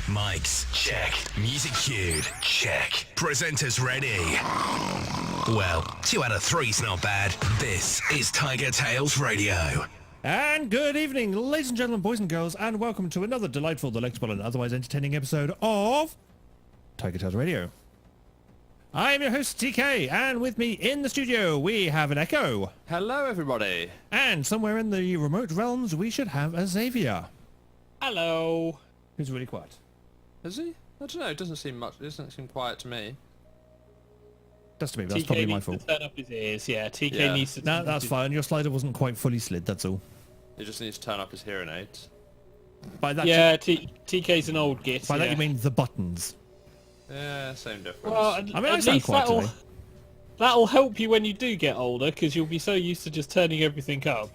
Mics, check. Music cued, check. Presenters ready. Well, 2 out of 3's not bad. This is TigerTails Radio. And good evening, ladies and gentlemen, boys and girls, and welcome to another delightful, delectable, and otherwise entertaining episode of TigerTails Radio. I am your host, TK, and with me in the studio, we have an Echo. Hello, everybody. And somewhere in the remote realms, we should have a Xavier. Hello. Who's really quiet. Is he? I don't know. It doesn't seem much. It doesn't seem quiet to me. That's to me, but that's TK probably my needs fault. to turn up his ears. Yeah, TK Yeah. needs to. No, that's fine. Your slider wasn't quite fully slid, that's all. He just needs to turn up his hearing aids. By that, Yeah, TK's an old git. by that yeah. you mean the buttons. Yeah, same difference. Well, I mean, I at sound least quiet today. that'll help you when you do get older, because you'll be so used to just turning everything up.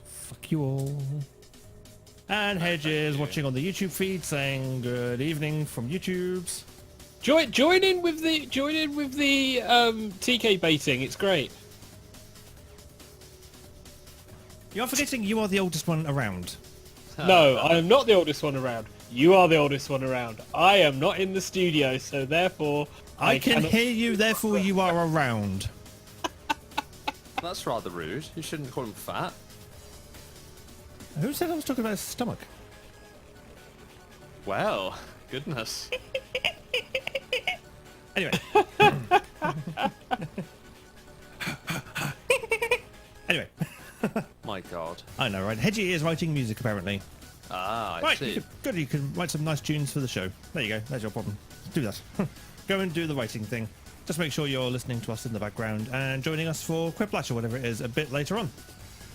Fuck you all. And Hedges watching on the YouTube feed saying good evening from YouTube's. Join in with the TK baiting. It's great. You're forgetting you are the oldest one around. No, I am not the oldest one around. You are the oldest one around. I am not in the studio, so therefore I can cannot... hear you, therefore you are around. That's rather rude. You shouldn't call him fat. Who said I was talking about his stomach? Well, goodness. Anyway. Anyway. My God. I know, right? Hedgie is writing music, apparently. Ah, I Right, see. good. You can write some nice tunes for the show. There you go. There's your problem. Do that. Go and do the writing thing. Just make sure you're listening to us in the background and joining us for Quiplash or whatever it is a bit later on.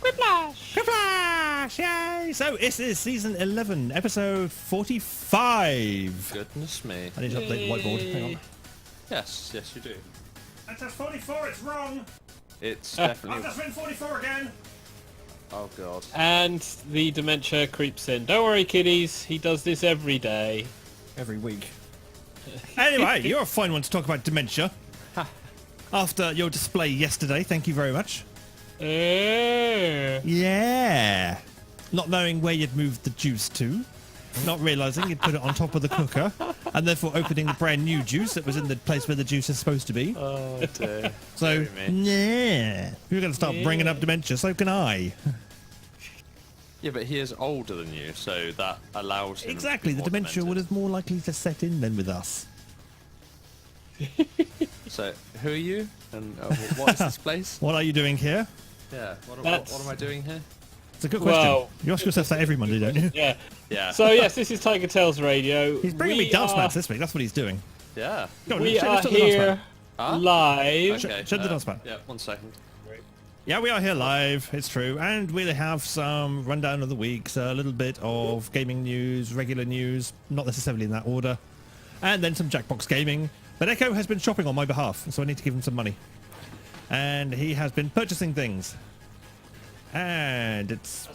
Quiplash! Quiplash! Yay! So this is season 11, episode 45. Goodness me. I need to update the whiteboard. Hang on. Yes, yes, you do. That says 44. It's wrong. It's definitely. written 44 again. Oh God. And the dementia creeps in. Don't worry, kiddies. He does this every day. Every week. Anyway, you're a fine one to talk about dementia. After your display yesterday, thank you very much. Yeah. Not knowing where you'd moved the juice to. Not realising you'd put it on top of the cooker. And therefore opening the brand new juice that was in the place where the juice is supposed to be. Oh dear. So, Deary me. yeah. If you're going to start bringing up dementia, so can I. Yeah, but he is older than you, so that allows him. Exactly. The to be more dementia would demented. have more likely to set in than with us. So, who are you? And what is this place? What are you doing here? Yeah. What That's- am I doing here? It's a good question. Well- You ask yourself that every Monday, don't you? Yeah. Yeah. So yes, this is TigerTails Radio. He's bringing me dance mats this week. That's what he's doing. Yeah. Go on, We show are us the dance mat. here Huh? live. Okay. Show the dance mat. Yeah. 1 second. Yeah, we are here live. It's true. And we have some rundown of the weeks, a little bit of gaming news, regular news, not necessarily in that order, and then some Jackbox gaming. But Echo has been shopping on my behalf, so I need to give him some money. And he has been purchasing things. And it's...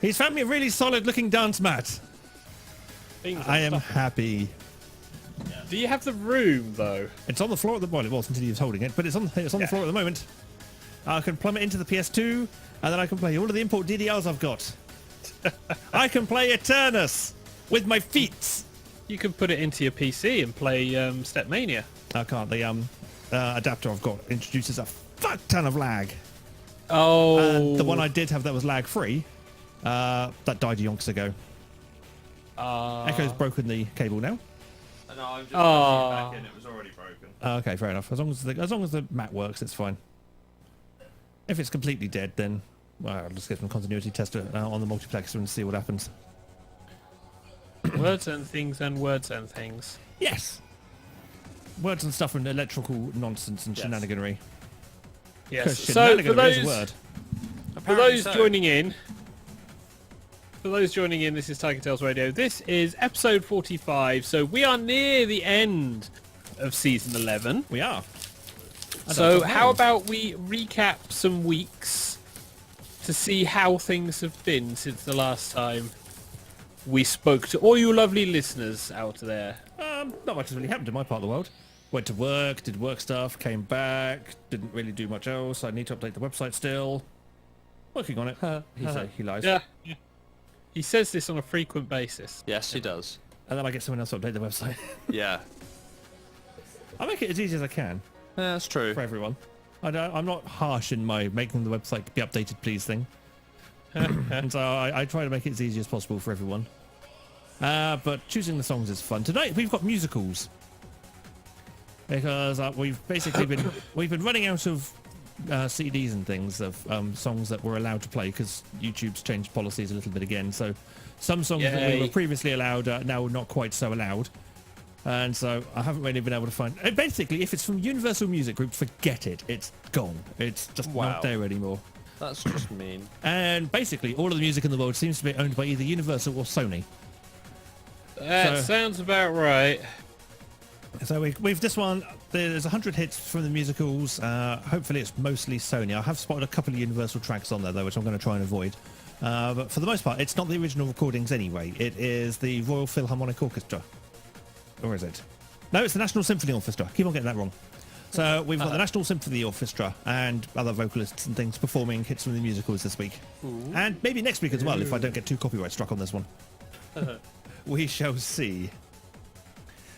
He's found me a really solid looking dance mat. Things I and am stuff. happy. Do you have the room though? It's on the floor at the... Well, it was until he was holding it, but it's on the floor at the moment. I can plumb it into the PS2, and then I can play all of the import DDRs I've got. I can play Eternus with my feet. You can put it into your PC and play Stepmania. I can't. The adapter I've got introduces a fuck ton of lag. Oh. The one I did have that was lag-free, that died yonks ago. Echo's broken the cable now. No, I'm just Oh. back in. It was already broken. Okay, fair enough. As long as the mat works, it's fine. If it's completely dead, then well, I'll just get some continuity tester on the multiplexer and see what happens. Words and things and words and things. Yes. Words and stuff and electrical nonsense and Yes. shenaniganry. Yes. So Shenaniganry for is a those word. for those joining in, this is TigerTails Radio. This is episode 45. So we are near the end of season 11. We are. So how about we recap some weeks to see how things have been since the last time we spoke to all you lovely listeners out there. Not much has really happened in my part of the world. Went to work, did work stuff, came back, didn't really do much else. I need to update the website still. Working on it. He lies. Yeah. He says this on a frequent basis. Yes, he does. And then I get someone else to update the website. Yeah. I make it as easy as I can Yeah, that's true. for everyone. I'm not harsh in my making the website be updated please thing. And so I try to make it as easy as possible for everyone. But choosing the songs is fun. Tonight we've got musicals. Because we've basically been running out of CDs and things of songs that we're allowed to play because YouTube's changed policies a little bit again. So some songs that we Yay. were previously allowed are now not quite so allowed. And so I haven't really been able to find... basically, if it's from Universal Music Group, forget it. It's gone. It's just Wow. not there anymore. That's just mean. And basically, all of the music in the world seems to be owned by either Universal or Sony. That sounds about right. So we've this one. There's 100 hits from the musicals. Hopefully, it's mostly Sony. I have spotted a couple of Universal tracks on there, though, which I'm going to try and avoid. But for the most part, it's not the original recordings anyway. It is the Royal Philharmonic Orchestra. Or is it? No, it's the National Symphony Orchestra. Keep on getting that wrong. So we've got the National Symphony Orchestra and other vocalists and things performing hits from the musicals this week. Ooh. And maybe next week as well, if I don't get too copyright struck on this one. We shall see.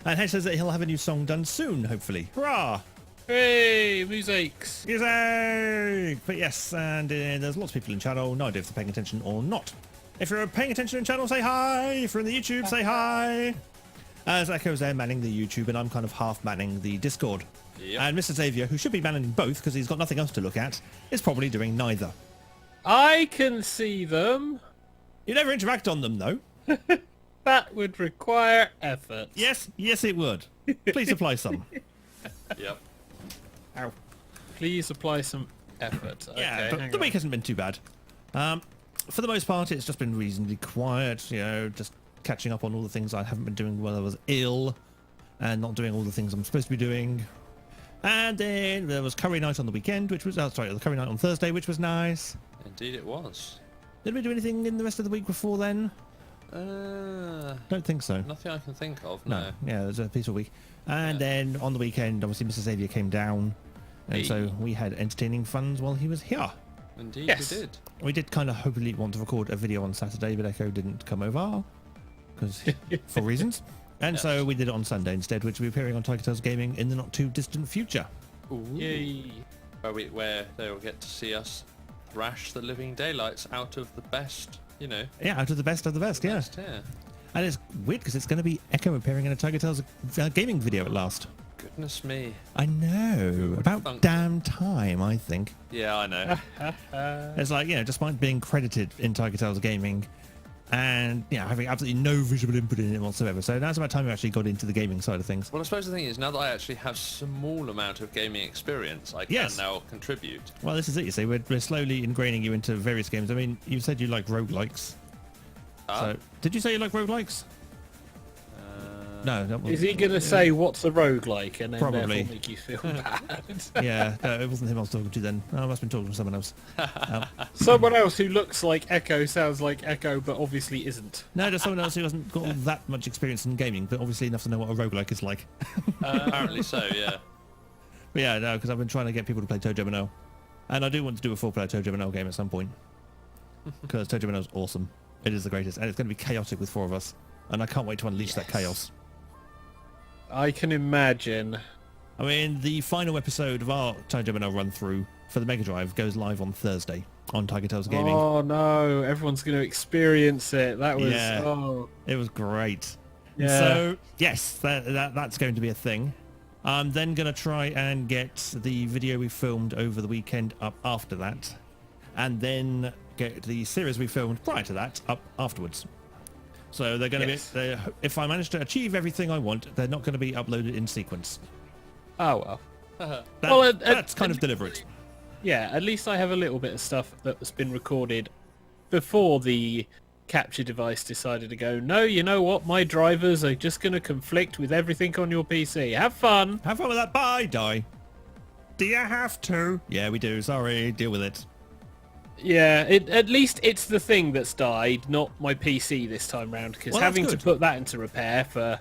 And Hedge says that he'll have a new song done soon, hopefully. Hurrah! Hey, musics. Music! But yes, and there's lots of people in channel. No idea if they're paying attention or not. If you're paying attention in channel, say hi. If you're in the YouTube, say hi. As Echo's there manning the YouTube, and I'm kind of half manning the Discord. Yep. And Mr. Xavier, who should be manning both because he's got nothing else to look at, is probably doing neither. I can see them. You never interact on them, though. That would require effort. Yes, it would. Please apply some. Yep. Ow. Please apply some effort. Yeah, Okay, but hang the on. week hasn't been too bad. For the most part, it's just been reasonably quiet, you know, just catching up on all the things I haven't been doing while I was ill and not doing all the things I'm supposed to be doing. And then there was curry night on the weekend, which was, the curry night on Thursday, which was nice. Indeed it was. Did we do anything in the rest of the week before then? Don't think so. Nothing I can think of, no. Yeah, it was a peaceful week. And then on the weekend, obviously, Mr. Xavier came down. And so we had entertaining funs while he was here. Indeed Yes. we did. We did kind of hopefully want to record a video on Saturday, but Echo didn't come over because for reasons. And so we did it on Sunday instead, which will be appearing on TigerTails Gaming in the not too distant future. Ooh. Yay. Where they will get to see us thrash the living daylights out of the best, you know. Yeah, out of the best of the best, yeah. Best, yeah. And it's weird because it's going to be Echo appearing in a TigerTails gaming video at last. Goodness me. I know. About Funky. damn time, I think. Yeah, I know. It's like, you know, despite being credited in TigerTails Gaming and, you know, having absolutely no visual input in it whatsoever. So now's about time we actually got into the gaming side of things. Well, I suppose the thing is, now that I actually have small amount of gaming experience, I can Yes. now contribute. Well, this is it, you see. We're slowly ingraining you into various games. I mean, you said you like roguelikes. So, did you say you like roguelikes? No, that Is he going to say what's a roguelike and then Probably. therefore make you feel bad? Yeah, no, it wasn't him I was talking to then. I must have been talking to someone else. Someone else who looks like Echo, sounds like Echo, but obviously isn't. No, just someone else who hasn't got that much experience in gaming, but obviously enough to know what a roguelike is like. Apparently so, yeah. But yeah, no, because I've been trying to get people to play Toe Jam and Earl. And I do want to do a 4-player Toe Jam and Earl game at some point. Because Toe Jam and Earl's awesome. It is the greatest. And it's going to be chaotic with 4 of us. And I can't wait to unleash that chaos. I can imagine. I mean, the final episode of our Toe Jam and Earl run through for the Mega Drive goes live on Thursday on TigerTails Gaming. Oh no, everyone's going to experience it. That was, Yeah. oh. It was great. Yeah. So, yes, that's going to be a thing. I'm then going to try and get the video we filmed over the weekend up after that. And then get the series we filmed prior to that up afterwards. So they're going to be... If I manage to achieve everything I want, they're not going to be uploaded in sequence. Oh well. That's kind of deliberate. Yeah, at least I have a little bit of stuff that's been recorded before the capture device decided to go, no, you know what, my drivers are just going to conflict with everything on your PC. Have fun. Have fun with that. Bye, die. Do you have to? Yeah, we do. Sorry. Deal with it. Yeah, at least it's the thing that's died, not my PC this time round, because Well, that's having to good. put that into repair for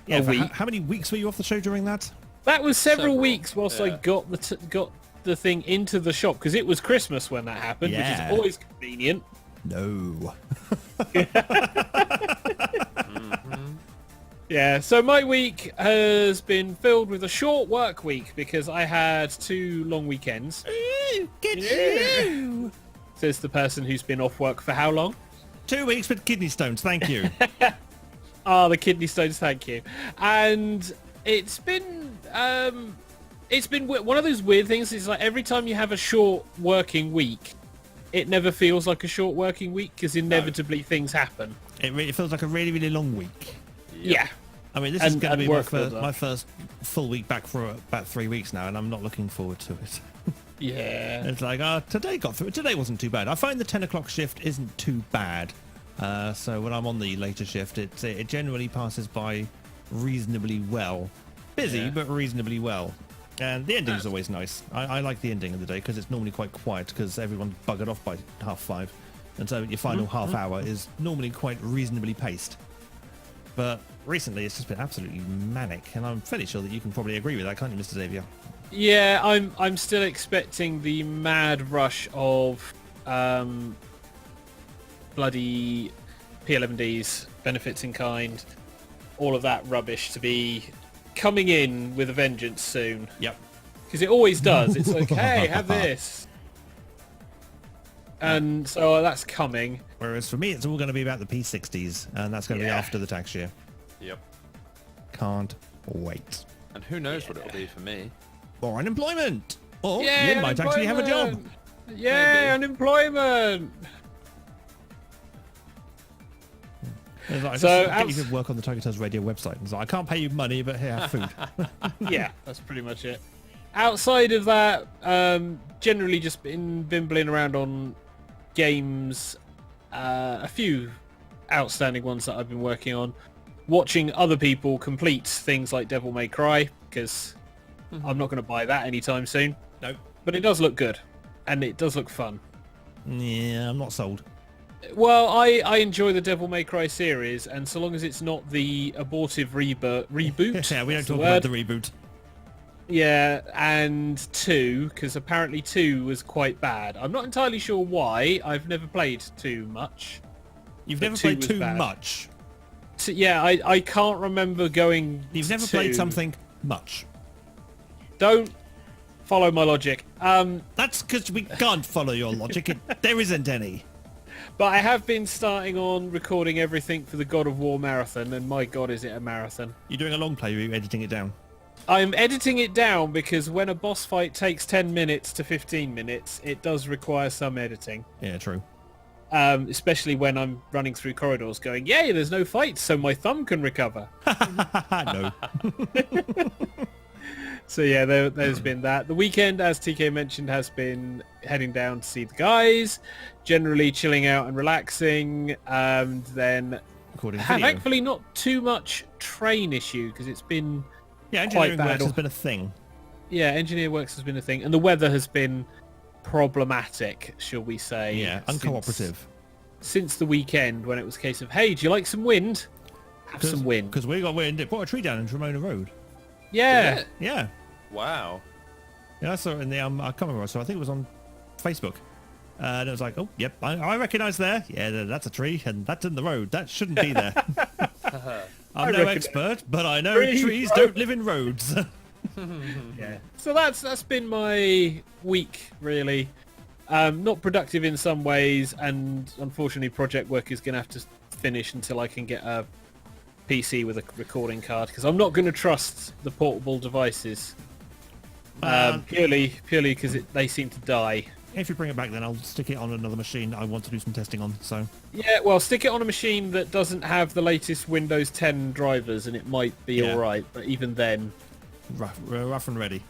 Yeah, a for week. how many weeks were you off the show during that? That was several Several, weeks whilst I yeah. got the thing into the shop, because it was Christmas when that happened, Yeah. which is always convenient. No. Yeah, so my week has been filled with a short work week because I had 2 long weekends. Get you! Says the person who's been off work for how long? 2 weeks with kidney stones, thank you. The kidney stones, thank you. And it's been one of those weird things. It's like every time you have a short working week, it never feels like a short working week because inevitably things happen. It feels like a really, really long week. Yeah. I mean, this is going to be work builds up. my first full week back for about 3 weeks now, and I'm not looking forward to it. Yeah. It's like, today got through. Today wasn't too bad. I find the 10 o'clock shift isn't too bad. So when I'm on the later shift, it generally passes by reasonably well. Busy, but reasonably well. And the ending's always nice. I like the ending of the day because it's normally quite quiet because everyone's buggered off by 5:30. And so your final half hour is normally quite reasonably paced. But recently it's just been absolutely manic, and I'm fairly sure that you can probably agree with that, can't you, Mr. Xavier? Yeah, I'm still expecting the mad rush of bloody P11Ds, benefits in kind, all of that rubbish to be coming in with a vengeance soon. Yep. Because it always does. It's like, hey, have this. And so that's coming. Whereas for me, it's all going to be about the P60s, and that's going to be Yeah. after the tax year. Yep. Can't wait. And who knows what it'll be for me. Or unemployment. Or Yay, you might actually have a job. unemployment! Yay, Maybe. unemployment! It's like, So, just get you to work on the TigerTails radio website. It's like, I can't pay you money, but here, have food. Yeah, that's pretty much it. Outside of that, generally just been bimbling around on games, a few outstanding ones that I've been working on, watching other people complete things like Devil May Cry, because I'm not going to buy that anytime soon. Nope. But it does look good, and it does look fun. Yeah, I'm not sold. Well, I enjoy the Devil May Cry series, and so long as it's not the abortive reboot. Yeah, we don't that's the talk word. about the reboot. Yeah, and 2, because apparently 2 was quite bad. I'm not entirely sure why. I've never played 2 much. You've But never 2 played was too bad. much. Yeah, I can't remember going You've never to- played something much. Don't follow my logic. That's because we can't follow your logic. There isn't any. But I have been starting on recording everything for the God of War marathon, and my God, is it a marathon. You're doing a long play, or are you editing it down? I'm editing it down because when a boss fight takes 10 minutes to 15 minutes, it does require some editing. Yeah, true. Especially when I'm running through corridors going, yay, there's no fights, so my thumb can recover. No. So yeah, there's been that. The weekend, as TK mentioned, has been heading down to see the guys, generally chilling out and relaxing, and then Recording video. thankfully not too much train issue because it's been Yeah, engineering quite bad. works has been a thing. Yeah, engineer works has been a thing, and the weather has been problematic, shall we say? Yeah, uncooperative. Since the weekend, when it was a case of, hey, do you like some wind? Have some wind. Because we got wind. It brought a tree down in Tremona Road. Yeah. Did it? Yeah. Wow. Yeah, I saw it in the, I can't remember, I think it was on Facebook. And it was like, oh, yep, I recognise there. Yeah, that's a tree, and that's in the road. That shouldn't be there. I'm no recognise expert, but I know tree, trees road. don't live in roads. Yeah. So that's been my week, really. Not productive in some ways, and unfortunately project work is going to have to finish until I can get a PC with a recording card, because I'm not going to trust the portable devices. Purely because they seem to die. If you bring it back, then I'll stick it on another machine I want to do some testing on. So Yeah, well, stick it on a machine that doesn't have the latest Windows 10 drivers, and it might be Yeah. all right. But even then, rough and ready.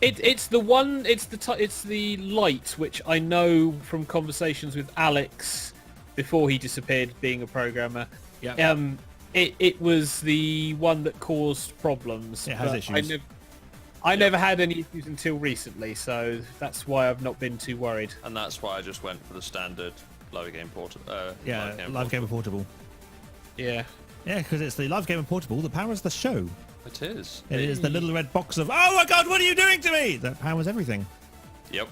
it's the light, which I know from conversations with Alex before he disappeared, being a programmer. Yeah. It was the one that caused problems. It has but issues. I never had any issues until recently, so that's why I've not been too worried. And that's why I just went for the standard live game portable. Yeah, live gamer portable. Yeah. Yeah, because it's the live gamer portable that powers the show. It is. It is the little red box of, oh my god, what are you doing to me? That powers everything. Yep.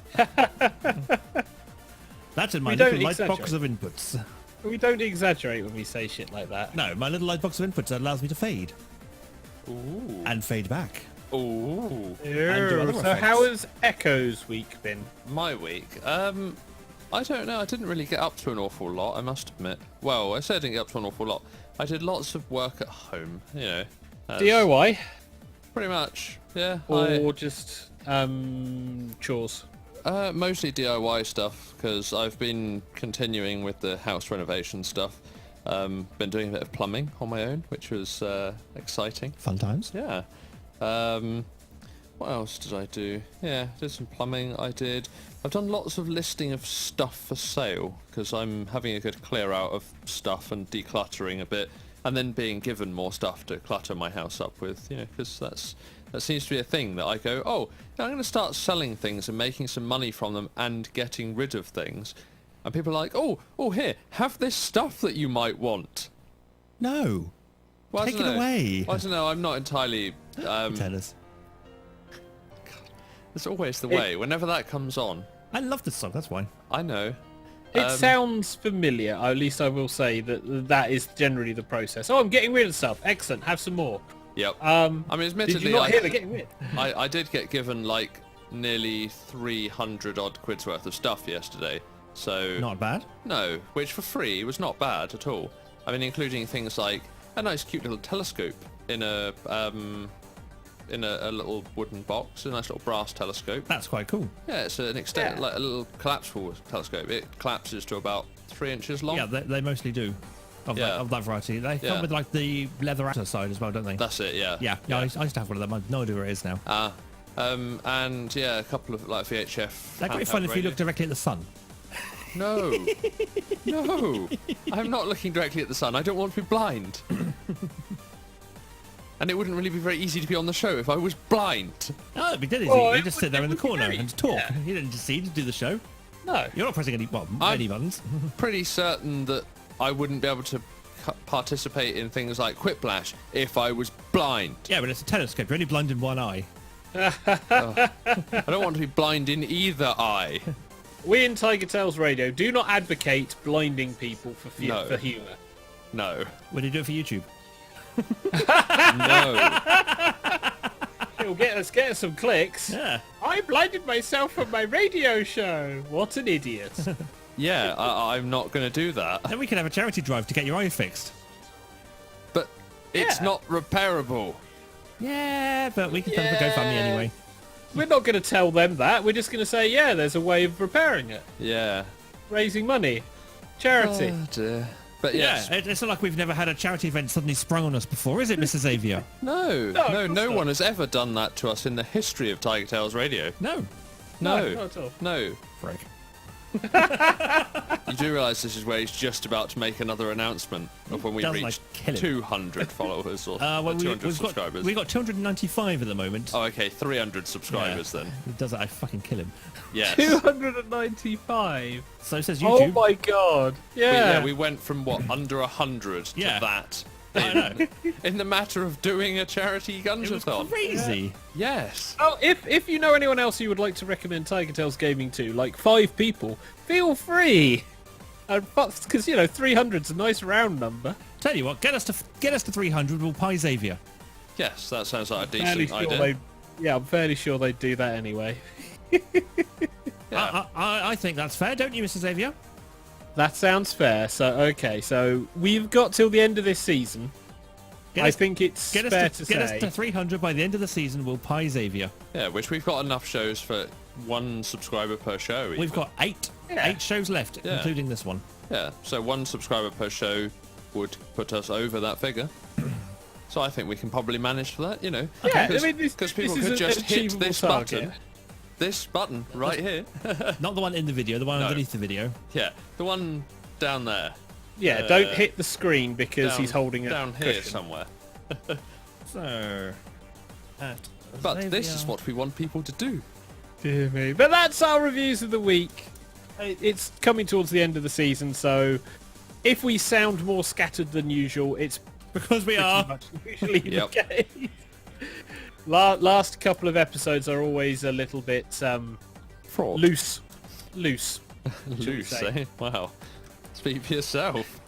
That's in my We don't little light box of exaggerate. inputs. We don't exaggerate when we say shit like that. No, my little light box of inputs that allows me to fade. Ooh. And fade back. Ooh. do other So effects. how has Echo's week been? My week. I don't know. I didn't really get up to an awful lot, I must admit. Well, I said I didn't get up to an awful lot. I did lots of work at home, you know. That's DIY Pretty much, yeah. or just chores? Mostly DIY stuff, because I've been continuing with the house renovation stuff. Been doing a bit of plumbing on my own, which was exciting. Fun times. Yeah. What else did I do? Yeah, did some plumbing. I've done lots of listing of stuff for sale, because I'm having a good clear out of stuff and decluttering a bit, and then being given more stuff to clutter my house up with, you know, because that seems to be a thing that I go, oh, I'm going to start selling things and making some money from them and getting rid of things. And people are like, oh, here, have this stuff that you might want. No. Well, I Take don't it know. away. Well, I don't know, I'm not entirely... Tell us. It's always the way. Whenever that comes on, I love this song, that's why. I know. It sounds familiar. At least I will say that is generally the process. Oh, I'm getting rid of stuff. Excellent. Have some more. Yep. I I mean, admittedly, did you not hear the getting rid? I did get given like nearly 300 odd quid's worth of stuff yesterday. So Not bad. no, which for free was not bad at all. I mean, including things like a nice, cute little telescope in a little wooden box, a nice little brass telescope. That's quite cool. Yeah, it's an extent, Yeah. like a little collapsible telescope. It collapses to about 3 inches long. Yeah, they mostly do. Of, Yeah. of that variety. They come Yeah. with like the leather outer side as well, don't they? That's it. Yeah. yeah, I used to have one of them. I have no idea where it is now. And yeah, a couple of like VHF. That'd be handheld fun if you radio- looked directly at the sun. No, no, I'm not looking directly at the sun. I don't want to be blind. And it wouldn't really be very easy to be on the show if I was blind. Oh, it'd be dead easy. Oh, You it just would- sit there it in the would be corner great. and talk. Yeah. You didn't just see to do the show. No. You're not pressing any buttons. Pretty certain that I wouldn't be able to participate in things like Quiplash if I was blind. Yeah, but it's a telescope. You're only blind in one eye. I don't want to be blind in either eye. We in TigerTails Radio do not advocate blinding people for No. for humour. No, Would you do it for YouTube? no. It'll get us some clicks. Yeah. I blinded myself for my radio show. What an idiot. Yeah, I'm not going to do that. Then we can have a charity drive to get your eye fixed. But it's Yeah. not repairable. Yeah, but we can set up a GoFundMe anyway. We're not going to tell them that. We're just going to say, yeah, there's a way of repairing it. Yeah. Raising money. Charity. Oh, dear. But yes. Yeah, it's not like we've never had a charity event suddenly sprung on us before, is it, Mrs. Xavier? No, of no, course no not. one has ever done that to us in the history of TigerTails Radio. No. No, not at all. no. Frick. You do realise this is where he's just about to make another announcement of when we Doesn't, reach like, kill him. 200 followers or Well, 200 subscribers. we've got 295 at the moment. Oh, okay, 300 subscribers Yeah. then. He does that, I fucking kill him. Yes. 295. So says Oh YouTube. my god. Yeah, Yeah. we went from what, under 100 to Yeah. that. I know. In the matter of doing a charity It was gunjathon. crazy. Yes. Oh, if you know anyone else you would like to recommend TigerTails Gaming to, like 5 people, feel free. Because 300's a nice round number. Tell you what, get us to 300. We'll pie Xavier. Yes, that sounds like a Fairly decent sure idea. I'm fairly sure they'd do that anyway. Yeah. I think that's fair, don't you, Mrs. Xavier? That sounds fair. So we've got till the end of this season. Get I us- think it's Get fair us to get say. us to 300 by the end of the season. We'll pie Xavier. Yeah, which we've got enough shows for 1 subscriber per show. We've even. got 8 shows left, Yeah. including this one. Yeah, so 1 subscriber per show would put us over that figure. So I think we can probably manage for that, Yeah, Because I mean, this people is could an just hit achievable this target. button. This button right here. Not the one in the video, the one No. underneath the video. Yeah, the one down there. Yeah, don't hit the screen because Down- he's holding a down here cushion. somewhere. So, But this is what we want people to do. Dear me. But that's our reviews of the week. It's coming towards the end of the season, so if we sound more scattered than usual, it's because we pretty are. much usually Yep. the case. Last couple of episodes are always a little bit Fraud. loose. Loose, say. eh? Wow. Speak for yourself.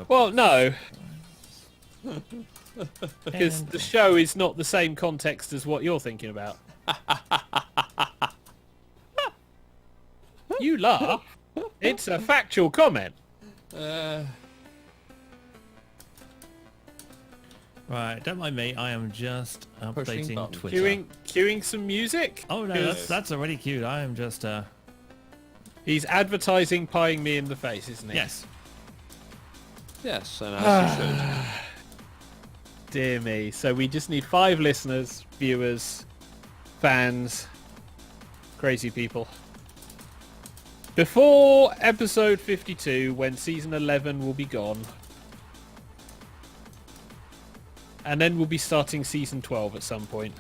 Well, no. Because the show is not the same context as what you're thinking about. You laugh. It's a factual comment. Right, don't mind me. I am just Pushing updating buttons. Twitter. Queuing some music? Oh no, 'Cause that's already cute. I am just he's advertising pieing me in the face, isn't he? yes. Yes, and as you should. Dear me. So we just need 5 listeners, viewers, fans, crazy people. Before episode 52, when season 11 will be gone. And then we'll be starting season 12 at some point.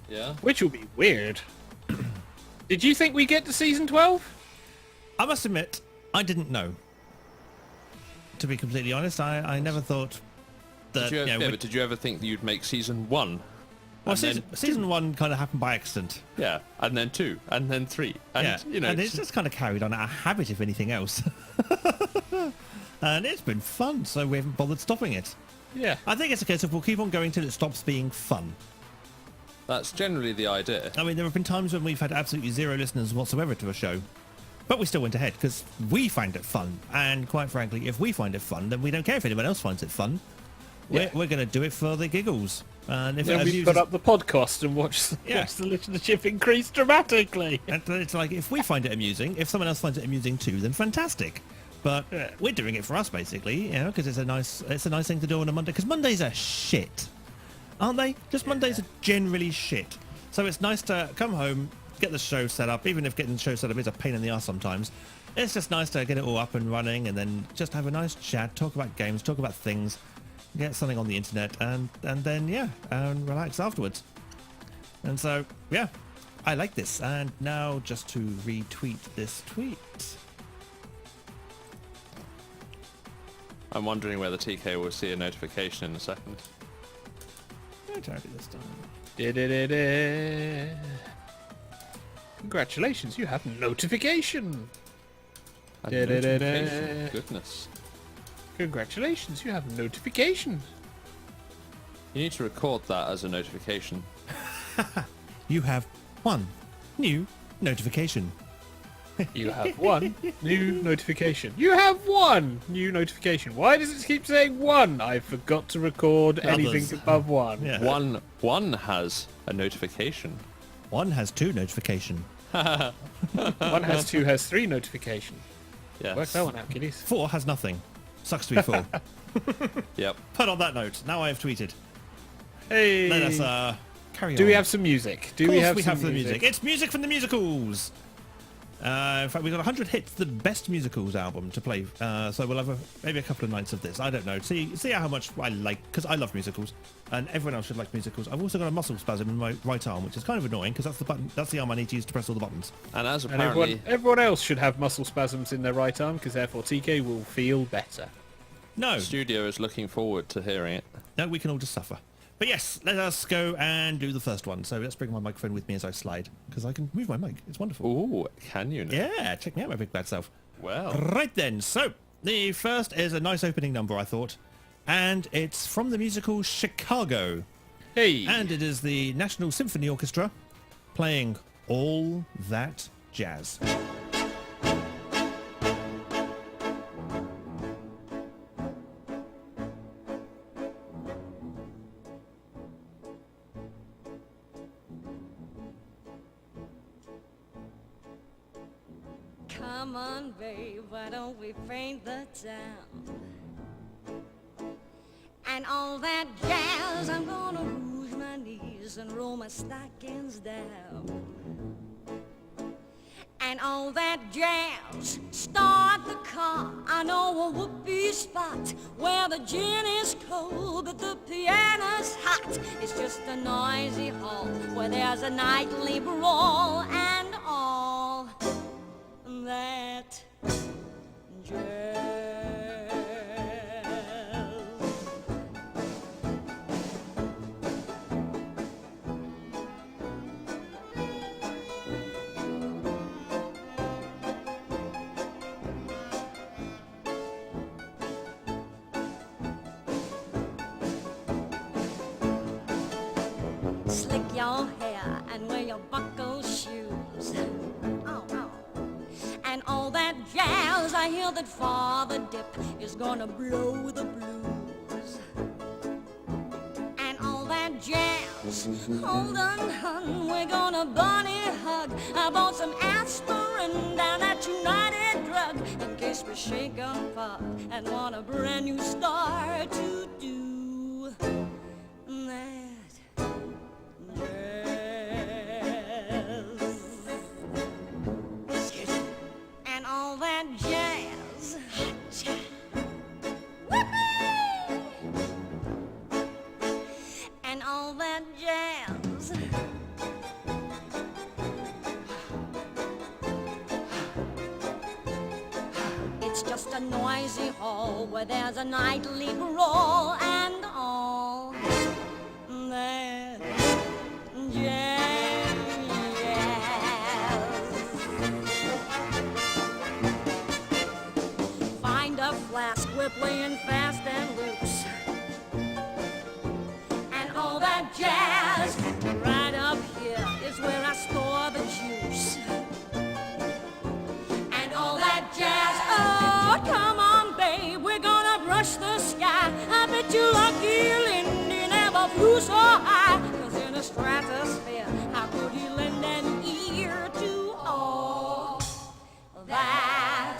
Yeah. Which will be weird. Did you think we get to season 12? I must admit, I didn't know. To be completely honest, I never thought that. Did you, we'd- but did you ever think that you'd make season 1? well, And then season 1 kind of happened by accident. Yeah, and then 2, and then 3, and Yeah, you know. and it's just kind of carried on out of habit, if anything else. And it's been fun, so we haven't bothered stopping it. Yeah. I think it's a case of we'll keep on going till it stops being fun. That's generally the idea. I mean, there have been times when we've had absolutely 0 listeners whatsoever to a show, but we still went ahead because we find it fun. And quite frankly, if we find it fun, then we don't care if anyone else finds it fun. Yeah. We're going to do it for the giggles. And if Then it we amuses- put up the podcast and watch Yeah. the listenership increase dramatically. and it's like, if we find it amusing, if someone else finds it amusing too, then fantastic. But Yeah. we're doing it for us, basically, you know, because it's a nice thing to do on a Monday. Because Mondays are shit, aren't they? Just Mondays are generally shit. So it's nice to come home, get the show set up, even if getting the show set up is a pain in the ass sometimes. It's just nice to get it all up and running, and then just have a nice chat, talk about games, talk about things, get something on the internet, and then and relax afterwards. And so yeah, I like this. And now just to retweet this tweet. I'm wondering whether TK will see a notification in a second. I tried it this time. Da-da-da-da. Congratulations, you have notification. A Da-da-da-da. notification. Goodness. Congratulations, you have notification. You need to record that as a notification. You have one new notification. You have one new notification. You have one new notification. Why does it keep saying one? I forgot to record anything Others. above one. Yeah. One has a notification. One has 2 notification. One has 2, has 3 notification. Yes. Work that one out, kiddies. 4 has nothing. Sucks to be 4. Yep. But on that note, now I have tweeted. Hey. Let us carry on. Do we have some music? Do Of we course have we some have the music. It's music from the musicals. In fact, we've got 100 hits, the best musicals album to play. So we'll have maybe a couple of nights of this. I don't know. See how much I like, because I love musicals, and everyone else should like musicals. I've also got a muscle spasm in my right arm, which is kind of annoying because that's the button. That's the arm I need to use to press all the buttons. And as And apparently, everyone else should have muscle spasms in their right arm, because therefore TK will feel better. No, the studio is looking forward to hearing it. no, we can all just suffer. But yes, let us go and do the first one. So let's bring my microphone with me as I slide, because I can move my mic. It's wonderful. Ooh, can you now? Yeah, check me out, my big bad self. Well, Right then, so the first is a nice opening number, I thought, and it's from the musical Chicago, Hey. and it is the National Symphony Orchestra playing All That Jazz. Come on, babe, why don't we paint the town? And all that jazz, I'm gonna rouge my knees and roll my stockings down. And all that jazz, start the car. I know a whoopee spot where the gin is cold but the piano's hot. It's just a noisy hall where there's a nightly brawl and all that jazz. Slick your hair and wear your buckle shoes. Oh, oh. And all that jazz, I hear that Father Dip is gonna blow the blues. And all that jazz, hold on, hun, we're gonna bunny hug. I bought some aspirin down at United Drug in case we shake and fuck and want a brand new star to do that jazz. And all that jazz. Whoopee! And all that jazz. It's just a noisy hall where there's a nightly brawl and all that jazz. Find a flask, we're playing fast and loose. And all that jazz, right up here is where I store the juice. And all that jazz, oh, come on, babe, we're gonna brush the sky. I bet you lucky Lindy never flew so high. 'Cause in a stratosphere, how could he lend an ear to all that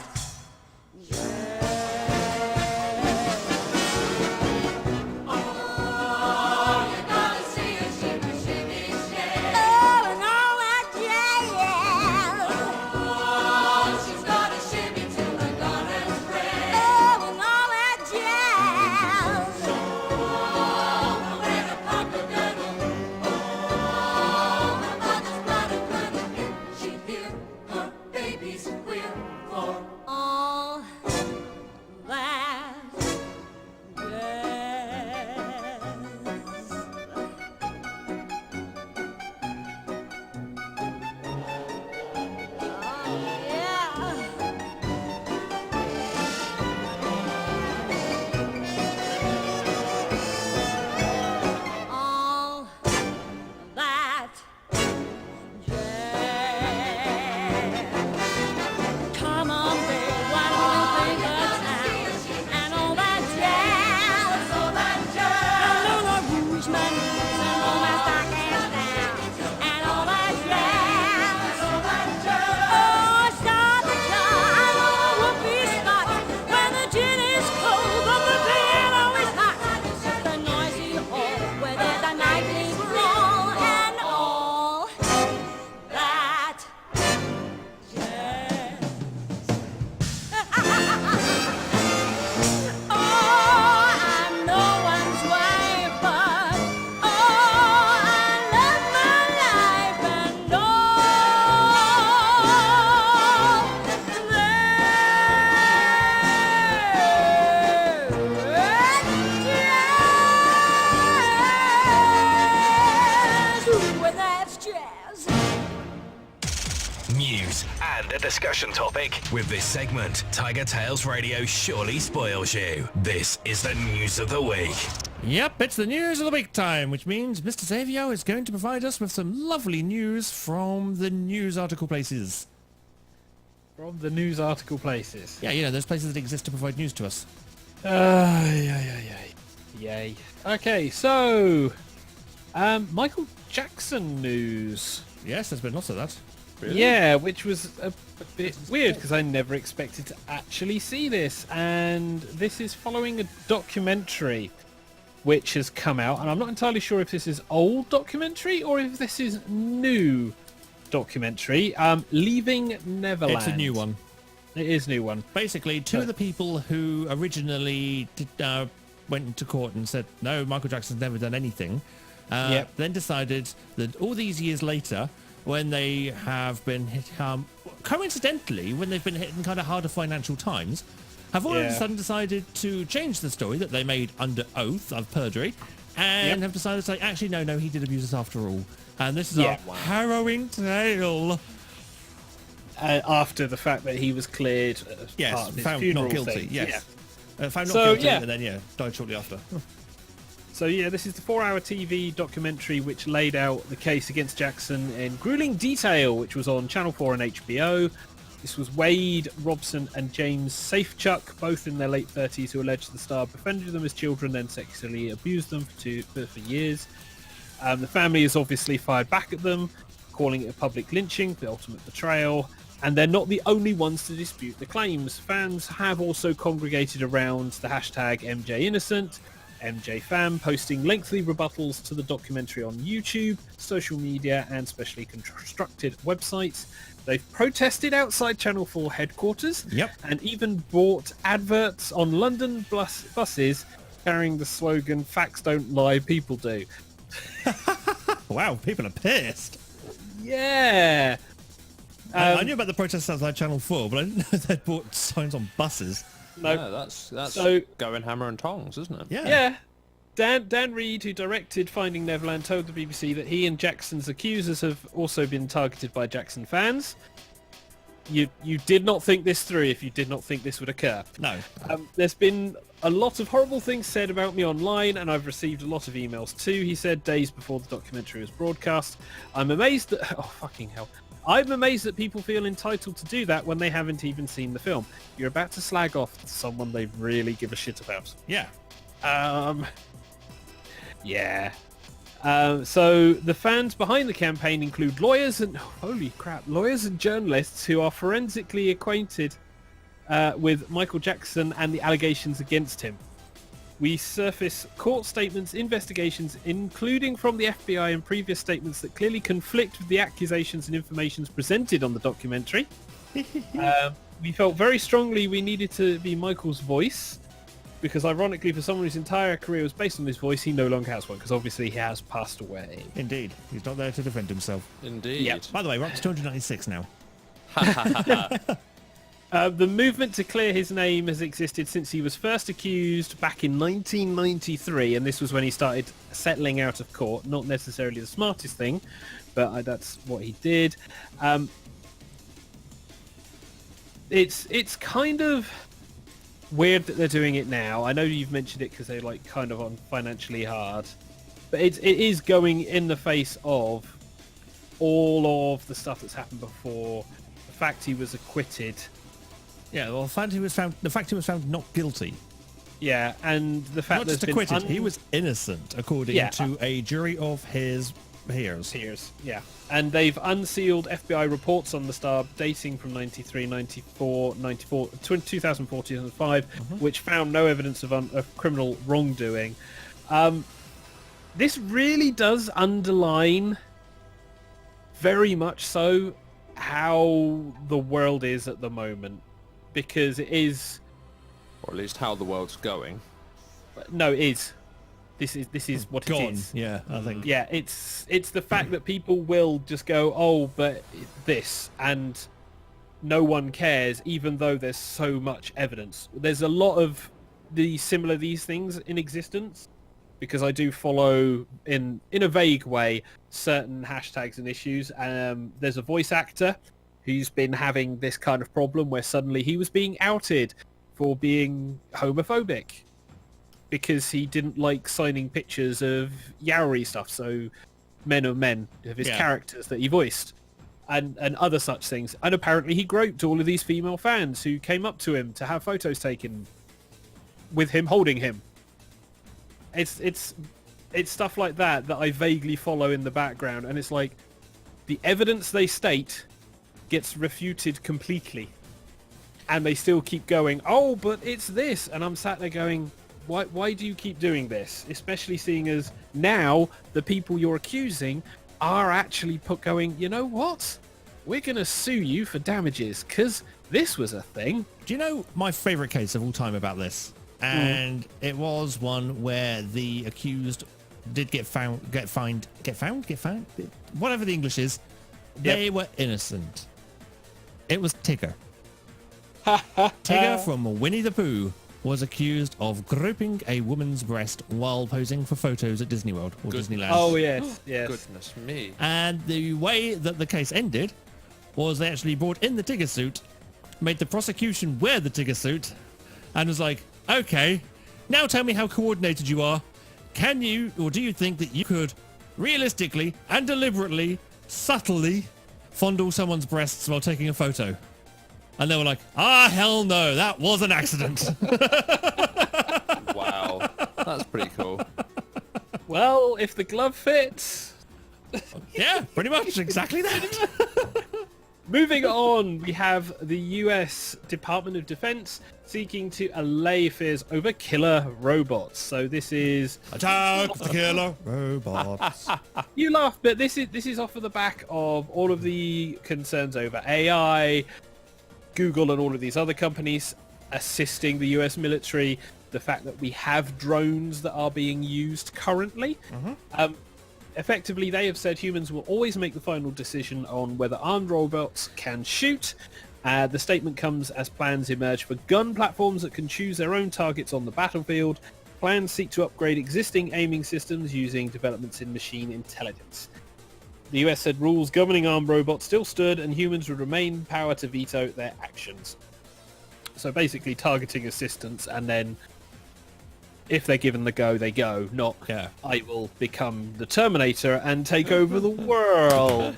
jazz? News and a discussion topic. With this segment, TigerTails Radio surely spoils you. This is the news of the week. Yep, it's the news of the week time, which means Mr. Savio is going to provide us with some lovely news from the news article places. From the news article places. Yeah, you know, those places that exist to provide news to us. Yay. Okay, so Michael Jackson news. Yes, there's been lots of that. Really? Yeah, which was a bit weird because I never expected to actually see this. And this is following a documentary which has come out. And I'm not entirely sure if this is old documentary or if this is new documentary. Leaving Neverland. It's a new one. It is a new one. Basically, two of the people who originally went into court and said, no, Michael Jackson's never done anything, then decided that all these years later, when they have been hit, coincidentally, when they've been hit in kind of harder financial times, have all of a sudden decided to change the story that they made under oath of perjury and have decided to say, actually, no, he did abuse us after all. And this is a harrowing tale. After the fact that he was cleared as part of his found funeral not guilty, thing. yes. Found not So, guilty and then, died shortly after. So yeah, this is the 4-hour TV documentary which laid out the case against Jackson in grueling detail, which was on Channel 4 and HBO. This was Wade Robson and James Safechuck, both in their late 30s, who alleged the star befriended them as children, then sexually abused them for years. The family has obviously fired back at them, calling it a public lynching, the ultimate betrayal. And they're not the only ones to dispute the claims. Fans have also congregated around the hashtag MJInnocent, MJFam, posting lengthy rebuttals to the documentary on YouTube, social media, and specially constructed websites. They've protested outside Channel 4 headquarters, and even bought adverts on London buses carrying the slogan, "Facts don't lie, people do." Wow, people are pissed. Yeah. I knew about the protests outside Channel 4, but I didn't know they'd bought signs on buses. No, Yeah, that's so going hammer and tongs, isn't it? Yeah. Dan Reed, who directed Finding Neverland, told the BBC that he and Jackson's accusers have also been targeted by Jackson fans. You did not think this through if you did not think this would occur. No. There's been a lot of horrible things said about me online, and I've received a lot of emails too, he said days before the documentary was broadcast. I'm amazed that... Oh, fucking hell. I'm amazed that people feel entitled to do that when they haven't even seen the film. You're about to slag off someone they really give a shit about. Yeah. Yeah. So the fans behind the campaign include lawyers and... Holy crap. Lawyers and journalists who are forensically acquainted with Michael Jackson and the allegations against him. We surface court statements, investigations, including from the FBI, and previous statements that clearly conflict with the accusations and informations presented on the documentary. We felt very strongly we needed to be Michael's voice, because ironically, for someone whose entire career was based on his voice, he no longer has one, because obviously he has passed away. Indeed. He's not there to defend himself. Indeed. Yep. By the way, we're up to 296 now. The movement to clear his name has existed since he was first accused back in 1993, and this was when he started settling out of court. Not necessarily the smartest thing, but that's what he did. It's kind of weird that they're doing it now. I know you've mentioned it because they're like kind of on financially hard, but it is going in the face of all of the stuff that's happened before. The fact he was acquitted. Yeah, well, the fact he was found not guilty. Yeah, and the fact Not that just acquitted, he was innocent, according to a jury of his peers. Yeah. And they've unsealed FBI reports on the star dating from 93, 94, 2004, 2005, which found no evidence of criminal wrongdoing. This really does underline very much so how the world is at the moment, because it is, Or at least how the world's going. no, it is. This is what Gone. it is. Yeah, I think. Yeah, it's the fact that people will just go, oh, but this, and no one cares, even though there's so much evidence. There's a lot of these things in existence, because I do follow in a vague way certain hashtags and issues. There's a voice actor who's been having this kind of problem where suddenly he was being outed for being homophobic because he didn't like signing pictures of yaoi stuff, so men of his characters that he voiced, and other such things. And apparently he groped all of these female fans who came up to him to have photos taken with him holding him. It's stuff like that I vaguely follow in the background, and it's like the evidence they state gets refuted completely, and they still keep going, oh, but it's this, and I'm sat there going, why do you keep doing this? Especially seeing as now the people you're accusing are actually going, you know what? We're going to sue you for damages because this was a thing. Do you know my favourite case of all time about this? And it was one where the accused did get found, whatever the English is. They were innocent. It was Tigger. Tigger from Winnie the Pooh was accused of groping a woman's breast while posing for photos at Disney World or Disneyland. Oh, yes, yes. Goodness me. And the way that the case ended was they actually brought in the Tigger suit, made the prosecution wear the Tigger suit, and was like, okay, now tell me how coordinated you are. can you, or do you think that you could realistically and deliberately, subtly fondle someone's breasts while taking a photo? And they were like, hell no, that was an accident. Wow, that's pretty cool. Well, if the glove fits. Yeah, pretty much exactly that. Moving on, we have the US Department of Defense seeking to allay fears over killer robots. So this is Attack the killer robots. you laugh, but this is off of the back of all of the concerns over AI, Google, and all of these other companies assisting the US military. The fact that we have drones that are being used currently. Effectively, they have said humans will always make the final decision on whether armed robots can shoot. The statement comes as plans emerge for gun platforms that can choose their own targets on the battlefield. Plans seek to upgrade existing aiming systems using developments in machine intelligence. The US said rules governing armed robots still stood and humans would remain power to veto their actions. So basically targeting assistance, and then if they're given the go, they go. Not, I will become the Terminator and take over the world.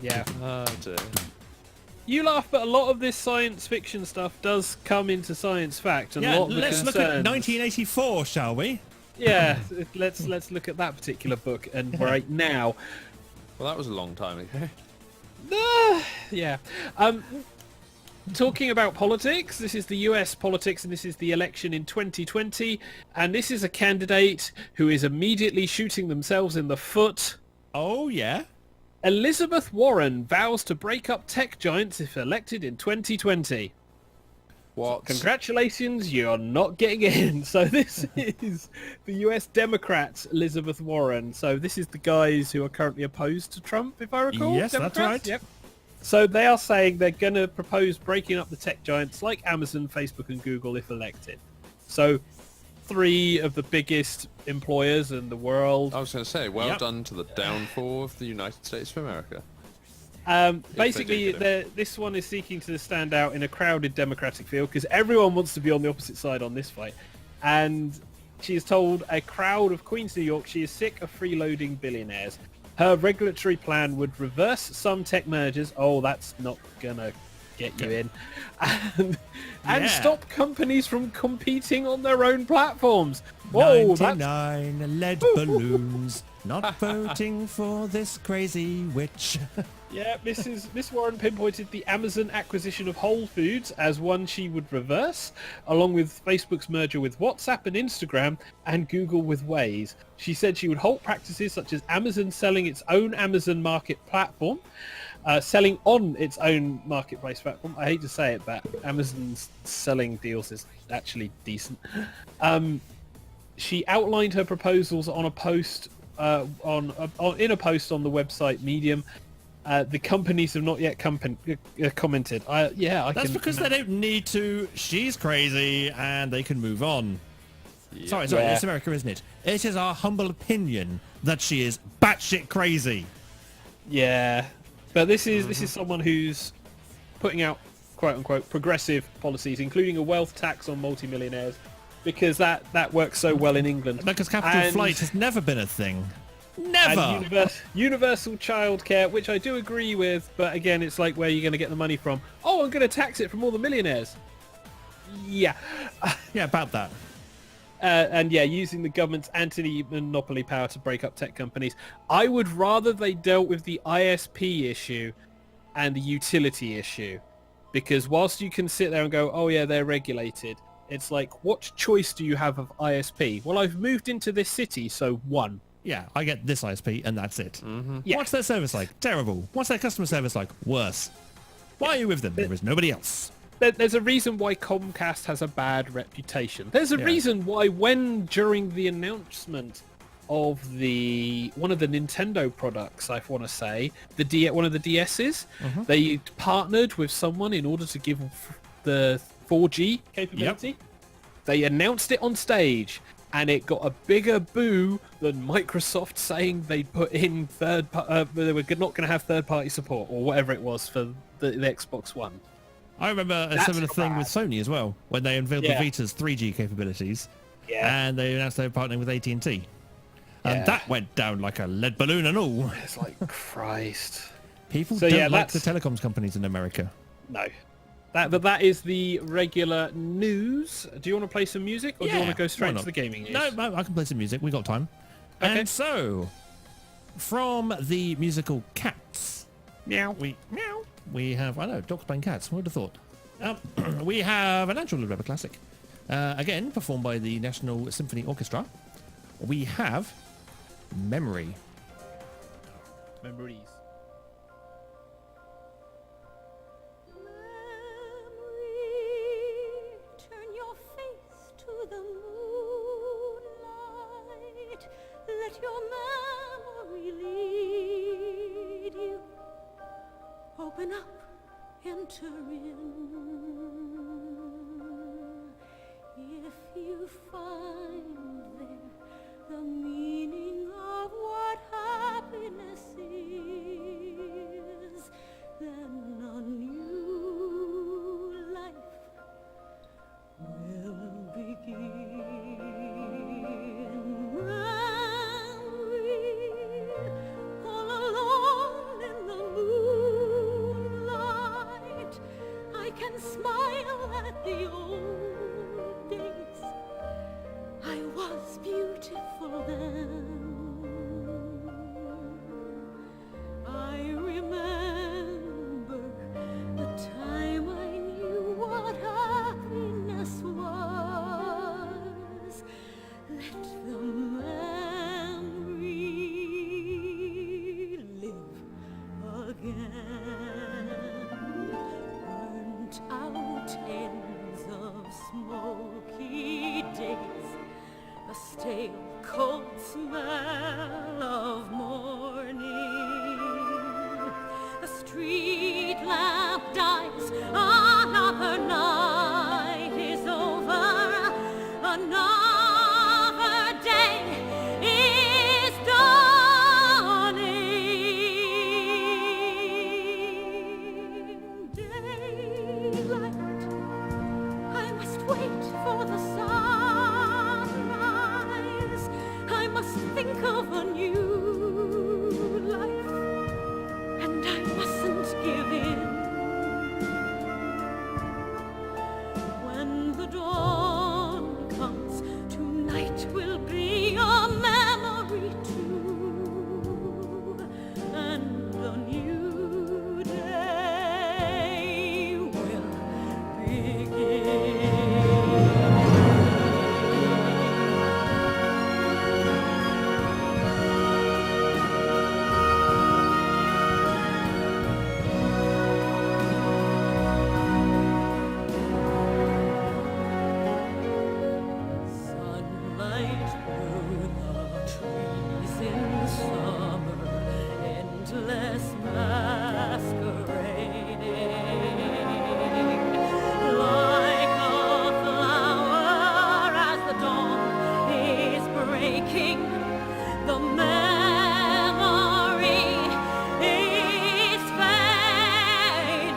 Yeah. Oh dear. You laugh, but a lot of this science fiction stuff does come into science fact. And a lot of the let's look at concerns- 1984, shall we? Yeah, let's look at that particular book and right now. Well, that was a long time ago. Yeah. Talking about politics, this is the US politics, and this is the election in 2020, and this is a candidate who is immediately shooting themselves in the foot. Oh, yeah? Elizabeth Warren vows to break up tech giants if elected in 2020. What? Congratulations, you're not getting in. So this is the US Democrat, Elizabeth Warren. So this is the guys who are currently opposed to Trump, if I recall. Yes, that's Democrats? right. Yep. So they are saying they're going to propose breaking up the tech giants like Amazon, Facebook, and Google if elected. So 3 of the biggest employers in the world. I was going to say, well Yep. done to the downfall of the United States of America. Basically, this one is seeking to stand out in a crowded Democratic field because everyone wants to be on the opposite side on this fight. And she has told a crowd of Queens, New York, she is sick of freeloading billionaires. Her regulatory plan would reverse some tech mergers. Oh, that's not gonna get you in. And Yeah. stop companies from competing on their own platforms. Whoa, that's 99 lead balloons. Not voting for this crazy witch. Yeah, Miss Warren pinpointed the Amazon acquisition of Whole Foods as one she would reverse, along with Facebook's merger with WhatsApp and Instagram, and Google with Waze. She said she would halt practices such as Amazon selling its own Amazon Market platform, selling on its own marketplace platform. I hate to say it, but Amazon's selling deals is actually decent. She outlined her proposals on a post in a post on the website Medium. The companies have not yet commented. That's because they don't need to. She's crazy and they can move on. Sorry, Yeah. it's America, isn't it? It is our humble opinion that she is batshit crazy. Yeah, but this is someone who's putting out quote unquote progressive policies, including a wealth tax on multimillionaires, because that works so well in England. Because capital And- flight has never been a thing. Never! And universal childcare, which I do agree with, but again, it's like where you're going to get the money from. Oh, I'm going to tax it from all the millionaires. Yeah. Yeah, about that. And yeah, using the government's anti-monopoly power to break up tech companies. I would rather they dealt with the ISP issue and the utility issue. Because whilst you can sit there and go, oh yeah, they're regulated, it's like, what choice do you have of ISP? Well, I've moved into this city, so one. Yeah, I get this ISP and that's it. Yeah. What's their service like? Terrible. What's their customer service like? Worse. Why are you with them? There is nobody else. There's a reason why Comcast has a bad reputation. There's a Yeah. reason why during the announcement of one of the Nintendo products, I want to say, one of the DSs, they partnered with someone in order to give the 4G capability. They announced it on stage, and it got a bigger boo than Microsoft saying they put in they were not going to have third-party support or whatever it was for the Xbox One. I remember a That's similar thing bad. with Sony as well, when they unveiled Yeah. the Vita's 3G capabilities. and they announced they were partnering with AT&T. And Yeah. that went down like a lead balloon and all. It's like, Christ. People So, don't yeah, like the that's- telecoms companies in America. No. But that is the regular news. Do you want to play some music, or do you want to go why straight not? to the gaming news? No, I can play some music. We got time. Okay. And so, from the musical Cats, Meow. we have, I know, dogs playing cats. Who would have thought? We have an actual Little Rebel classic. Again, performed by the National Symphony Orchestra. We have Memory. Memories. Memory, turn your face to the moonlight. Let your memory lead you. Open up, enter in. If you find there the meaning of what happiness is, then a new life will begin. Memory, all alone in the moonlight, I can smile at the old days. I was beautiful then. I remember the time I knew what happiness was. Let the memory live again. Burnt out ends of smoky days, the stale, cold smell of morning. The street lamp dies, another night is over, another day is dawning. Daylight, I must wait for the sunrise. I must think of a new life, and I mustn't give in. When the dawn comes, tonight will be a memory too, and a new day will begin. Sunlight through the trees in summer, endless masquerading. Like a flower as the dawn is breaking, the memory is fading.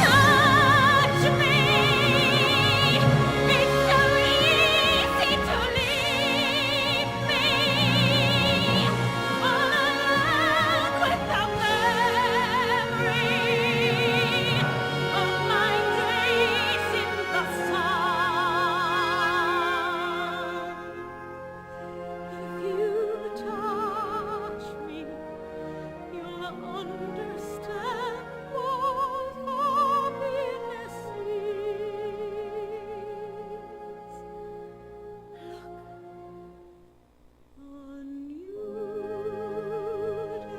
Touch me, it's so easy to leave me all alone with the memory of my days in the sun. If you touch me, you'll understand what happiness is. Look, a new day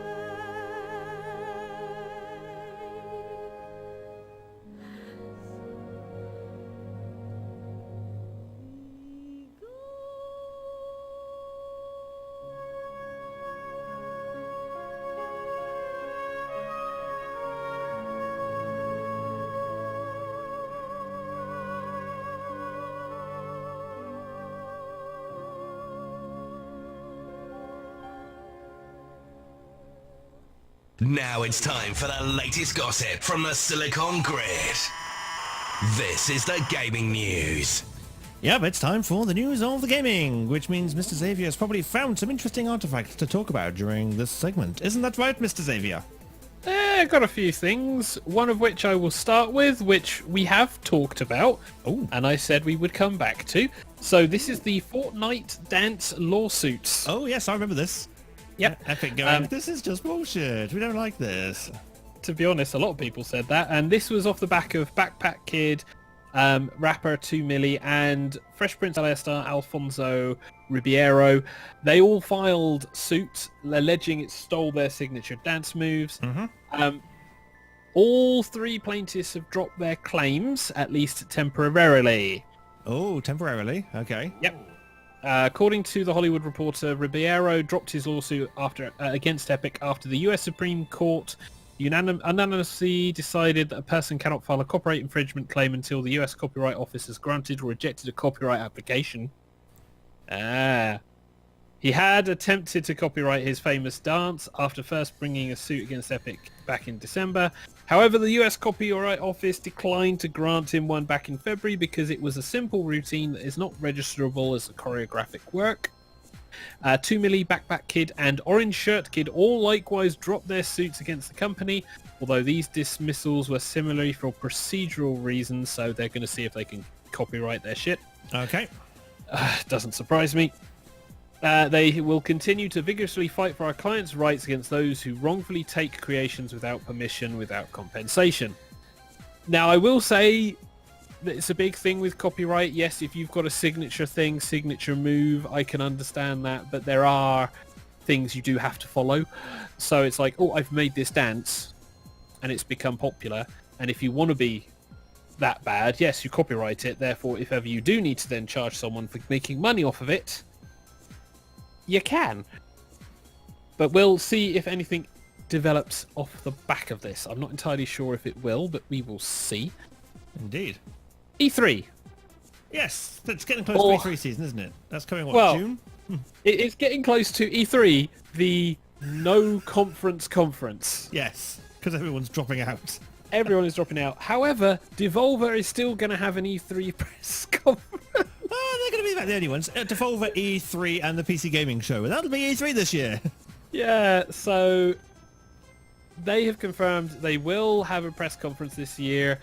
Now it's time for the latest gossip from the Silicon Grid. This is the gaming news. Yep, it's time for the news of the gaming, which means Mr. Xavier has probably found some interesting artifacts to talk about during this segment. Isn't that right, Mr. Xavier? Got a few things, one of which I will start with, which we have talked about, and I said we would come back to. So this is the Fortnite dance lawsuits. Oh, yes, I remember this. Yep. Epic going, this is just bullshit. We don't like this. To be honest, a lot of people said that, and this was off the back of Backpack Kid, rapper 2 Milli, and Fresh Prince of Bel-Air Alfonso Ribeiro. They all filed suit alleging it stole their signature dance moves. All three plaintiffs have dropped their claims, at least temporarily. Oh, temporarily. Okay. Yep. According to The Hollywood Reporter, Ribeiro dropped his lawsuit against Epic after the US Supreme Court unanimously decided that a person cannot file a copyright infringement claim until the US Copyright Office has granted or rejected a copyright application. He had attempted to copyright his famous dance after first bringing a suit against Epic back in December. However, the US Copyright Office declined to grant him one back in February because it was a simple routine that is not registerable as a choreographic work. 2 Milli, Backpack Kid, and Orange Shirt Kid all likewise dropped their suits against the company, although these dismissals were similarly for procedural reasons, so they're going to see if they can copyright their shit. Okay. Doesn't surprise me. They will continue to vigorously fight for our clients' rights against those who wrongfully take creations without permission, without compensation. Now, I will say that it's a big thing with copyright. Yes, if you've got a signature thing, signature move, I can understand that, but there are things you do have to follow. So it's like, oh, I've made this dance and it's become popular, and if you want to be that bad, yes, you copyright it. Therefore, if ever you do need to then charge someone for making money off of it, you can. But we'll see if anything develops off the back of this. I'm not entirely sure if it will, but we will see. Indeed. E3. Yes, that's getting close to E3 season, isn't it? That's coming, what, June? It's getting close to E3, the no conference. Yes, because everyone's dropping out. Everyone is dropping out. However, Devolver is still going to have an E3 press conference. Oh, they're going to be about the only ones. Devolver, E3, and the PC Gaming Show. And that'll be E3 this year. Yeah, so they have confirmed they will have a press conference this year.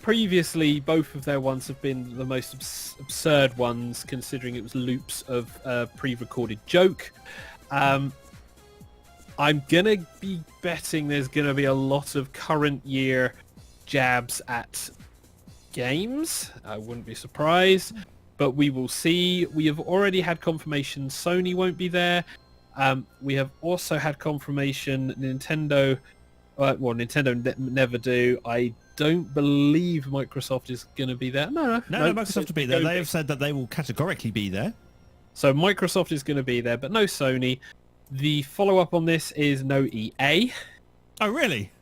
Previously, both of their ones have been the most absurd ones, considering it was loops of a pre-recorded joke. I'm going to be betting there's going to be a lot of current year jabs at games. I wouldn't be surprised, but we will see. We have already had confirmation Sony won't be there. We have also had confirmation Nintendo. Nintendo never do. I don't believe Microsoft is going to be there. No, Microsoft will be there. They have said that they will categorically be there. So Microsoft is going to be there, but no Sony. The follow-up on this is no EA. Oh, really?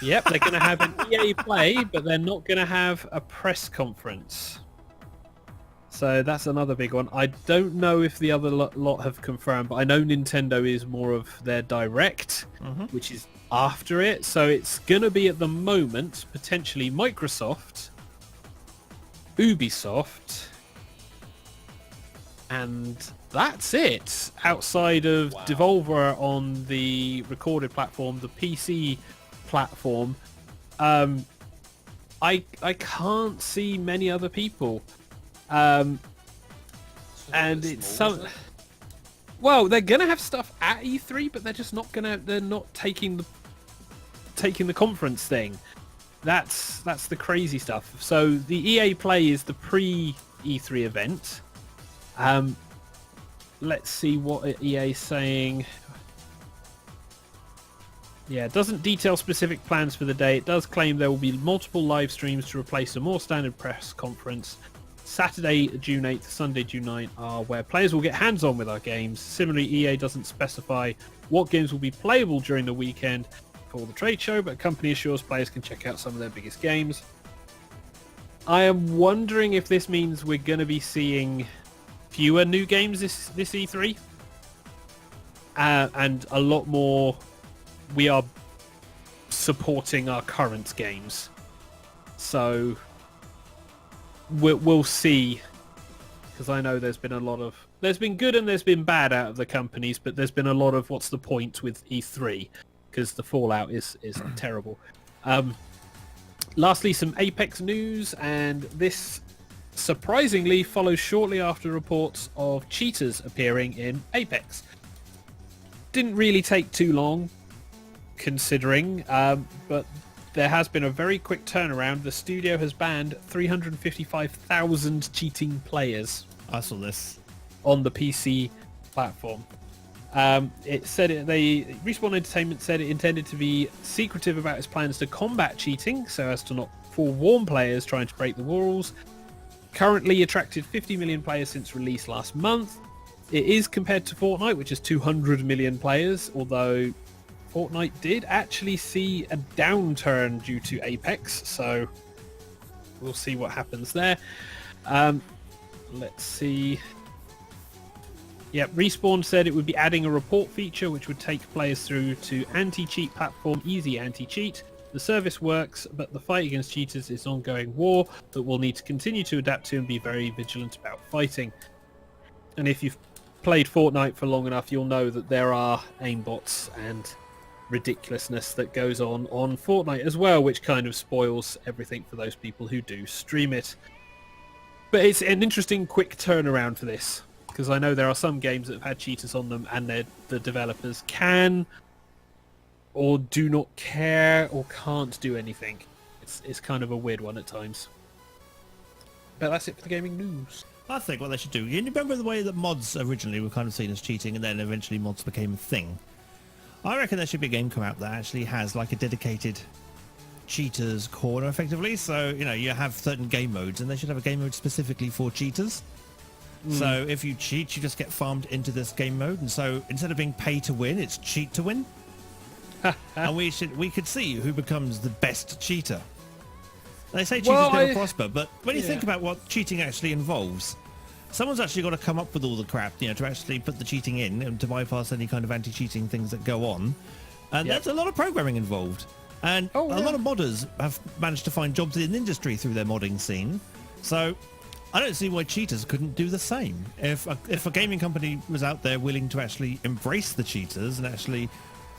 Yep, they're going to have an EA Play, but they're not going to have a press conference. So that's another big one. I don't know if the other lot have confirmed, but I know Nintendo is more of their Direct, which is after it. So it's going to be at the moment, potentially Microsoft, Ubisoft, and that's it. Outside of Devolver on the recorded platform, the PC platform, I can't see many other people. And it's some. Well, they're gonna have stuff at E3, but they're just not gonna. They're not taking the conference thing. That's the crazy stuff. So the EA Play is the pre-E3 event. Let's see what EA is saying. Yeah, it doesn't detail specific plans for the day. It does claim there will be multiple live streams to replace a more standard press conference. Saturday, June 8th, Sunday, June 9th are where players will get hands-on with our games. Similarly, EA doesn't specify what games will be playable during the weekend for the trade show, but the company assures players can check out some of their biggest games. I am wondering if this means we're going to be seeing fewer new games this E3, and a lot more. We are supporting our current games, so we'll see. Because I know there's been good and there's been bad out of the companies, but there's been a lot of what's the point with E3, because the fallout is terrible. Lastly, some Apex news, and this surprisingly follows shortly after reports of cheaters appearing in Apex. Didn't really take too long, considering, but there has been a very quick turnaround. The studio has banned 355,000 cheating players. I saw this on the PC platform. Respawn Entertainment said it intended to be secretive about its plans to combat cheating, so as to not forewarn players trying to break the rules. Currently attracted 50 million players since release last month. It is compared to Fortnite, which is 200 million players, although Fortnite did actually see a downturn due to Apex, so we'll see what happens there. Let's see. Yeah, Respawn said it would be adding a report feature which would take players through to anti-cheat platform Easy Anti-Cheat. The service works, but the fight against cheaters is an ongoing war that we'll need to continue to adapt to and be very vigilant about fighting. And if you've played Fortnite for long enough, you'll know that there are aimbots and ridiculousness that goes on Fortnite as well, which kind of spoils everything for those people who do stream it. But it's an interesting quick turnaround for this, because I know there are some games that have had cheaters on them and the developers can or do not care or can't do anything. It's kind of a weird one at times. But that's it for the gaming news. I think what they should do, you remember the way that mods originally were kind of seen as cheating and then eventually mods became a thing? I reckon there should be a game come out that actually has like a dedicated cheaters corner effectively. So, you know, you have certain game modes and they should have a game mode specifically for cheaters. So if you cheat, you just get farmed into this game mode. And so instead of being pay to win, it's cheat to win. And we could see who becomes the best cheater. They say cheaters never prosper, but when you think about what cheating actually involves, someone's actually got to come up with all the crap, you know, to actually put the cheating in and to bypass any kind of anti-cheating things that go on. And there's a lot of programming involved. And a lot of modders have managed to find jobs in the industry through their modding scene. So I don't see why cheaters couldn't do the same. If a gaming company was out there willing to actually embrace the cheaters and actually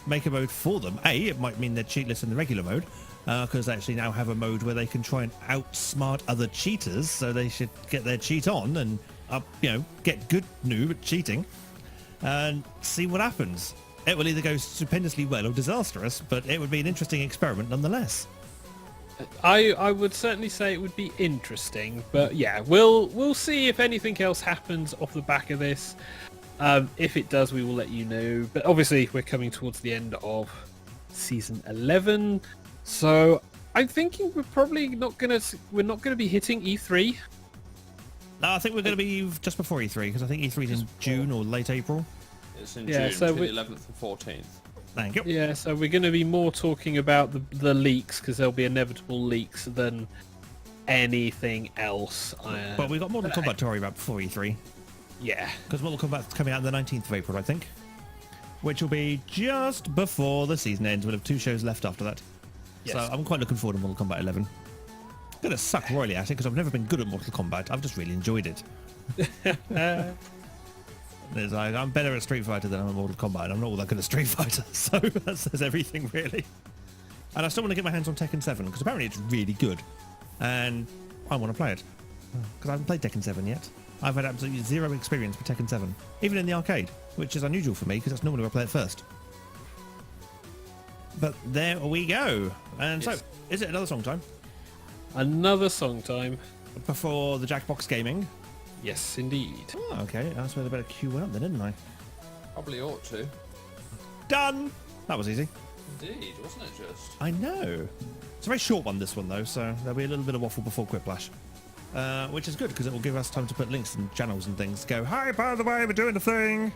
make a mode for them, it might mean they're cheatless in the regular mode, because they actually now have a mode where they can try and outsmart other cheaters, so they should get their cheat on and get good noob at cheating and see what happens. It will either go stupendously well or disastrous, but it would be an interesting experiment nonetheless. I would certainly say it would be interesting, but yeah, we'll see if anything else happens off the back of this. If it does, we will let you know. But obviously, we're coming towards the end of season 11, so I'm thinking we're not gonna be hitting E3. No, I think we're going to be just before E3, because I think E3 is in June or late April. It's in June, so between the 11th and 14th. Thank you. Yeah, so we're going to be more talking about the leaks, because there'll be inevitable leaks, than anything else. But we've got Mortal Kombat to worry about before E3. Yeah. Because Mortal Kombat's coming out on the 19th of April, I think. Which will be just before the season ends. We'll have 2 shows left after that. Yes. So I'm quite looking forward to Mortal Kombat 11. I'm going to suck royally at it, because I've never been good at Mortal Kombat. I've just really enjoyed it. I'm better at Street Fighter than I'm at Mortal Kombat, and I'm not all that good at Street Fighter, so that says everything, really. And I still want to get my hands on Tekken 7, because apparently it's really good, and I want to play it, because I haven't played Tekken 7 yet. I've had absolutely zero experience with Tekken 7, even in the arcade, which is unusual for me, because that's normally where I play it first. But there we go. And yes. So, is it another song time? Another song time. Before the Jackbox Gaming? Yes, indeed. Oh, okay. I suppose I better queue one up then, didn't I? Probably ought to. Done! That was easy. Indeed, wasn't it just? I know. It's a very short one, this one, though, so there'll be a little bit of waffle before Quiplash. Which is good, because it will give us time to put links and channels and things. Go, hi, by the way, we're doing a thing!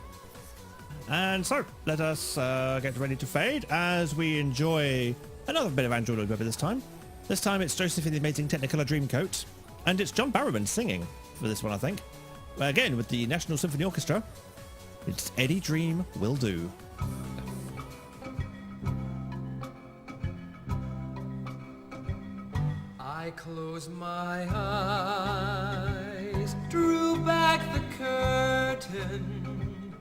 And so, let us get ready to fade as we enjoy another bit of Android Webber this time. This time it's Joseph in the Amazing Technicolor Dreamcoat, and it's John Barrowman singing for this one, I think. Again, with the National Symphony Orchestra. It's Any Dream Will Do. I I closed my eyes, drew back the curtain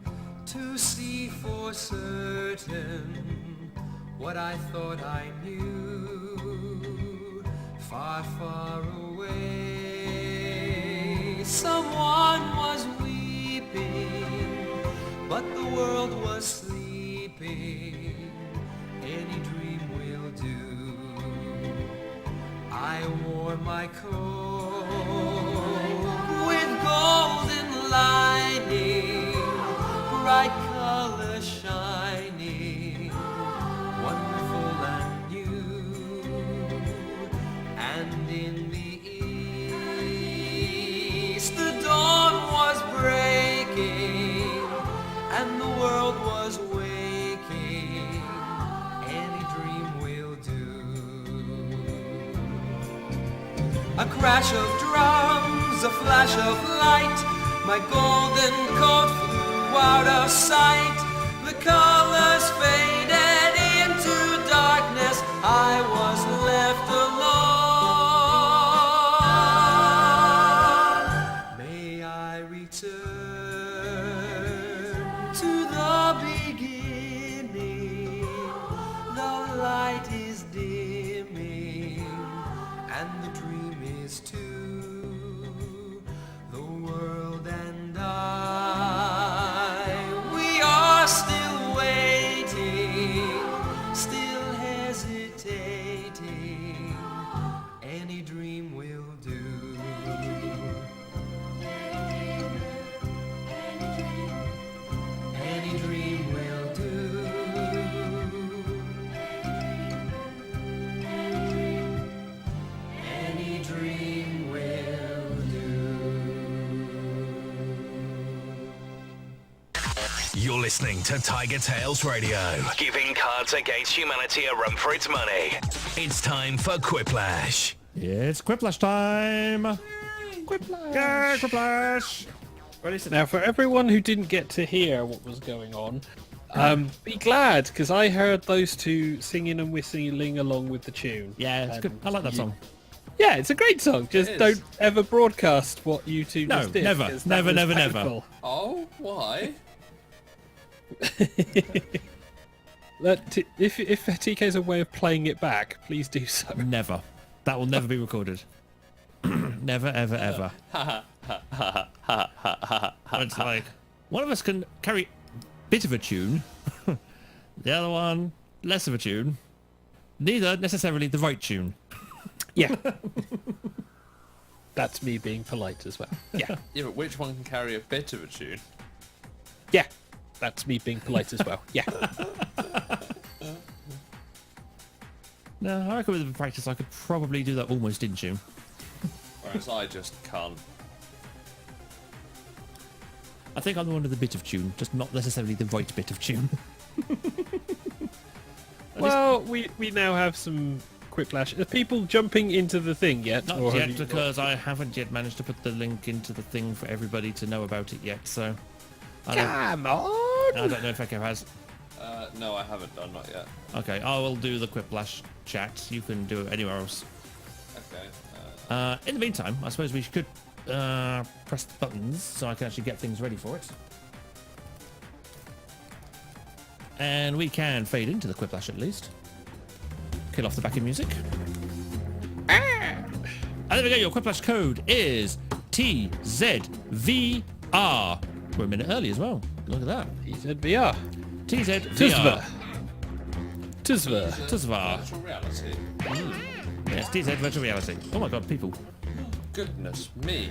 to see for certain what I thought I knew. Far, far away, someone was weeping, but the world was sleeping. Any dream will do. I wore my coat with golden lining, bright colors shining, wonderful and new. And in the east the dawn was breaking, and the world was waking. Any dream will do. A crash of drums, a flash of light, my golden coat flew out of sight. The colors faded into darkness, I was left alone. May I return to the beginning, the light is dimming, and the dream is too. The world and I, we are still waiting, still hesitating. Any dream will do. Any dream will do. Any dream will do. You're listening to TigerTails Radio, giving Cards Against Humanity a run for its money. It's time for Quiplash. It's Quiplash time. Quiplash. Yeah, Quiplash. Now, for everyone who didn't get to hear what was going on, be glad, because I heard those two singing and whistling along with the tune. Yeah, it's good. I like that song. Yeah, it's a great song. Just is. don't ever broadcast what you two No, just did. never. 'cause that Never, was never, never. painful. Oh, why? If TK's a way of playing it back, please do so. Never. That will never be recorded. Never, ever, ever. It's like, one of us can carry a bit of a tune, the other one less of a tune, neither necessarily the right tune. Yeah. That's me being polite as well. Yeah. Yeah, but which one can carry a bit of a tune? Yeah. That's me being polite as well. Yeah. No, I reckon with the practice I could probably do that almost in tune. Whereas I just can't. I think I'm the one with the bit of tune, just not necessarily the right bit of tune. Well, we now have some Quiplash. Are people jumping into the thing yet? Not or have yet, you- because I haven't yet managed to put the link into the thing for everybody to know about it yet, so... I Come on! don't know if Echo has. No, I haven't done, not yet. Okay, I will do the Quiplash chat. You can do it anywhere else. Okay. In the meantime, I suppose we could press the buttons so I can actually get things ready for it. And we can fade into the Quiplash at least. Kill off the backing music. And there we go, your Quiplash code is TZVR. We're a minute early as well. Look at that. TZVR. TZVR. Tuzva. Tuzva. Virtual reality. Yes, TZ virtual reality. Oh my god, people. Goodness me.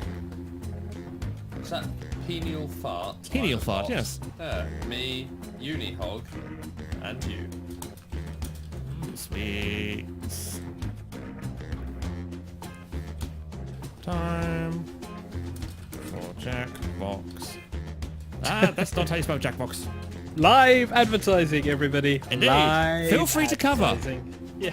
Is that penial fart? Penial Like fart, box? yes. Me, Unihog, and you. Sweet. Time for Jackbox. That's not how you spell Jackbox. Live advertising, everybody. Indeed. Live Feel free to cover. advertising. Yeah.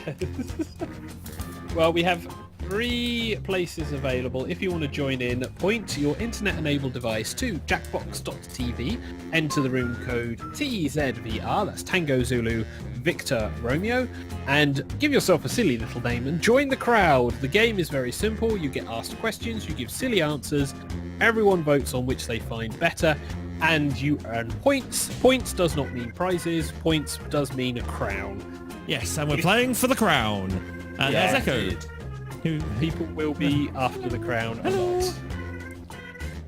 Well, we have 3 places available. If you want to join in, point your internet-enabled device to jackbox.tv, enter the room code TZVR, that's Tango Zulu Victor Romeo, and give yourself a silly little name and join the crowd. The game is very simple. You get asked questions, you give silly answers, everyone votes on which they find better, and you earn points. Points does not mean prizes, points does mean a crown. Yes, and we're playing for the crown. And there's Echo. indeed. Who, People will be after the crown a lot.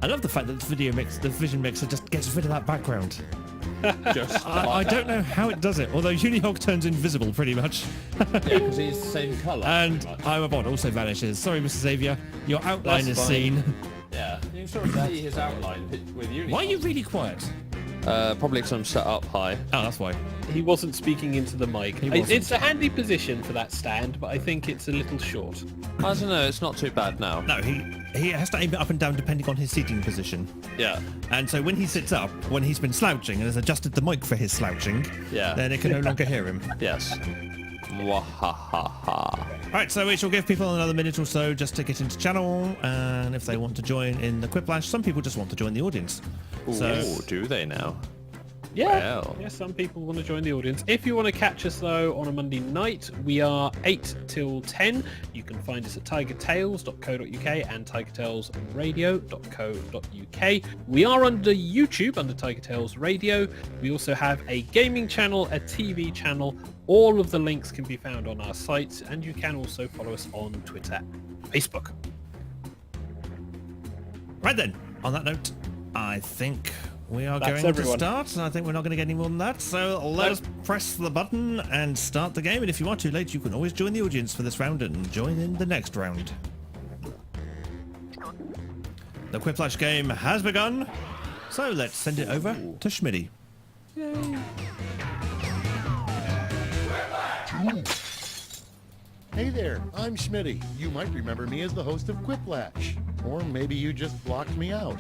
I love the fact that the Vision Mixer just gets rid of that background. Just I don't know how it does it, although Unihog turns invisible pretty much. because he's the same colour. And I'm a bot also vanishes. Sorry, Mr. Xavier, your outline That's is fine. seen. Yeah, you can sort of see his outline with you. Why are you really quiet? Probably because I'm set up high. Oh, that's why. He wasn't speaking into the mic. wasn't. It's a handy position for that stand, but I think it's a little short. I don't know, it's not too bad now. No, he has to aim it up and down depending on his seating position. Yeah. And so when he sits up, when he's been slouching and has adjusted the mic for his slouching, Yeah. then it can no longer hear him. Yes. Mwahaha. Right, so we shall give people another minute or so just to get into channel, and if they want to join in the Quiplash, some people just want to join the audience. So Ooh, do they now? Yeah, Well. yeah, some people want to join the audience. If you want to catch us, though, on a Monday night, we are 8 till 10. You can find us at tigertails.co.uk and tigertailsradio.co.uk. We are under YouTube, under Tiger Tails Radio. We also have a gaming channel, a TV channel. All of the links can be found on our site, and you can also follow us on Twitter and Facebook. right then, on that note, I think we are That's going everyone. to start. I think we're not going to get any more than that. So let us press the button and start the game. And if you are too late, you can always join the audience for this round and join in the next round. The Quiplash game has begun. So let's send it over to Schmitty. Hey there, I'm Schmitty. You might remember me as the host of Quiplash. Or maybe you just blocked me out.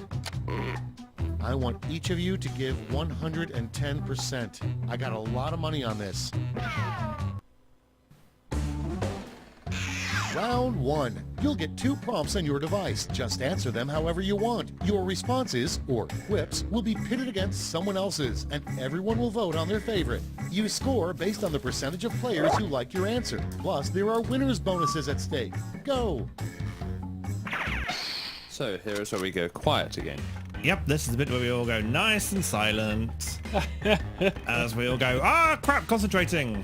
I want each of you to give 110%. I got a lot of money on this. Round 1. You'll get 2 prompts on your device. Just answer them however you want. Your responses, or quips, will be pitted against someone else's, and everyone will vote on their favorite. You score based on the percentage of players who like your answer. Plus, there are winners' bonuses at stake. Go! So here is where we go quiet again. Yep, this is the bit where we all go nice and silent. As we all go, ah, crap, concentrating.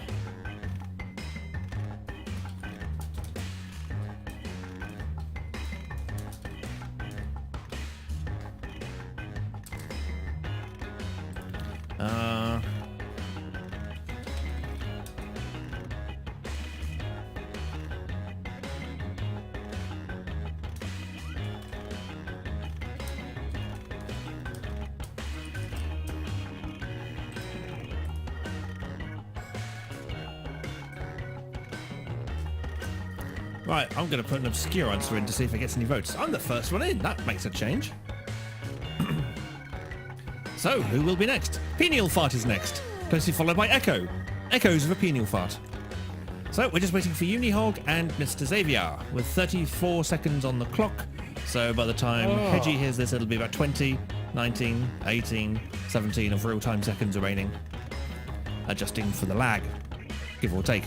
Right, I'm going to put an obscure answer in to see if it gets any votes. I'm the first one in. That makes a change. So, who will be next? Penial Fart is next, closely followed by Echo. Echoes of a Penial Fart. So, we're just waiting for Unihog and Mr. Xavier, with 34 seconds on the clock. So, by the time Hedgie hears this, it'll be about 20, 19, 18, 17 of real-time seconds remaining. Adjusting for the lag, give or take.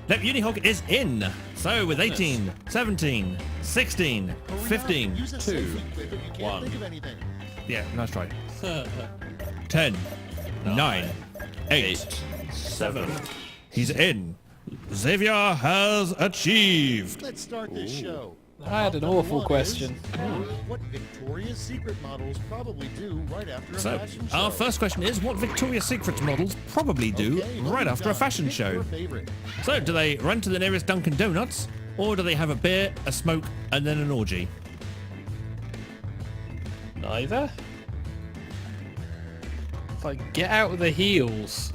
Nope, Unihog is in. So with 18, 17, 16, 15. Use a 2, safety quip if you can't 1. think of anything. Yeah, nice try. 10, 9, 8, 7. He's in. Xavier has achieved. Let's start this show. I had an Number awful 1 question. is, what Victoria's Secret models probably do right after a So, fashion show? our first question is what Victoria's Secret models probably do Okay, right well after a done. fashion Pick show. your favorite. So, do they run to the nearest Dunkin' Donuts, or do they have a beer, a smoke, and then an orgy? Neither. It's like, get out of the heels.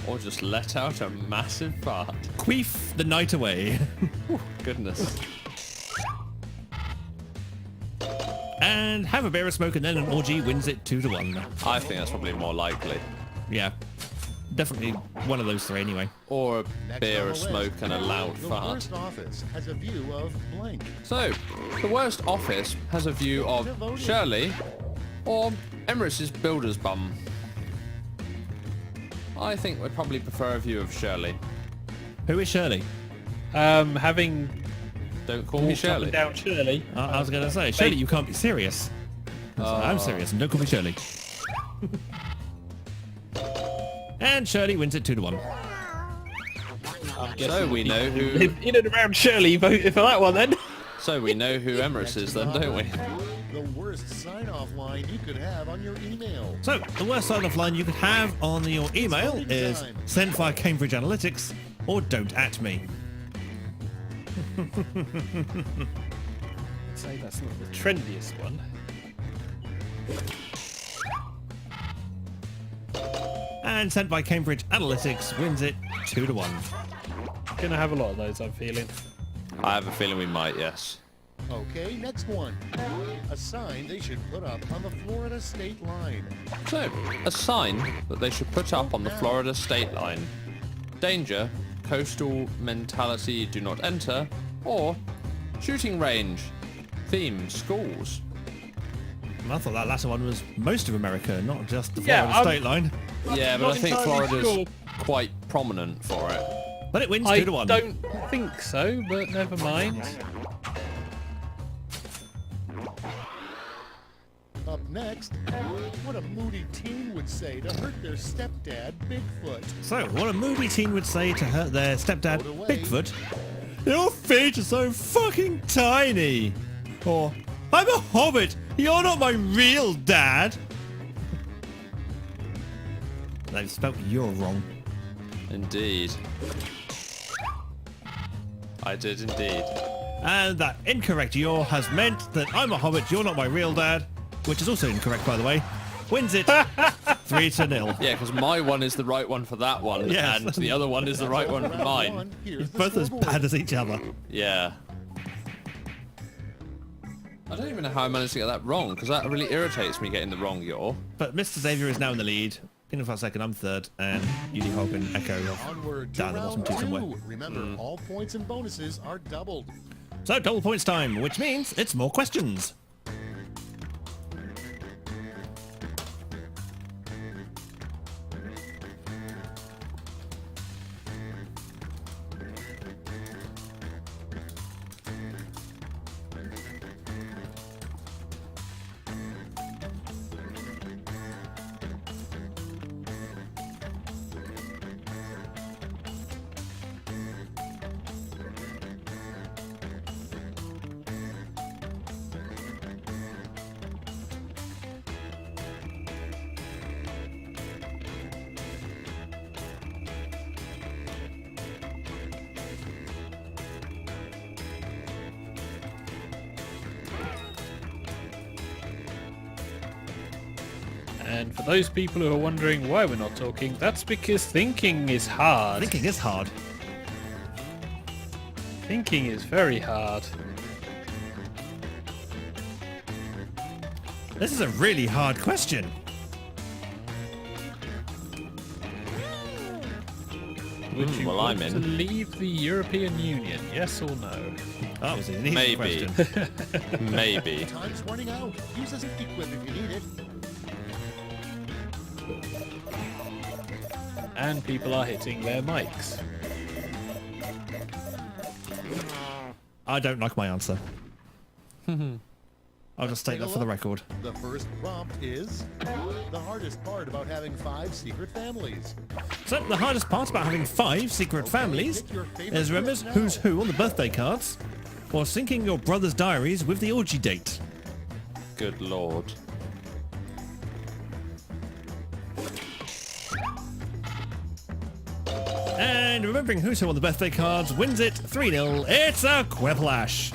Or just let out a massive fart. Queef the night away. Goodness. And have a beer, a smoke, and then an orgy wins it 2-1. I think that's probably more likely. Yeah. definitely one of those three anyway. Or a Next beer, on a the smoke, list, and a loud the fart. worst office has a view of blank. So, the worst office has a view of Shirley or Emirates' builder's bum. I think we'd probably prefer a view of Shirley. Who is Shirley? Having Don't call me walked up Shirley. and down Shirley. I was going to say, Shirley, you can't be serious. I'm serious, and don't call me Shirley. And Shirley wins it 2-1. So we know who. In and around Shirley voted for that one then. So we know who Emirates is then, don't we? The worst sign-off line you could have on your email. So, the worst sign-off line you could have on your email is send via Cambridge Analytics or don't at me. Say that's not the trendiest one. And sent by Cambridge Analytics wins it 2-1. Gonna have a lot of those, I'm feeling. I have a feeling we might, yes. Okay, next one. A sign they should put up on the Florida state line. So, a sign that they should put up on the Florida state line. Danger, coastal mentality, do not enter, or shooting range, theme, schools. I thought that latter one was most of America, not just the Yeah, Florida state line. Yeah, but not I think entirely Florida's sure. quite prominent for it. But it wins I 2-1. don't think so, but never mind. Up next, what a moody teen would say to hurt their stepdad, Bigfoot. So, what a moody teen would say to hurt their stepdad, Bigfoot. Your feet are so fucking tiny. Or, I'm a hobbit. You're not my real dad. They've spelt you're wrong. Indeed. I did indeed. And that incorrect your has meant that I'm a hobbit, you're not my real dad, which is also incorrect, by the way. Wins it 3-0. Yeah, because my one is the right one for that one, Yes. and the other one is the right one for Round mine. one, here's the Both as scoreboard. bad as each other. Yeah. I don't even know how I managed to get that wrong, because that really irritates me getting the wrong yaw. But Mr. Xavier is now in the lead. In for a second, I'm third, and Judy Hogg and Echo are Onward to down the bottom round two two. somewhere. Remember, all points and bonuses are doubled. So, double points time, which means it's more questions. And for those people who are wondering why we're not talking, that's because thinking is hard. Thinking is hard. Thinking is very hard. This is a really hard question. Would you well, want I'm to in. leave the European Union? Yes or no? That was an easy Maybe. question. Maybe. Time's running out. Use a safety quip if you need it. And people are hitting their mics. I don't like my answer. I'll just state that for the record. The first prompt is the hardest part about having 5 secret families. So, the hardest part about having 5 secret families is remember who's who on the birthday cards, or syncing your brother's diaries with the orgy date. Good lord. And remembering who's who on the birthday cards wins it 3-0. It's a Quiplash.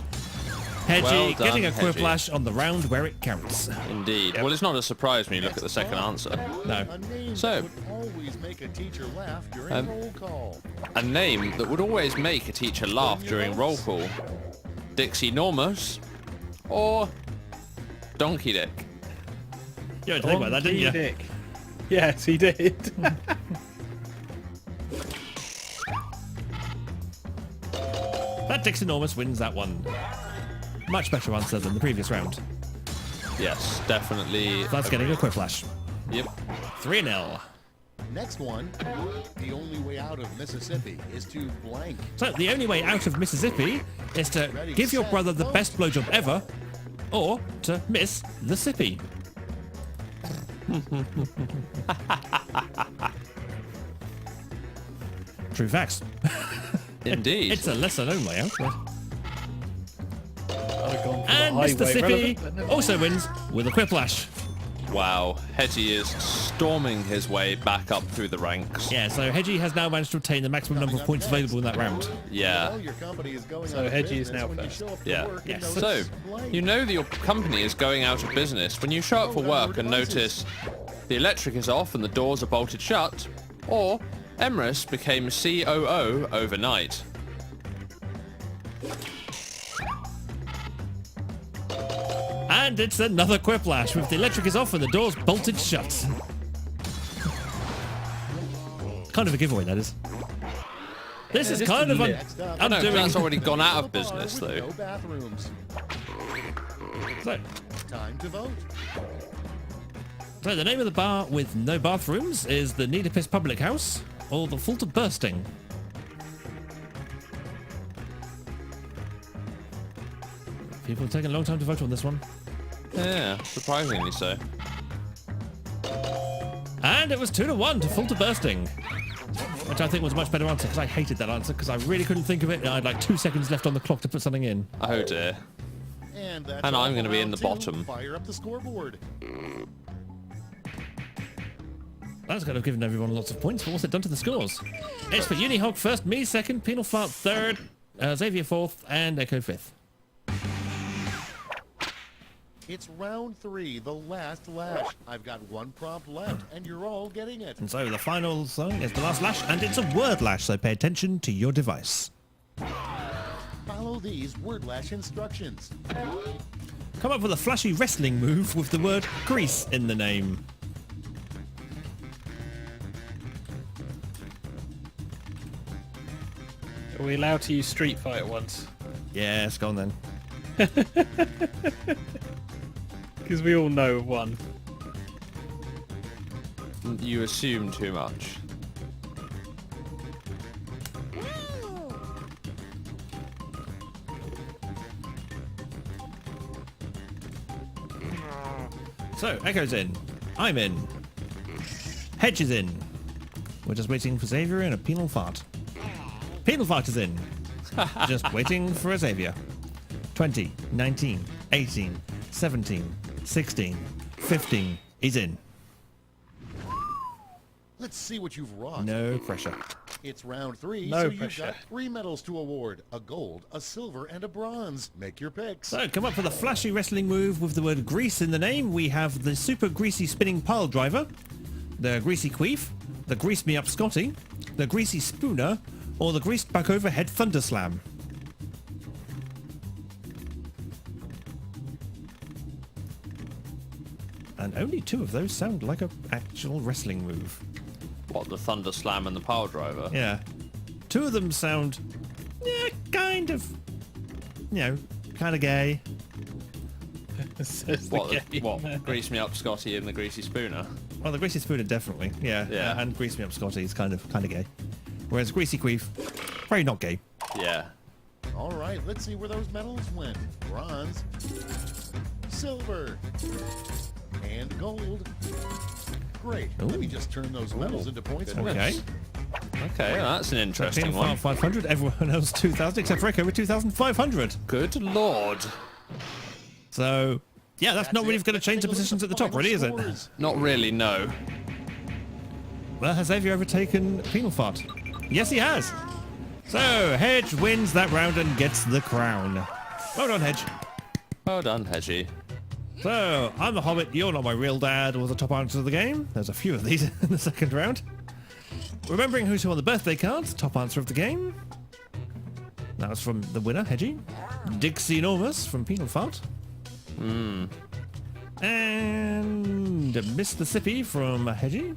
Hedgie Well done, getting a Hedgie. Quiplash on the round where it counts. Indeed. Well, it's not a surprise when you look at the second answer. No. A name So- that would always make a teacher laugh during roll call. A name that would always make a teacher laugh during roll call. Dixie Normos or Donkey Dick. You had to think about that, didn't you? Dick. Yes, he did. That Dick's Enormous wins that one. Much better answer than the previous round. Yes, definitely. That's getting a quiplash. Yep. 3-0. Next one. The only way out of Mississippi is to blank. So the only way out of Mississippi is to give your brother the best blowjob ever, or to miss the sippy. True facts. Indeed. It's a lesser known way out. I'd have gone for the And Mr. highway Sippy relevant, but never also wins with a quiplash. Wow, Hedgie is storming his way back up through the ranks. Yeah, so Hedgie has now managed to obtain the maximum number of points available in that round. Yeah. Well, your company is going So out of Hedgie is business now when you first. show up to Yeah. work and Yes. So, notice blank. you know that your company is going out of business when you show up for work and notice the electric is off and the doors are bolted shut, or Emrys became COO overnight. And it's another quiplash with the electric is off and the doors bolted shut. Kind of a giveaway, that is. This is just kind a of lip. Next up, No, undoing. that's already gone out of bar business, with though. no bathrooms. So, Time to vote. so the name of the bar with no bathrooms is the Need a Piss Public House or the Full to Bursting. People are taking a long time to vote on this one. Yeah, surprisingly so. And it was 2-1 to Full to Bursting. Which I think was a much better answer because I hated that answer because I really couldn't think of it and I had like 2 seconds left on the clock to put something in. Oh dear. And that's And all I'm for gonna be in round the two. bottom. Fire up the scoreboard. That's going to have given everyone lots of points, but what's it done to the scores? It's for Unihog first, me second, Penal Fart third, Xavier fourth, and Echo fifth. It's round 3, the last lash. I've got one prompt left, and you're all getting it. And so the final song is the last lash, and it's a word lash, so pay attention to your device. Follow these word lash instructions. Come up with a flashy wrestling move with the word grease in the name. Are we allowed to use Street Fighter once? Yes, go on then. Because we all know one. You assume too much. So, Echo's in. I'm in. Hedge is in. We're just waiting for Xavier and a Penal Fart. Penal Fart is in. Just waiting for a Xavier. 20, 19, 18, 17, 16, 15. He's in. Let's see what you've wrought. No pressure. It's round 3, No so you've pressure. got 3 medals to award. A gold, a silver, and a bronze. Make your picks. So, come up with a flashy wrestling move with the word grease in the name. We have the super greasy spinning pile driver, the greasy queef, the grease me up Scotty, the greasy spooner, or the greased back overhead thunder slam. And only 2 of those sound like an actual wrestling move. What, the Thunder Slam and the Power Driver? Yeah. 2 of them sound, yeah, kind of, kind of gay. Says the game. What? Grease Me Up Scotty and the Greasy Spooner? Well, the greasy spooner definitely, yeah. Yeah. And grease me up Scotty is kind of gay. Whereas greasy queef, very not gay. Yeah. All right, let's see where those medals went. Bronze, silver, and gold. Great. Let me just turn those medals into points for you. Okay. Okay, that's an interesting Penal one. Fart 500, everyone else 2,000 except for Echo with 2,500. Good lord. So, yeah, that's not really it. going to change the Take a look positions at the top, final really, is it? scores. Not really, no. Well, has Xavier overtaken Penal Fart? Yes, he has. So, Hedge wins that round and gets the crown. Well done, Hedge. Well done, Hedgie. So, I'm the Hobbit, you're not my real dad, was the top answer of the game. There's a few of these in the second round. Remembering who's who on the birthday cards, top answer of the game. That was from the winner, Hedgie. Dixie Enormous from Penal Fart. And Mr. Sippy from Hedgie.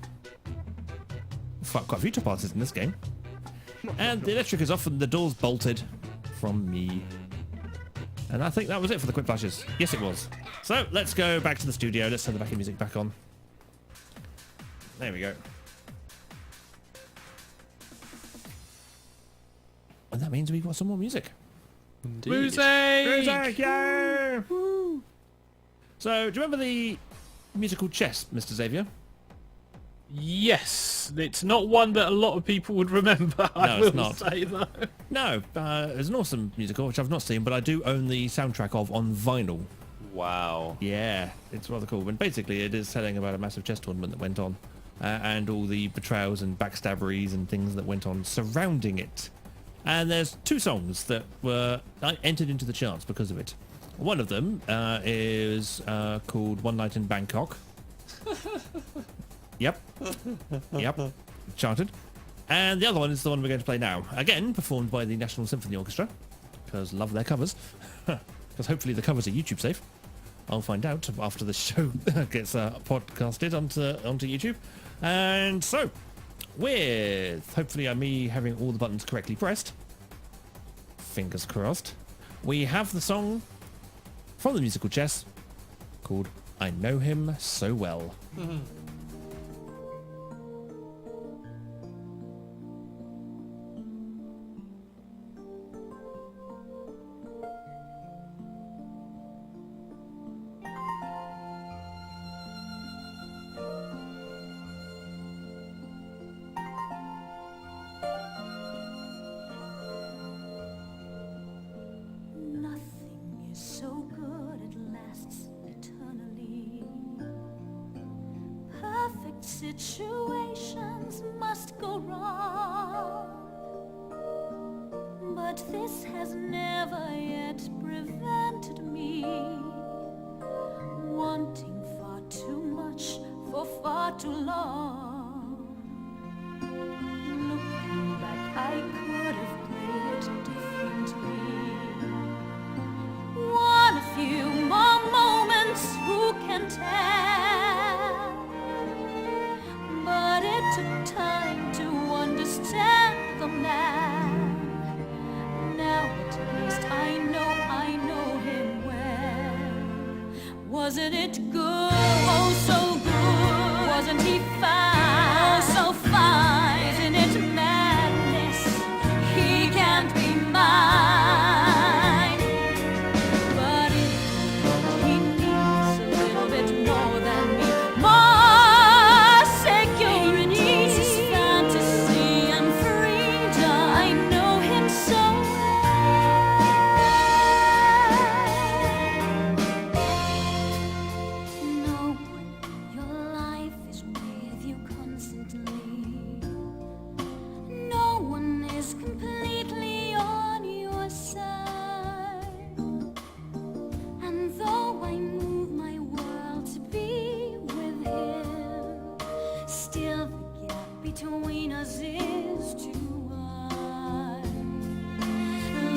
Quite a few top answers in this game. And the electric is off and the door's bolted from me. And I think that was it for the quick flashes. Yes, it was. So let's go back to the studio. Let's turn the backing music back on. There we go. And that means we've got some more music. Indeed. Music, yeah! Woo. So, do you remember the musical Chess, Mr. Xavier? Yes, it's not one that a lot of people would remember. I it's will not. say though. No, it's an awesome musical, which I've not seen, but I do own the soundtrack of on vinyl. Wow. Yeah, it's rather cool. And basically, it is telling about a massive chess tournament that went on, and all the betrayals and backstabberies and things that went on surrounding it. And there's 2 songs that were entered into the charts because of it. One of them is called One Night in Bangkok. Yep. Charted. And the other one is the one we're going to play now. Again, performed by the National Symphony Orchestra, because love their covers. Because hopefully the covers are YouTube safe. I'll find out after the show gets podcasted onto YouTube. And so, with hopefully me having all the buttons correctly pressed, fingers crossed, we have the song from the musical Chess called I Know Him So Well. Nothing is so good it lasts eternally. Perfect situations must go wrong, but this has never yet prevented me wanting far too much for far too long. Looking back, I could have played it differently. One a few more moments, who can tell? But it took time to understand the man. Now at least I know him well. Wasn't it good? Oh, so good. Wasn't he fine? Oh, so fine. Isn't it madness? He can't be mine. But if he needs a little bit more than me, more security, he needs his fantasy and freedom. I know him so well. Knowing your life is with you constantly. No one is completely on your side. And though I move my world to be with him, still the gap between us is too wide.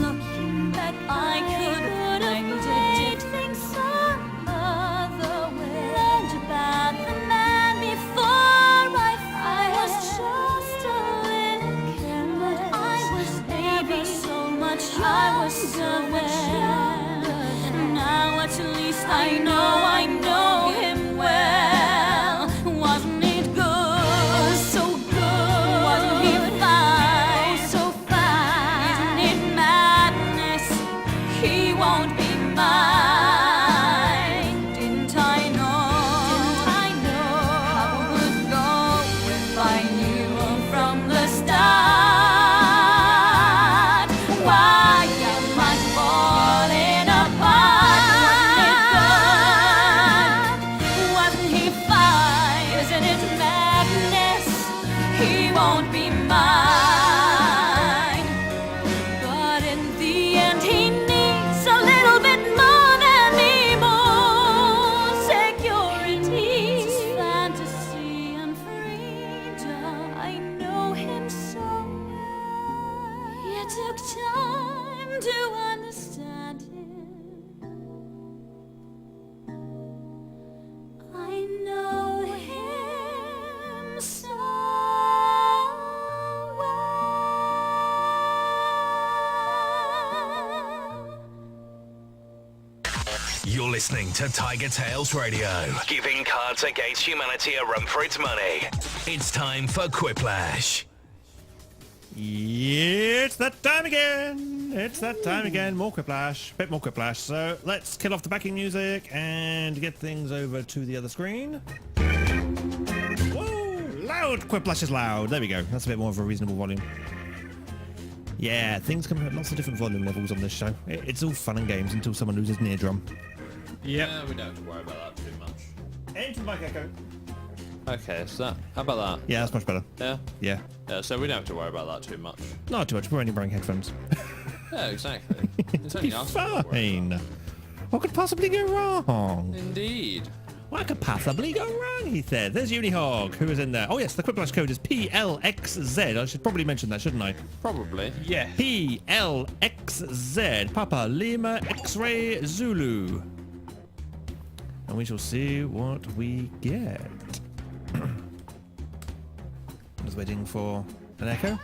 Looking back, I could have played things some other way. Learned about the man before I was just a little kid, but I was never so much younger. I was so much younger. Now at least I know him well. Wasn't it good? Oh, so good. Wasn't he fine? Oh, so fine. Isn't it madness? He won't be mine. Didn't I know? How it would go if I knew from the start? Why am I falling apart? Wasn't he fine? Isn't it madness? He won't be mine. But in the end, he needs a little bit more than me, more security, fantasy and freedom. I know him so well. It took time to understand him. I know him so well. You're listening to TigerTails Radio, giving Cards Against Humanity a run for its money. It's time for Quiplash. It's that time again. It's that time again. More Quiplash. Bit more Quiplash. So let's kill off the backing music and get things over to the other screen. Whoa! Loud! Quiplash is loud. There we go. That's a bit more of a reasonable volume. Yeah, things come at lots of different volume levels on this show. It's all fun and games until someone loses an eardrum. Yep. Yeah, we don't have to worry about that too much. Into the mic echo. Okay, so how about that? Yeah, that's much better. Yeah? Yeah. Yeah, so we don't have to worry about that too much. Not too much. We're only wearing headphones. Yeah, exactly. It's Be only us we have to worry about. fine. What could possibly go wrong? Indeed. What could possibly go wrong, he said. There's Unihog, who is in there. Oh, yes, the Quiplash code is PLXZ. I should probably mention that, shouldn't I? Probably. Yeah. PLXZ. Papa Lima X-Ray Zulu. And we shall see what we get. I was waiting for an echo.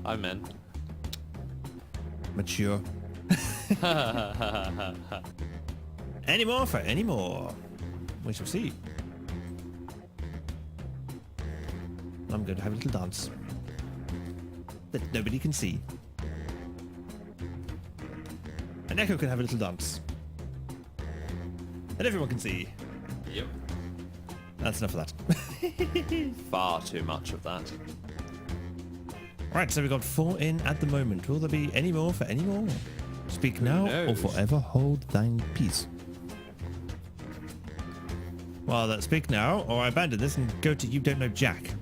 I'm in. Mature. Any more for any more? We shall see. I'm going to have a little dance that nobody can see. And Echo can have a little dance that everyone can see. Yep. That's enough of that. Far too much of that. Right, so we've got 4 in at the moment. Will there be any more for any more? Speak now or knows? forever hold thine peace. Well, let's speak now, or I abandon this and go to You Don't Know Jack.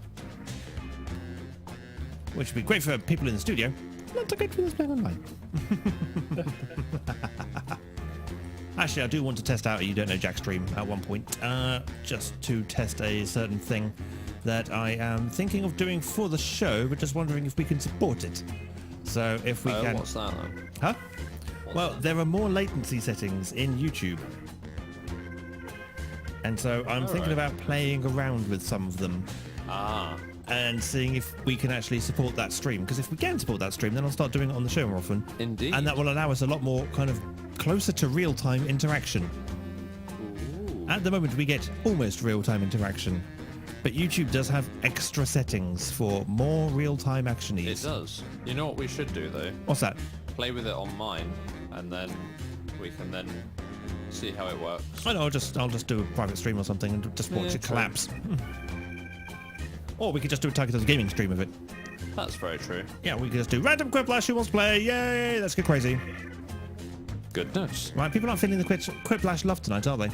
Which would be great for people in the studio, not so great for those playing online. Actually, I do want to test out a You Don't Know Jack stream at one point, just to test a certain thing that I am thinking of doing for the show, but just wondering if we can support it. So if we can... What's that then? Huh? Well, there are more latency settings in YouTube. And so I'm thinking about playing around with some of them Ah. and seeing if we can actually support that stream. Because if we can support that stream, then I'll start doing it on the show more often. Indeed. And that will allow us a lot more kind of closer to real-time interaction. Ooh. At the moment, we get almost real-time interaction. But YouTube does have extra settings for more real-time It actionies. does. You know what we should do though? What's that? Play with it on mine, and then we can then see how it works. I know, I'll just do a private stream or something and just watch Yeah, it true. collapse. Or we could just do a TigerTails gaming stream of it. That's very true. Yeah, we could just do random Quiplash who wants to play. Yay, let's get crazy. Goodness. Right, people aren't feeling the Quiplash love tonight, are they?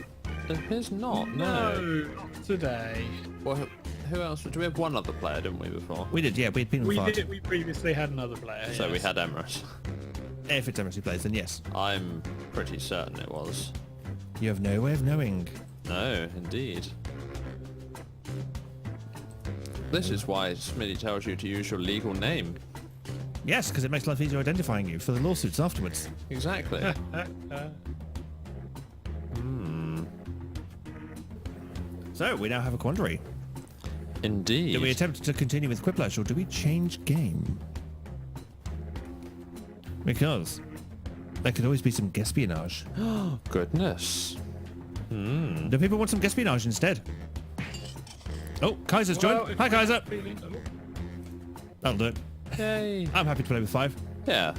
It appears not. No. Not today. Well, who else? Do we have one other player, didn't we, before? We did, yeah, we'd been on We fart. did. We previously had another player. So we yes. had Emrys. If it's Emerson plays, then yes. I'm pretty certain it was. You have no way of knowing. No, indeed. This is why Smitty tells you to use your legal name. Yes, because it makes life easier identifying you for the lawsuits afterwards. Exactly. So, we now have a quandary. Indeed. Do we attempt to continue with Quiplash or do we change game? Because there could always be some espionage. Goodness. Do people want some espionage instead? Oh, Kaiser's joined. Hi, Kaiser. That'll do it. Yay. I'm happy to play with 5. Yeah.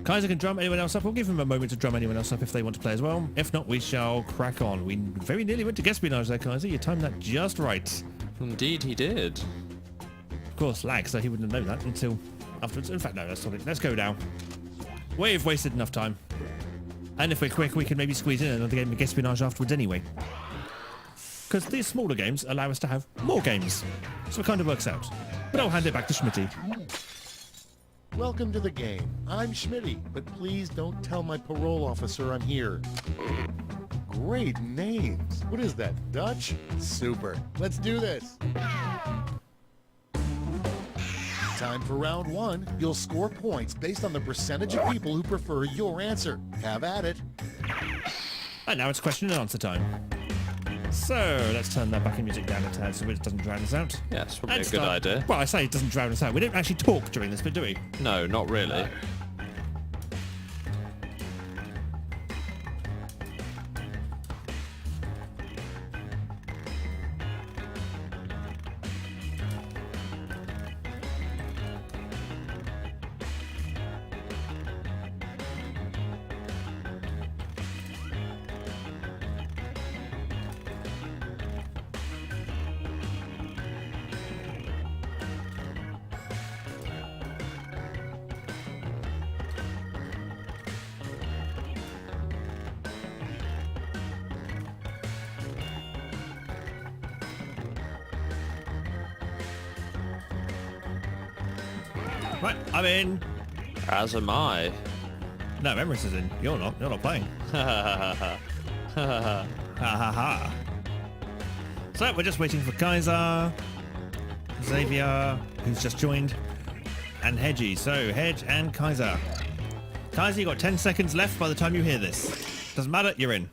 Kaiser can drum anyone else up. We'll give him a moment to drum anyone else up if they want to play as well. If not, we shall crack on. We very nearly went to espionage there, Kaiser. You timed that just right. Indeed he did. Of course, lag, so he wouldn't have known that until afterwards. In fact, no, that's something. Let's go now. We've wasted enough time. And if we're quick, we can maybe squeeze in another game of espionage afterwards anyway. Because these smaller games allow us to have more games. So it kind of works out. But I'll hand it back to Schmitty. Welcome to the game. I'm Schmitty, but please don't tell my parole officer I'm here. Great names. What is that, Dutch? Super. Let's do this. Time for round 1. You'll score points based on the percentage of people who prefer your answer. Have at it. And now it's question and answer time. So, let's turn that backing music down a tad so it doesn't drown us out. Yes, probably And a good idea. Well, I say it doesn't drown us out. We don't actually talk during this bit, do we? No, not really. Right, I'm in. As am I. No, Emrys is in. You're not. You're not playing. Ha ha ha. So we're just waiting for Kaiser, Xavier, who's just joined, and Hedgie. So Hedge and Kaiser. Kaiser, you got 10 seconds left by the time you hear this. Doesn't matter, you're in.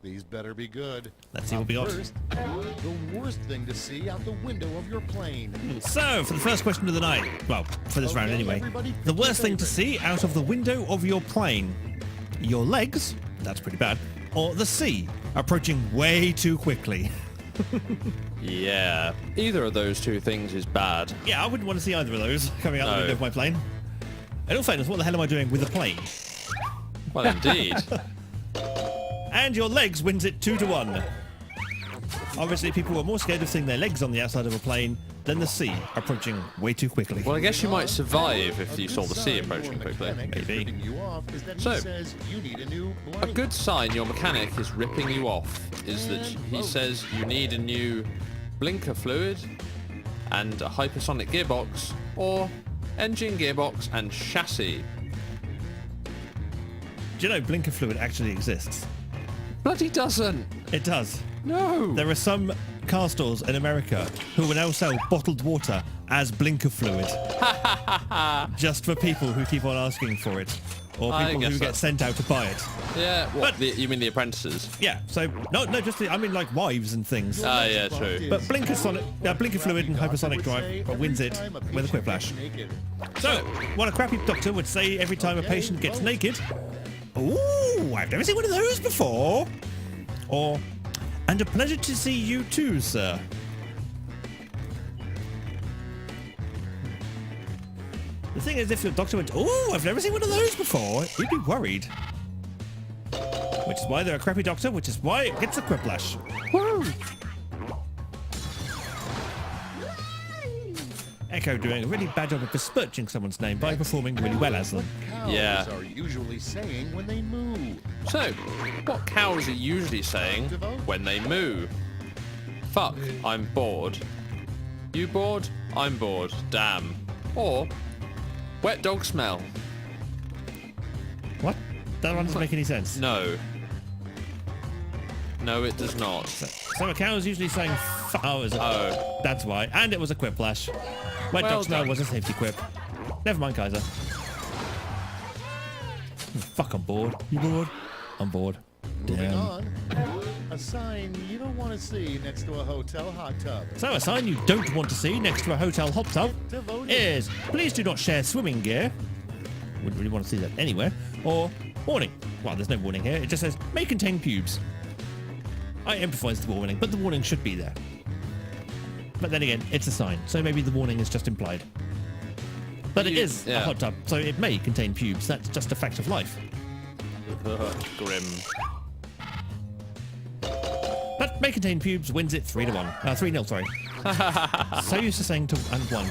These better be good. Let's see what we got. First, the worst thing to see out the window of your plane. So, for the first question of the night, well, for this round anyway, everybody, pick the your worst thing to favorite. see out of the window of your plane. Your legs, that's pretty bad, or the sea, approaching way too quickly. Yeah. Either of those two things is bad. Yeah, I wouldn't want to see either of those coming out the No. window of my plane. In all fairness, what the hell am I doing with a plane? Well, indeed. And your legs wins it 2-1. Obviously, people were more scared of seeing their legs on the outside of a plane than the sea approaching way too quickly. Well, I guess you might survive if you saw the sea approaching quickly. Maybe. So, A A good sign your mechanic is ripping you off is that he says you need a new blinker fluid and a hypersonic gearbox or engine, gearbox and chassis. Do you know blinker fluid actually exists? Bloody doesn't! It does. No! There are some car stores in America who will now sell bottled water as blinker fluid. Just for people who keep on asking for it. Or I people guess who get that's- sent out to buy it. Yeah, what? But- You mean the apprentices? Yeah, so, no, just, I mean like wives and things. Ah, yeah, true. But blinker fluid and hypersonic drive wins it with a quiplash. So, what a crappy doctor would say every time a patient gets naked. Ooh, I've never seen one of those before. Or, and a pleasure to see you too, sir. The thing is, if your doctor went, ooh, I've never seen one of those before, you'd be worried. Which is why they're a crappy doctor, which is why it gets a quiplash. Woo! Echo doing a really bad job of besmirching someone's name by performing really well as them. Cows Yeah. are usually saying when they moo. So, what cows are usually saying when they moo? Fuck, I'm bored. You bored? I'm bored. Damn. Or, wet dog smell. What? That one doesn't make any sense. No. No, it does not. So a cow is usually saying oh, is it? Oh. That's why. And it was a quiplash. Wet Well dog smell done. was a safety quip. Never mind, Kaiser. Fuck, I'm bored. You bored? I'm bored. Moving Damn. on. A sign you don't want to see next to a hotel hot tub. So a sign you don't want to see next to a hotel hot tub Devoted. is please do not share swimming gear. Wouldn't really want to see that anywhere. Or warning. Well, there's no warning here. It just says may contain pubes. I empathise with the warning, but the warning should be there. But then again, it's a sign, so maybe the warning is just implied. But it is a Yeah. hot tub, so it may contain pubes. That's just a fact of life. Grim. But may contain pubes wins it 3-1. 3-0, sorry. So used to saying 2 and 1.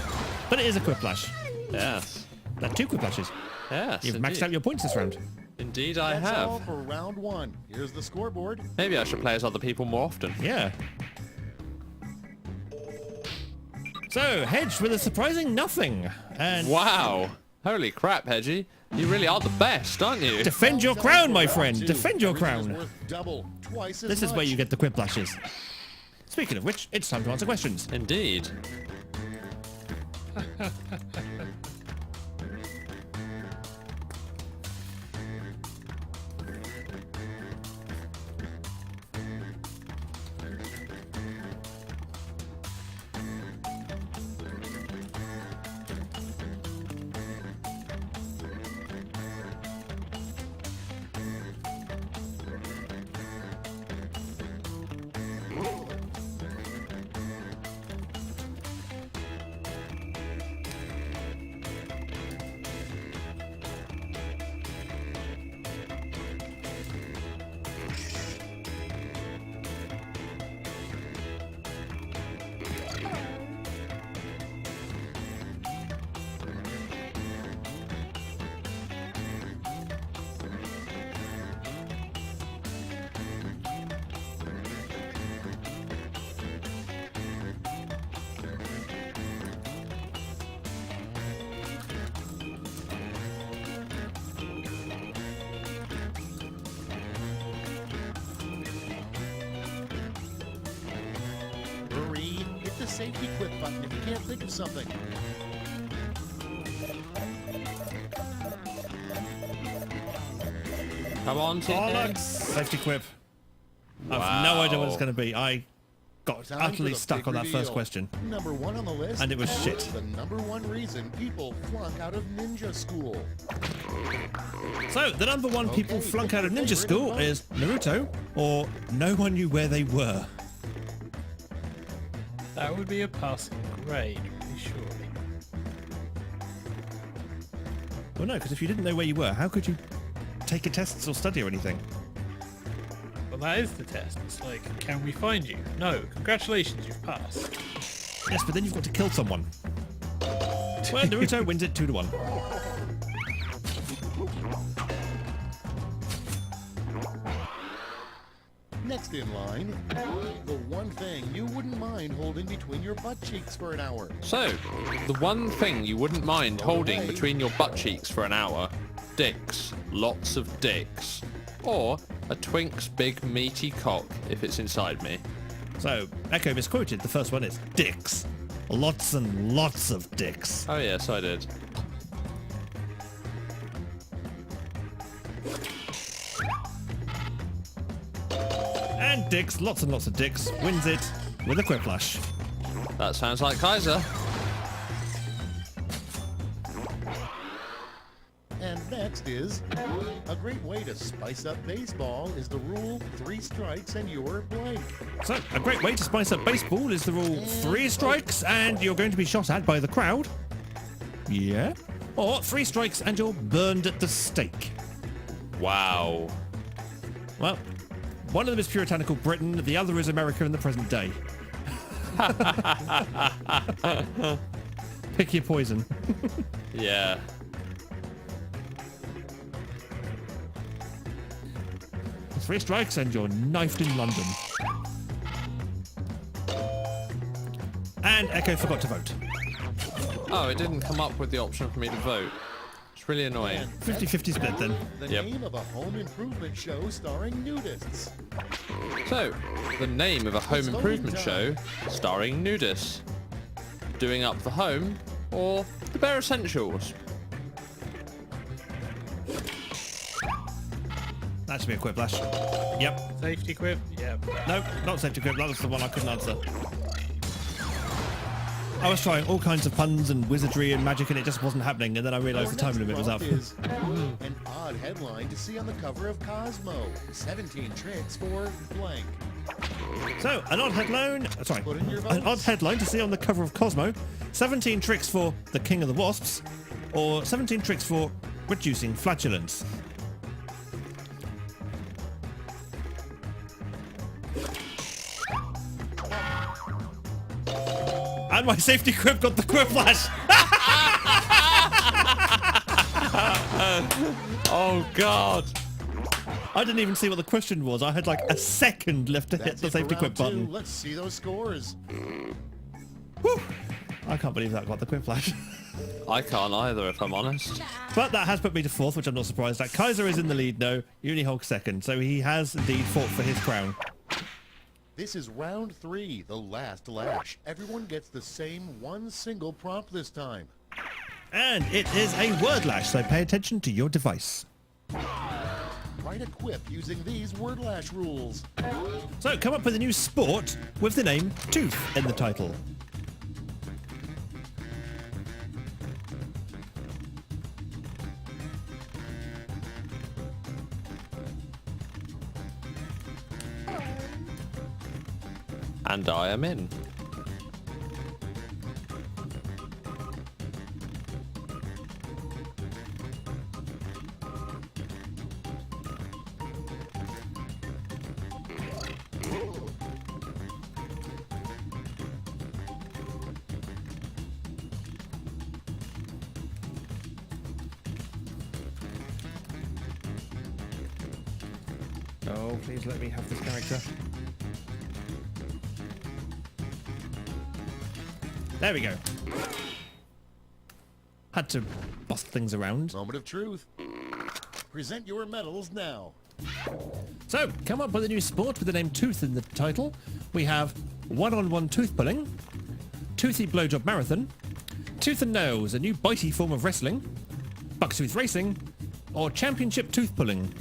But it is a quiplash. Yes. That's 2 quiplashes. Yes, You've maxed indeed. out your points this round. Indeed I That's all have. for round one. Here's the scoreboard. Maybe I should play as other people more often. Yeah. So, Hedge with a surprising nothing. And Wow. Holy crap, Hedgie. You really are the best, aren't you? defend your crown, my friend. Two. Defend your Everything is crown. worth double, twice as This is where much. you get the quiplashes. Speaking of which, it's time to answer questions. Indeed. safety quit button if you can't think of something. Come on, Bollocks! Safety quip. I've no idea what it's going to be. I got Time for utterly the stuck big on that reveal. first question. Number 1 on the list. And it was shit. The number 1 reason people flunk out of ninja school. So, the number 1 people Okay, flunk pick out of your ninja favorite school and vote. is Naruto, or no one knew where they were. That would be a passing grade, pretty surely. Well, no, because if you didn't know where you were, how could you take a test or study or anything? Well, that is the test. It's like, can we find you? No. Congratulations, you've passed. Yes, but then you've got to kill someone. Well, Naruto wins it 2-1. Next in line, the one thing you wouldn't mind holding between your butt cheeks for an hour. So, the one thing you wouldn't mind holding between your butt cheeks for an hour, dicks, lots of dicks, or a twink's big meaty cock if it's inside me. So, Echo misquoted. The first one is dicks. Lots and lots of dicks. Oh yes, I did. And dicks, lots and lots of dicks, wins it with a quiplash. That sounds like Kaiser. And next is, a great way to spice up baseball is the rule 3 strikes and you're blank. So, a great way to spice up baseball is the rule 3 strikes and you're going to be shot at by the crowd. Yeah. Or 3 strikes and you're burned at the stake. Wow. Well, one of them is puritanical Britain, the other is America in the present day. Pick your poison. Yeah. Three strikes and you're knifed in London. And Echo forgot to vote. Oh, it didn't come up with the option for me to vote. It's really annoying. 50-50 split then. The Yep. name of a home improvement show starring nudists. So, the name of a home improvement show starring nudists. Doing up the home or the bare essentials. That should be a quiplash. Yep. Safety quip? Yeah. No, not safety quip. That was the one I couldn't answer. I was trying all kinds of puns and wizardry and magic and it just wasn't happening, and then I realised the time limit was up. Is an odd headline to see on the cover of Cosmo. 17 tricks for blank. So, an odd headline, Put in your an votes. odd headline to see on the cover of Cosmo, 17 tricks for the King of the Wasps, or 17 tricks for reducing flatulence. And my safety quip got the quiplash! Oh God! I didn't even see what the question was. I had like a second left to hit That's the it for safety quip round 2. button. Let's see those scores. Whew. I can't believe that got the quiplash. I can't either, if I'm honest. But that has put me to 4th, which I'm not surprised at. Kaiser is in the lead now. Unihulk 2nd, so he has indeed fought for his crown. This is round 3, the last lash. Everyone gets the same one single prompt this time. And it is a word lash, so pay attention to your device. Write a quip using these word lash rules. So come up with a new sport with the name Tooth in the title. And I am in. Oh, please let me have this character. There we go. Had to bust things around. Moment of truth. Present your medals now. So, come up with a new sport with the name Tooth in the title. We have one-on-one tooth pulling, Toothy Blowjob Marathon, Tooth and Nails, a new bitey form of wrestling, Bucktooth Racing, or Championship Tooth Pulling.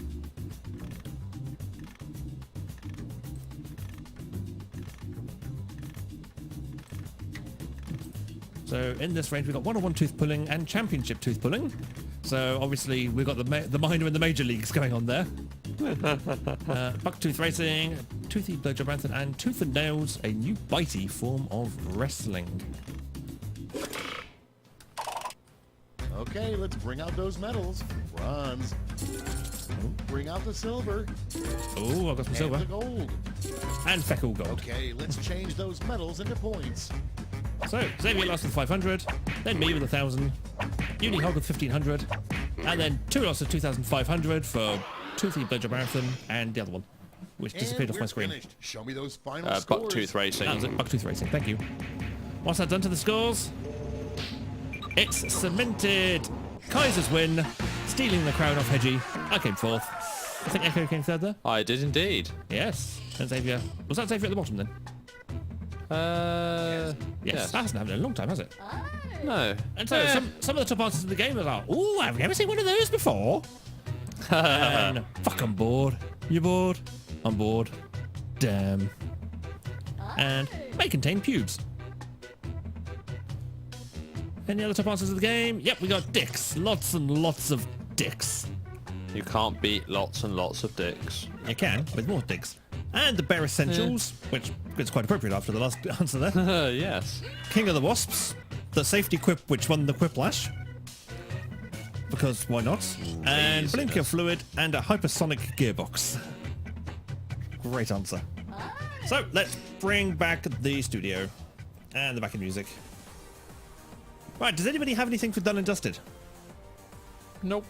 So in this range we've got one-on-one tooth pulling and championship tooth pulling. So obviously we've got the minor and the major leagues going on there. Bucktooth Racing, Toothy Blowjob Marathon, and Tooth and Nails, a new bitey form of wrestling. Okay, let's bring out those medals. Bronze. Bring out the silver. Oh, I've got some And silver. the gold. And feckle gold. Okay, let's change those medals into points. So, Xavier lost with 500, then me with 1,000, Unihog with 1,500, and then two lost with 2,500 for Toothy Blowjob Marathon and the other one, which disappeared off my screen. Finished. Show me those final scores. Bucktooth Racing. That was it, Bucktooth Racing, thank you. What's that done to the scores? It's cemented! Kaiser's win, stealing the crown off Hedgie. I came fourth. I think Echo came third there. I did indeed. Yes, and Xavier. Was that Xavier at the bottom then? Yes, that hasn't happened in a long time, has it? No. And so some of the top answers in the game are like, ooh, I've never seen one of those before. And fuck, I'm bored. You bored? I'm bored. Damn. And may contain pubes. Any other top answers of the game? Yep, we got dicks. Lots and lots of dicks. You can't beat lots and lots of dicks. You can, with more dicks. And the Bare Essentials, which is quite appropriate after the last answer there. Yes. King of the Wasps, the safety quip which won the Quiplash. Because why not? And Blink Your Fluid and a hypersonic gearbox. Great answer. So let's bring back the studio and the backing music. Right, does anybody have anything for Done and Dusted? Nope.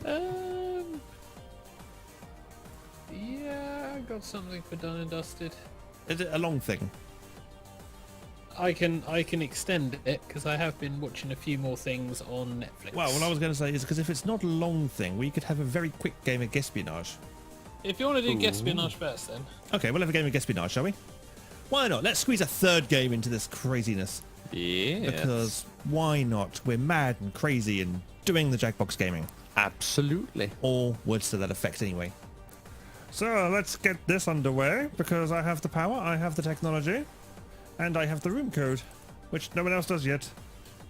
Yeah, I got something for Done and Dusted. Is it a long thing? I can extend it because I have been watching a few more things on Netflix. Well, what I was going to say is because if it's not a long thing, we could have a very quick game of Guespionage. If you want to do Guespionage first, then. Okay, we'll have a game of Guespionage, shall we? Why not? Let's squeeze a third game into this craziness. Yeah. Because why not? We're mad and crazy and doing the Jackbox gaming. Absolutely. Or words to that effect anyway. So let's get this underway because I have the power, I have the technology, and I have the room code, which no one else does yet.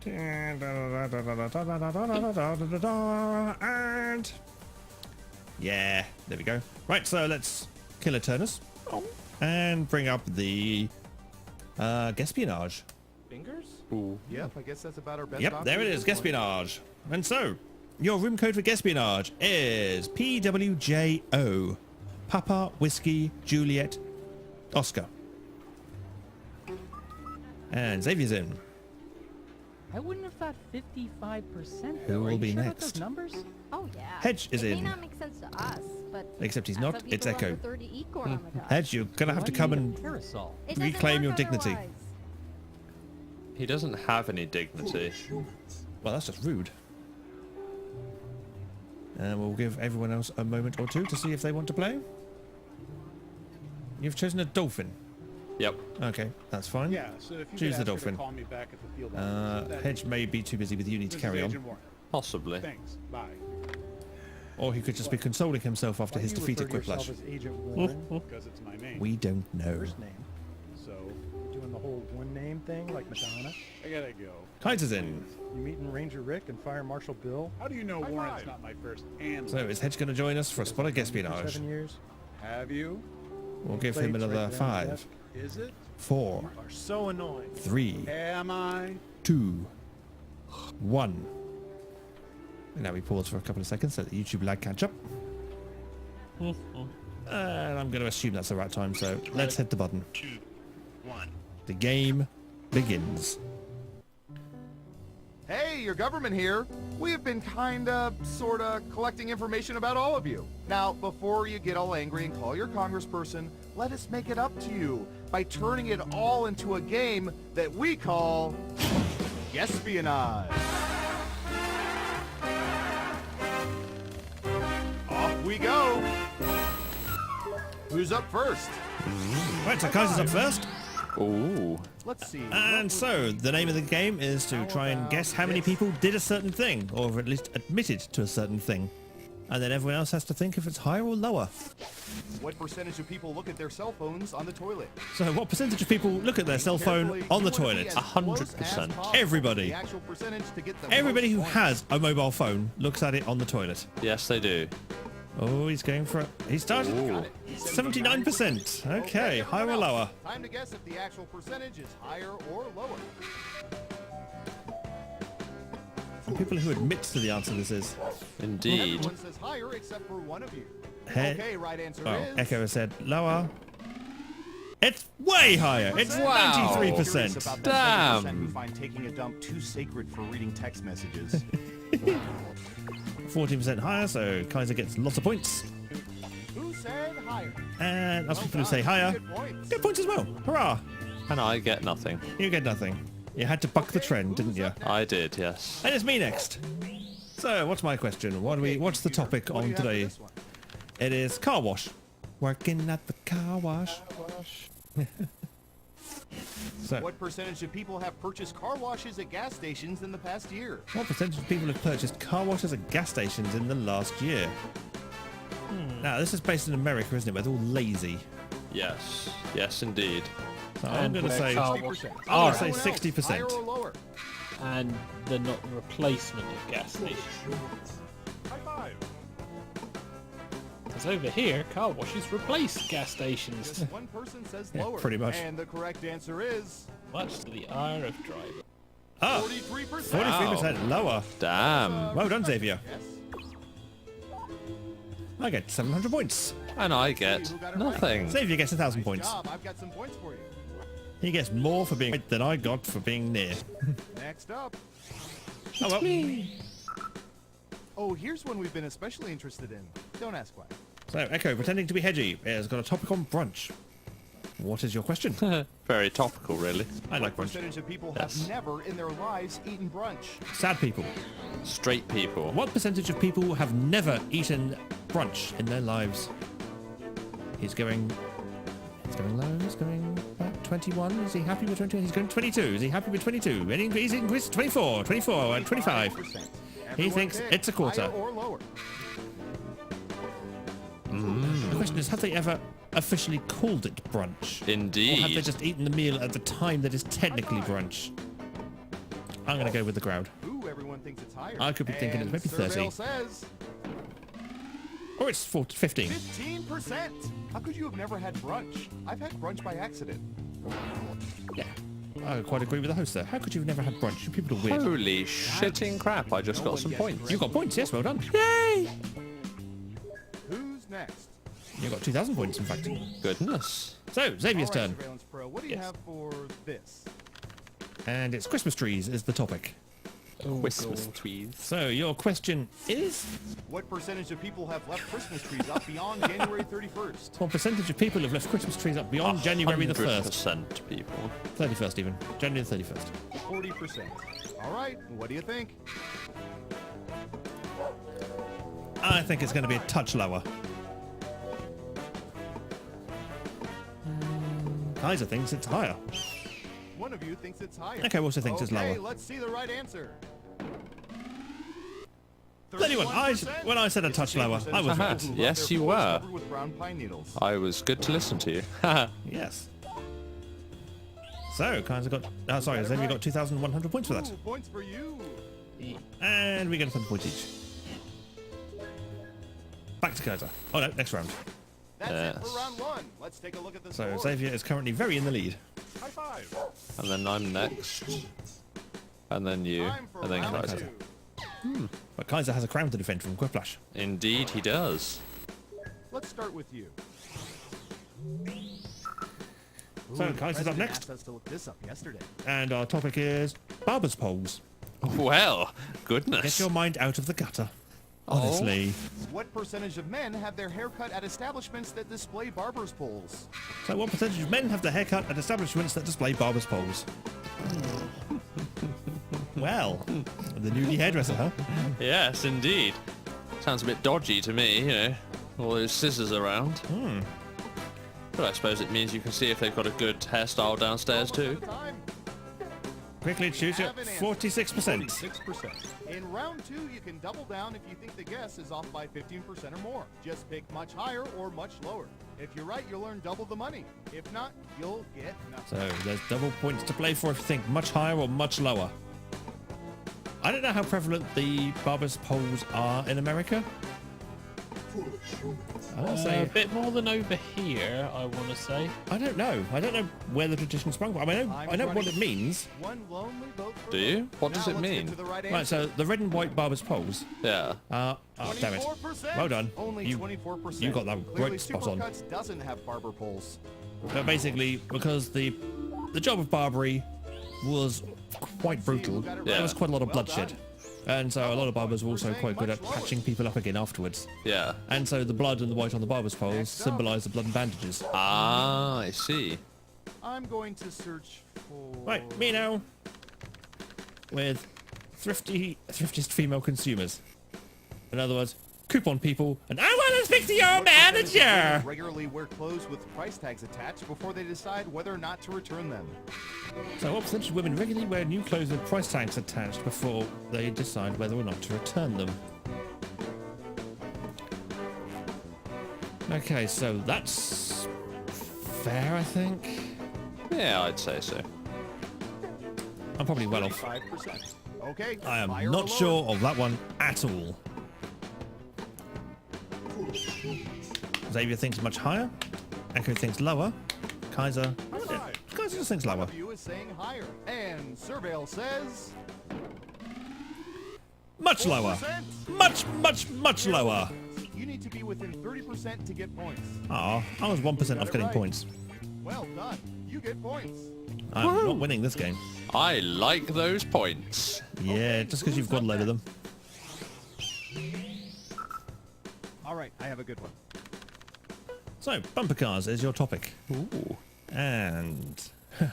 And yeah, there we go. Right, so let's kill a Turnus and bring up the Guespionage. Fingers? Ooh. Yep, I guess that's about our best Yep, option there it at is, this point. Guespionage. And so, your room code for Guespionage is PWJO. Papa, Whiskey, Juliet, Oscar. And Xavier's in. I wouldn't have thought 55%. Who though. will Are you be sure about next? those numbers? Oh yeah. Hedge is it in. may not make sense to us, but Except he's that's not, what it's people Echo. under 30 eat corn on the dog. Hedge, you're gonna have Why to do you come need a and parasol? It doesn't reclaim work your dignity. otherwise. He doesn't have any dignity. Well, that's just rude. And we'll give everyone else a moment or two to see if they want to play. You've chosen a dolphin. Yep. Okay, that's fine. Yeah, so if you Choose could the ask her to dolphin. call me back at the field office. Hedge may be too busy with you need to This is carry on. Agent Warner. Possibly. Thanks. Bye. Or he could just be consoling himself after his defeat at Quiplash. Agent Warren because it's my name. We don't know. First name. So Doing the whole one name thing like Madonna. I gotta go. Kaiser's in. You meeting Ranger Rick and Fire Marshal Bill? How do you know Warren's not my first and So is Hedge going to join us for a spot of For Guespionage? 7 years. have you? We'll give him Plates right another there on the 5, desk. Is it? 4, Are so annoying. 3, Am I? 2, 1. And now we pause for a couple of seconds so that YouTube lag catch up. And I'm going to assume that's the right time, so let's hit the button. 2, 1. The game begins. Hey, your government here. We have been kinda, sorta, collecting information about all of you. Now, before you get all angry and call your congressperson, let us make it up to you by turning it all into a game that we call Guespionage. Off we go. Who's up first? Right, so Kaiser's up first. Ooh. Let's see. And so, the name of the game is to try and guess how many people did a certain thing, or at least admitted to a certain thing. And then everyone else has to think if it's higher or lower. What percentage of people look at their cell phones on the toilet? So what percentage of people look at their cell phone on the toilet? 100%. Everybody. The actual percentage to get the Everybody most who points. has a mobile phone looks at it on the toilet. Yes, they do. Oh, he's going for... He started... Ooh. 79%. Okay, higher or everyone lower? else, time to guess if the actual percentage is higher or lower. And people who admit to the answer this is... Indeed. Everyone says higher except for one of you. Hey. Okay, right answer Oh, is... Echo has said lower. It's way higher. It's Wow. 93%. 93%. Damn. Who find taking a dump too sacred for reading text messages. 14% higher, so Kaiser gets lots of points. Who said higher? And us Well people who done. say higher Good points. get points as well. Hurrah! And I get nothing. You get nothing. You had to buck the trend, didn't you? I did, yes. And it's me next. So, what's my question? What's the topic What do on you have for today? this one? It is car wash. Working at the car wash. So, What percentage of people have purchased car washes at gas stations in the past year? what percentage of people have purchased car washes at gas stations in the last year? Now, this is based in America, isn't it? Where they're all lazy. Yes. Yes, indeed. So I'm going to say... car I'm wash- going to Alright. say Everyone else, higher 60%. or lower? And they're not the replacement of gas stations. High five. Because over here, car washes replace gas stations. Just one person says Yeah, lower. pretty much. And the correct answer is Much to the ire of driver. Ah, 43%. 43% lower. Damn. Well done, Xavier. Yes. I get 700 points. And I See get who got it right. nothing. Xavier gets 1,000 Nice points. job. I've got some points for you. He gets more for being right than I got for being near. Next up. Oh well. Oh, here's one we've been especially interested in. Don't ask why. So, Echo, pretending to be hedgy, has got a topic on brunch. What is your question? Very topical, really. I like What brunch. percentage of people Yes. have never in their lives eaten brunch? Sad people. Straight people. What percentage of people have never eaten brunch in their lives? He's going low. He's going about 21. Is he happy with 21? He's going 22. Is he happy with 22? Any increase? 24, 24, and 25. 25%. He Everyone thinks pick it's a quarter. higher or lower. The question is, have they ever officially called it brunch? Or have they Indeed. just eaten the meal at the time that is technically brunch? I'm going to go with the crowd. Ooh, everyone thinks it's higher. I could be thinking it's maybe 30. Surveil says Or it's 15. 15%. How could you have never had brunch? I've had brunch by accident. Yeah. I quite agree with the host there. How could you have never had brunch? You people are weird. Holy shitting crap, I just No got one some gets points. You got points, yes, well done. Yay! Who's next? You got 2,000 points, in fact. Goodness. So, Xavier's All right, turn. Surveillance Pro, what do you Yes. have for this? And it's Christmas trees is the topic. Christmas trees. So, your question is, What percentage of people have left Christmas trees up beyond January 31st? what percentage of people have left Christmas trees up beyond January the 1st? 100% people. 31st even. January the 31st. 40%. All right, what do you think? I think it's going to be a touch lower. Kaiser thinks it's higher. One of you thinks it's higher. Okay, also thinks it's Okay, lower. let's see the right answer. 31. When I said a It's touch the same lower, percentage I was of right. people who love Yes, their you floors were. covered with brown pine needles. I was good to listen to you. Yes. So, Kaiser got... Oh, sorry, Xavier got 2,100 points for that. Ooh, points for you. And we get a 7 point each. Back to Kaiser. Oh no, next round. That's it for Yes. round one. Let's take a look at the So score. Xavier is currently very in the lead. High five. And then I'm next. And then you. Time for And then round Kaiser. two. But Kaiser has a crown to defend from Quiplash. Indeed, he does. Let's start with you. So Ooh, Kaiser's up President next. asked us to look this up yesterday. And our topic is barber's poles. Well, Get goodness. your mind out of the gutter. Honestly. What percentage of men have their hair cut at establishments that display barber's poles? So what percentage of men have their haircut at establishments that display barber's poles? Well, the newly hairdresser, huh? Yes, indeed. Sounds a bit dodgy to me, you know. All those scissors around. But I suppose it means you can see if they've got a good hairstyle downstairs too. Quickly choose your Have an answer. 46%. 46%. In round 2, you can double down if you think the guess is off by 15% or more. Just pick much higher or much lower. If you're right, you'll earn double the money. If not, you'll get nothing. So there's double points to play for if you think much higher or much lower. I don't know how prevalent the barber's poles are in America. I want to A say bit more than over here, I want to say. I don't know. I don't know where the tradition sprung from. I know what it means. One lonely vote for Do you? vote. What does Now it let's get mean? to the right Right, answer. so the red and white barber's poles. Yeah. Oh, damn it. 24%. Well done. Only You- 24%. you got that Clearly, right spot on. Supercuts doesn't have barber poles. But basically, because the job of barbery was quite brutal, got it there right. was quite a lot of Well bloodshed. done. And so a lot of barbers were also saying quite good much at lower. patching people up again afterwards. Yeah. And so the blood and the white on the barber's poles Next up. symbolise the blood and bandages. Ah, I see. I'm going to search for... Right, me now. With thriftest female consumers. In other words, coupon people, and I want to speak to your What percentage of manager! women regularly wear clothes with price tags attached before they decide whether or not to return them. So what percentage of women regularly wear new clothes with price tags attached before they decide whether or not to return them? Okay, so that's fair, I think. Yeah, I'd say so. I'm probably well off. 5%. Okay. I am higher or not lower? sure of that one at all. Xavier thinks much higher. Echo thinks lower. Kaiser... yeah, Kaiser just thinks One lower. of you is saying higher. And Surveil says... Much lower. 4%. Much lower. You need to be within 30% to get points. Aw, I was 1% off getting right. points. Well done. You get points. I'm not winning this game. I like those points. Yeah, just because you've got a load of them. All right, I have a good one. So, bumper cars is your topic. Ooh. And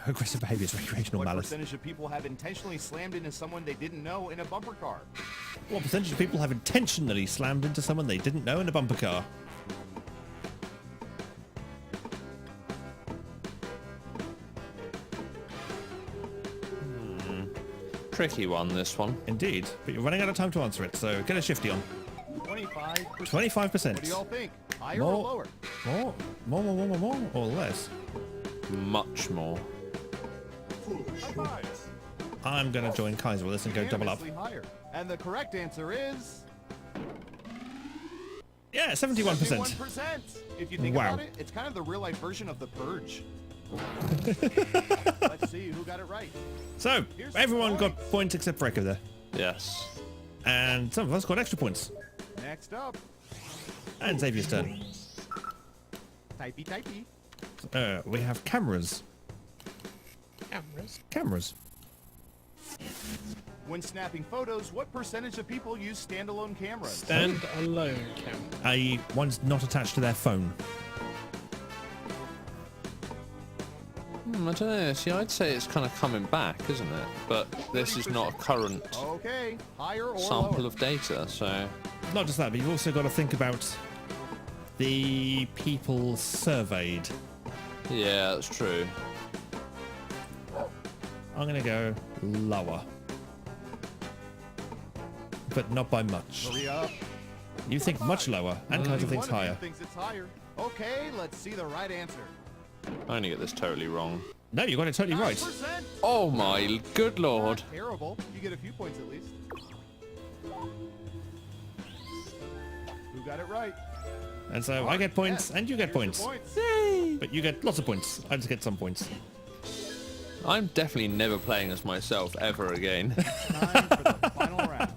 aggressive behavior is recreational What malice. percentage of people have intentionally slammed into someone they didn't know in a bumper car? What percentage of people have intentionally slammed into someone they didn't know in a bumper car? Tricky one, this one. Indeed, but you're running out of time to answer it, so get a shifty on. 25%. 25%. What do y'all think? Higher or More, lower? more, or less? Much more. High fives. I'm gonna join Kaiser with this and go double up. Unanimously higher. And the correct answer is... Yeah, 71%. 71%. If you think Wow. about it, it's kind of the real-life version of The Purge. Let's see who got it right. So, Here's everyone the got points. points except for Echo there. Yes. And some of us got extra points. Next up, And Xavier's turn. typey. We have cameras. Cameras. Cameras. When snapping photos, what percentage of people use standalone cameras? Stand alone camera. One's not attached to their phone. I don't know. See, I'd say it's kind of coming back, isn't it? But this is not a current Okay, higher or sample lower? of data, so... Not just that, but you've also got to think about the people surveyed. Yeah, that's true. I'm going to go lower. But not by much. Hurry up. You think much lower, and Kaiser Only thinks one of you higher. thinks it's higher. Okay, let's see the right answer. I only get this totally wrong. No, you got it totally right. 9%. Oh my good lord. Not terrible. You get a few points at least. Who got it right? And so I get points, Yes, and you get here's the points. points. But you get lots of points. I just get some points. I'm definitely never playing as myself ever again. Time for the final round.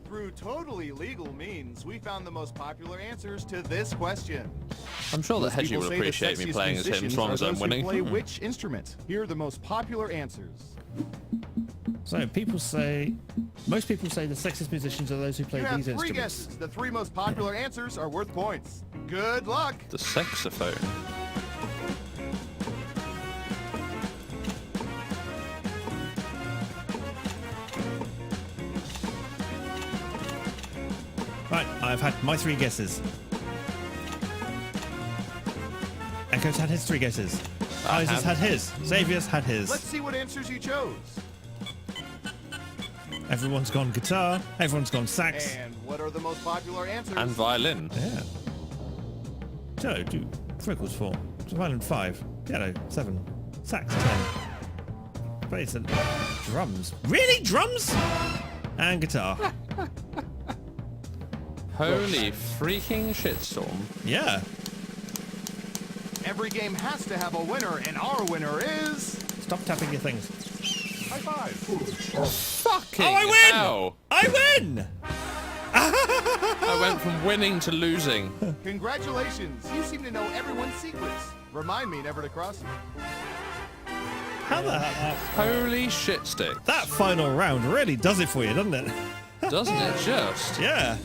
Through totally legal means, we found the most popular answers to this question. I'm sure that Most Hedgie people will say the appreciate me sexiest playing as him as musicians long are as I'm those who winning. Play which instrument? Here are the most popular answers. So most people say the sexiest musicians are those who play You have these three instruments. guesses. The three most popular answers are worth points. Good luck. The saxophone. Right, I've had my three guesses. Echo Echo's had his 3 guesses. Isaac's had his. Xavier's had his. Let's see what answers you chose. Everyone's gone guitar. Everyone's gone sax. And what are the most popular answers? And violin. Yeah. Cello, 2. Vocals, 4. Violin, 5. Piano, 7. Sax, 10. Bass and drums. Really? Drums? And guitar. Holy freaking shitstorm. Yeah. Every game has to have a winner, and our winner is... Stop tapping your things. High five. Fucking Oh, I win! hell. I win! I went from winning to losing. Congratulations, you seem to know everyone's secrets. Remind me never to cross you. How the Holy shit stick. That final round really does it for you, doesn't it? Doesn't it just? Yeah.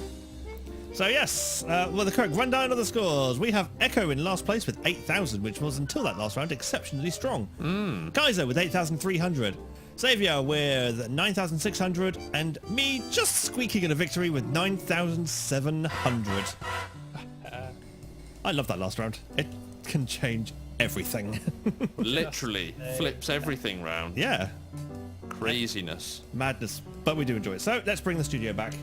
So yes, well, the correct rundown of the scores. We have Echo in last place with 8,000, which was until that last round exceptionally strong. Kaiser with 8,300. Xavier with 9,600, and me just squeaking in a victory with 9,700. I love that last round. It can change everything. Literally flips everything round. Yeah. Craziness. Madness, but we do enjoy it. So let's bring the studio back,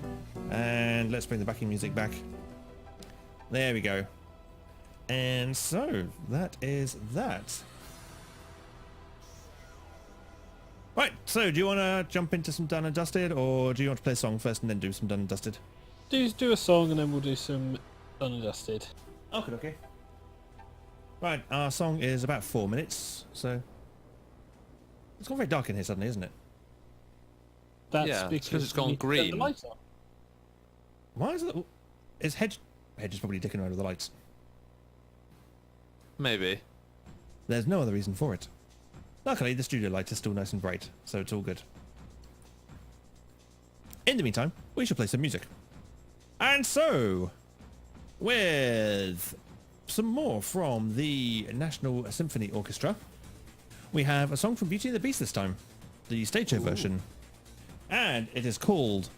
and let's bring the backing music back. There we go. And so that is that. Right, so do you want to jump into some Done and Dusted, or do you want to play a song first and then do some Done and Dusted? Do a song and then we'll do some Done and Dusted. Okay. Right, our song is about 4 minutes, so... It's gone very dark in here suddenly, isn't it? That's Yeah, because it's gone we need to turn green. the lights on. Why is it... Is Hedge is probably dicking around with the lights. Maybe. There's no other reason for it. Luckily, the studio light is still nice and bright, so it's all good. In the meantime, we should play some music. And so, with some more from the National Symphony Orchestra, we have a song from Beauty and the Beast this time, the stage show version. And it is called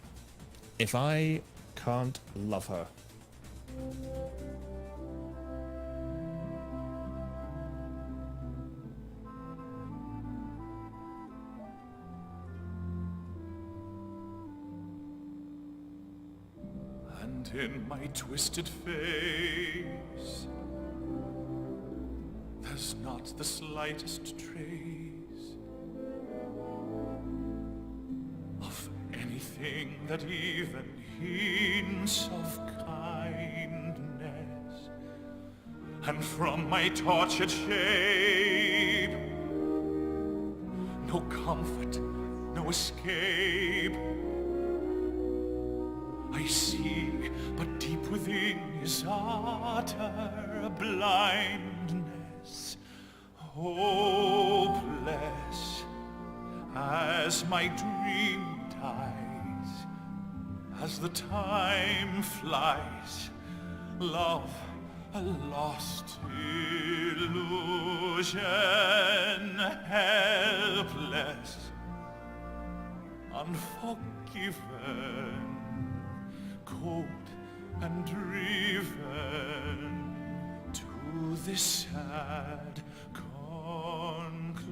If I Can't Love Her. And in my twisted face, there's not the slightest trace of anything that even hints of kindness. And from my tortured shape, no comfort, no escape. I see, but deep within is utter blindness, hopeless as my dream dies, as the time flies. Love, a lost illusion, helpless, unforgiven, cold and driven to this sad conclusion.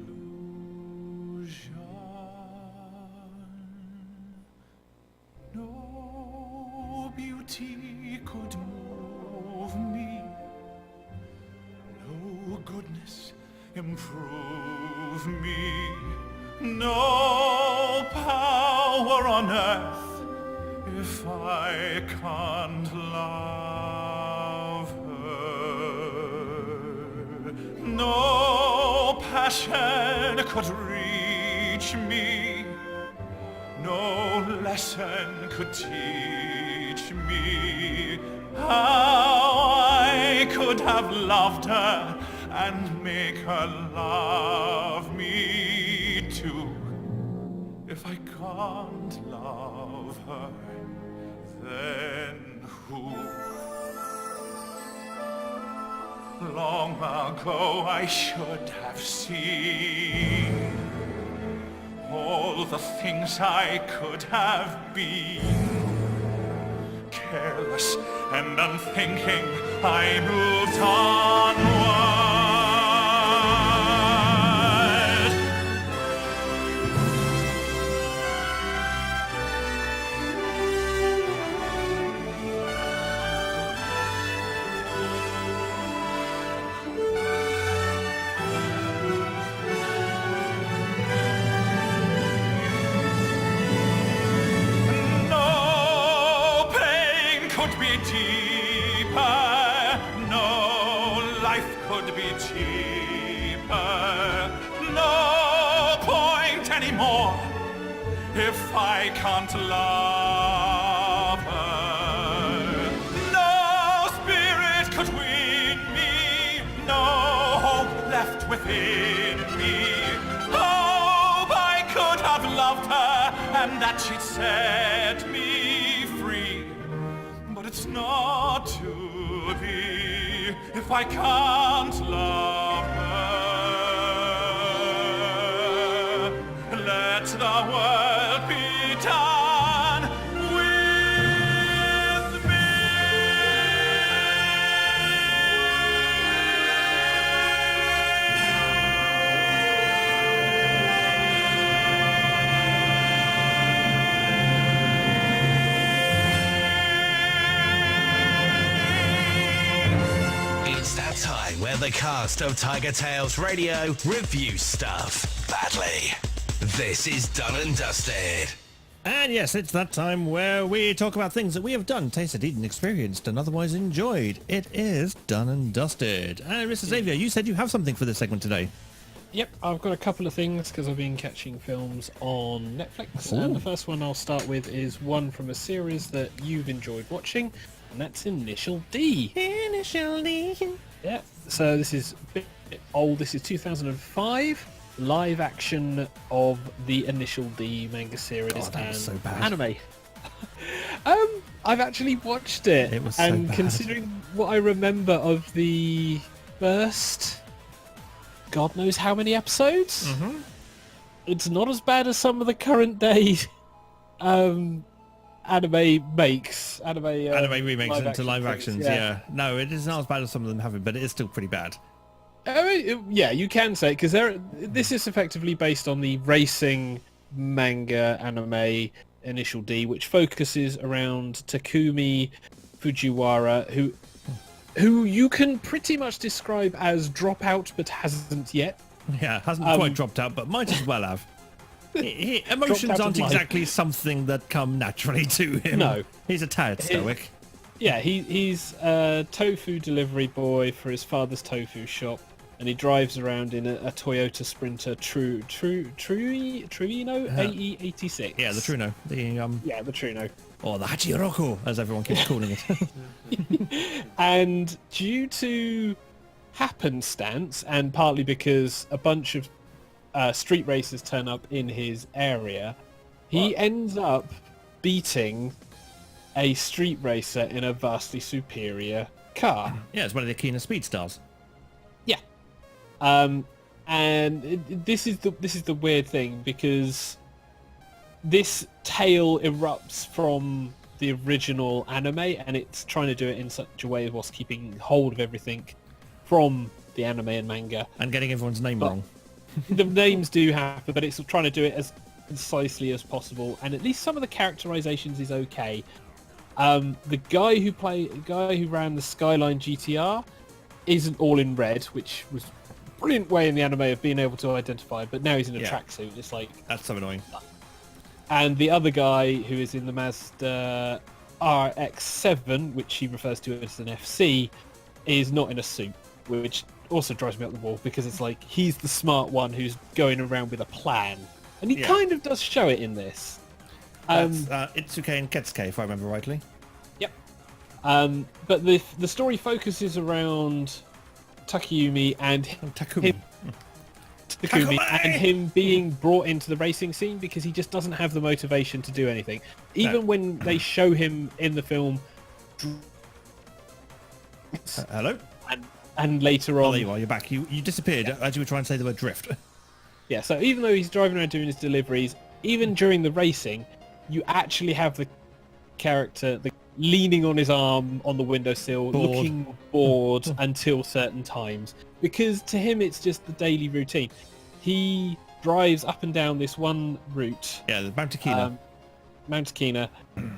No beauty could move me, no goodness improve me, no power on earth if I can't love her. No passion could reach me, no lesson could teach me how I could have loved her and make her love me too. If I can't love her, then who? Long ago I should have seen all the things I could have been. Careless and unthinking, I moved onward. could be deeper. No life could be cheaper. No point anymore if I can't love her. No spirit could win me. No hope left within me. Hope I could have loved her and that she'd set me free. But it's not to be if I can't love her. Let the world be done with me. It's that time where the cast of TigerTails Radio review stuff badly. This is Done and Dusted. And yes, it's that time where we talk about things that we have done, tasted, eaten, experienced, and otherwise enjoyed. It is Done and Dusted. And Mr. Xavier, you said you have something for this segment today. Yep, I've got a couple of things because I've been catching films on Netflix. Ooh. And the first one I'll start with is one from a series that you've enjoyed watching, and that's Initial D. Initial D. Yeah, so this is a bit old. This is 2005. Live action of the Initial D manga series God, that and was so bad. anime. I've actually watched it, It was so and bad. considering what I remember of the first, God knows how many episodes, it's not as bad as some of the current day anime makes. Anime remakes into live things, actions, yeah. No, it is not as bad as some of them have it, but it is still pretty bad. I mean, yeah, you can say, because this is effectively based on the racing manga anime Initial D, which focuses around Takumi Fujiwara, who you can pretty much describe as dropout, but hasn't yet. Yeah, hasn't quite dropped out, but might as well have. Emotions out of aren't life. exactly something that come naturally to him. No. He's a tad stoic. Yeah, he's a tofu delivery boy for his father's tofu shop, and he drives around in a Toyota Sprinter Truino AE86. Yeah, the Truno. Yeah, the Truno. Or the Hachiroko, as everyone keeps calling it. And due to happenstance, and partly because a bunch of street racers turn up in his area, he ends up beating a street racer in a vastly superior car. Yeah, it's one of the keenest speed stars. Yeah. This is the weird thing, because this tale erupts from the original anime, and it's trying to do it in such a way as whilst keeping hold of everything from the anime and manga. And getting everyone's name wrong. The names do happen, but it's trying to do it as concisely as possible, and at least some of the characterizations is okay. The guy who ran the Skyline GTR isn't all in red, which was a brilliant way in the anime of being able to identify, but now he's in a tracksuit. It's like, that's so annoying. And the other guy who is in the Mazda RX-7, which he refers to as an FC, is not in a suit, which also drives me up the wall, because it's like he's the smart one who's going around with a plan, and he kind of does show it in this. That's Itsuke and Ketsuke, if I remember rightly. Yep. But the story focuses around Takumi and Takumi and him being brought into the racing scene because he just doesn't have the motivation to do anything. Even when they show him in the film. Hello? And later on... Oh, there you are, you're back. You disappeared as you were trying to say the word drift. Yeah, so even though he's driving around doing his deliveries, even during the racing, you actually have the character leaning on his arm on the windowsill, looking bored until certain times. Because to him, it's just the daily routine. He drives up and down this one route. Yeah, the Mount Takina. Mount Takina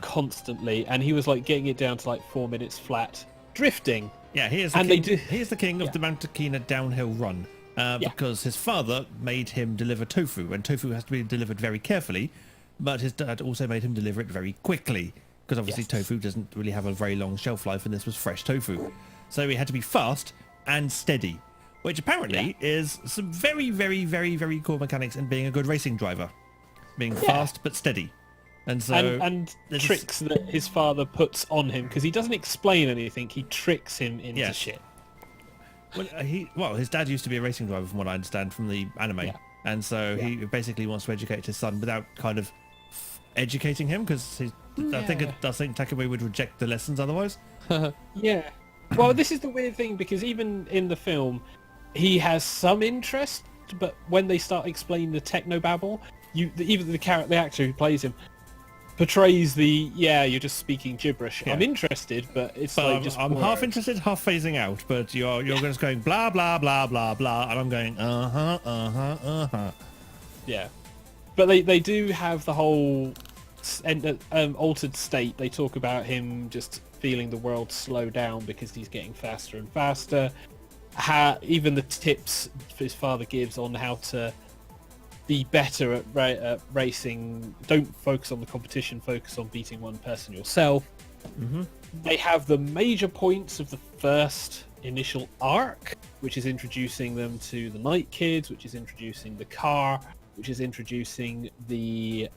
constantly, and he was like getting it down to like 4 minutes flat, drifting. Yeah, he is the king of the Mount Takina downhill run. Because his father made him deliver tofu, and tofu has to be delivered very carefully, but his dad also made him deliver it very quickly, because obviously tofu doesn't really have a very long shelf life, and this was fresh tofu. So it had to be fast and steady, which apparently is some very, very, very, very cool mechanics in being a good racing driver. Being fast but steady. And so and tricks that his father puts on him, because he doesn't explain anything, he tricks him into shit. Well, his dad used to be a racing driver, from what I understand from the anime, and so he basically wants to educate his son without kind of educating him, because I think Takebe would reject the lessons otherwise. Yeah. Well, this is the weird thing, because even in the film, he has some interest, but when they start explaining the technobabble, even the actor who plays him portrays you're just speaking gibberish. I'm interested, but it's I'm half interested, half phasing out, but you're just going blah blah blah blah blah, and I'm going Yeah, but they do have the whole altered state. They talk about him just feeling the world slow down because he's getting faster and faster. Even the tips his father gives on how to be better at racing. Don't focus on the competition, focus on beating one person yourself. They have the major points of the first initial arc, which is introducing them to the Night Kids, which is introducing the car, which is introducing the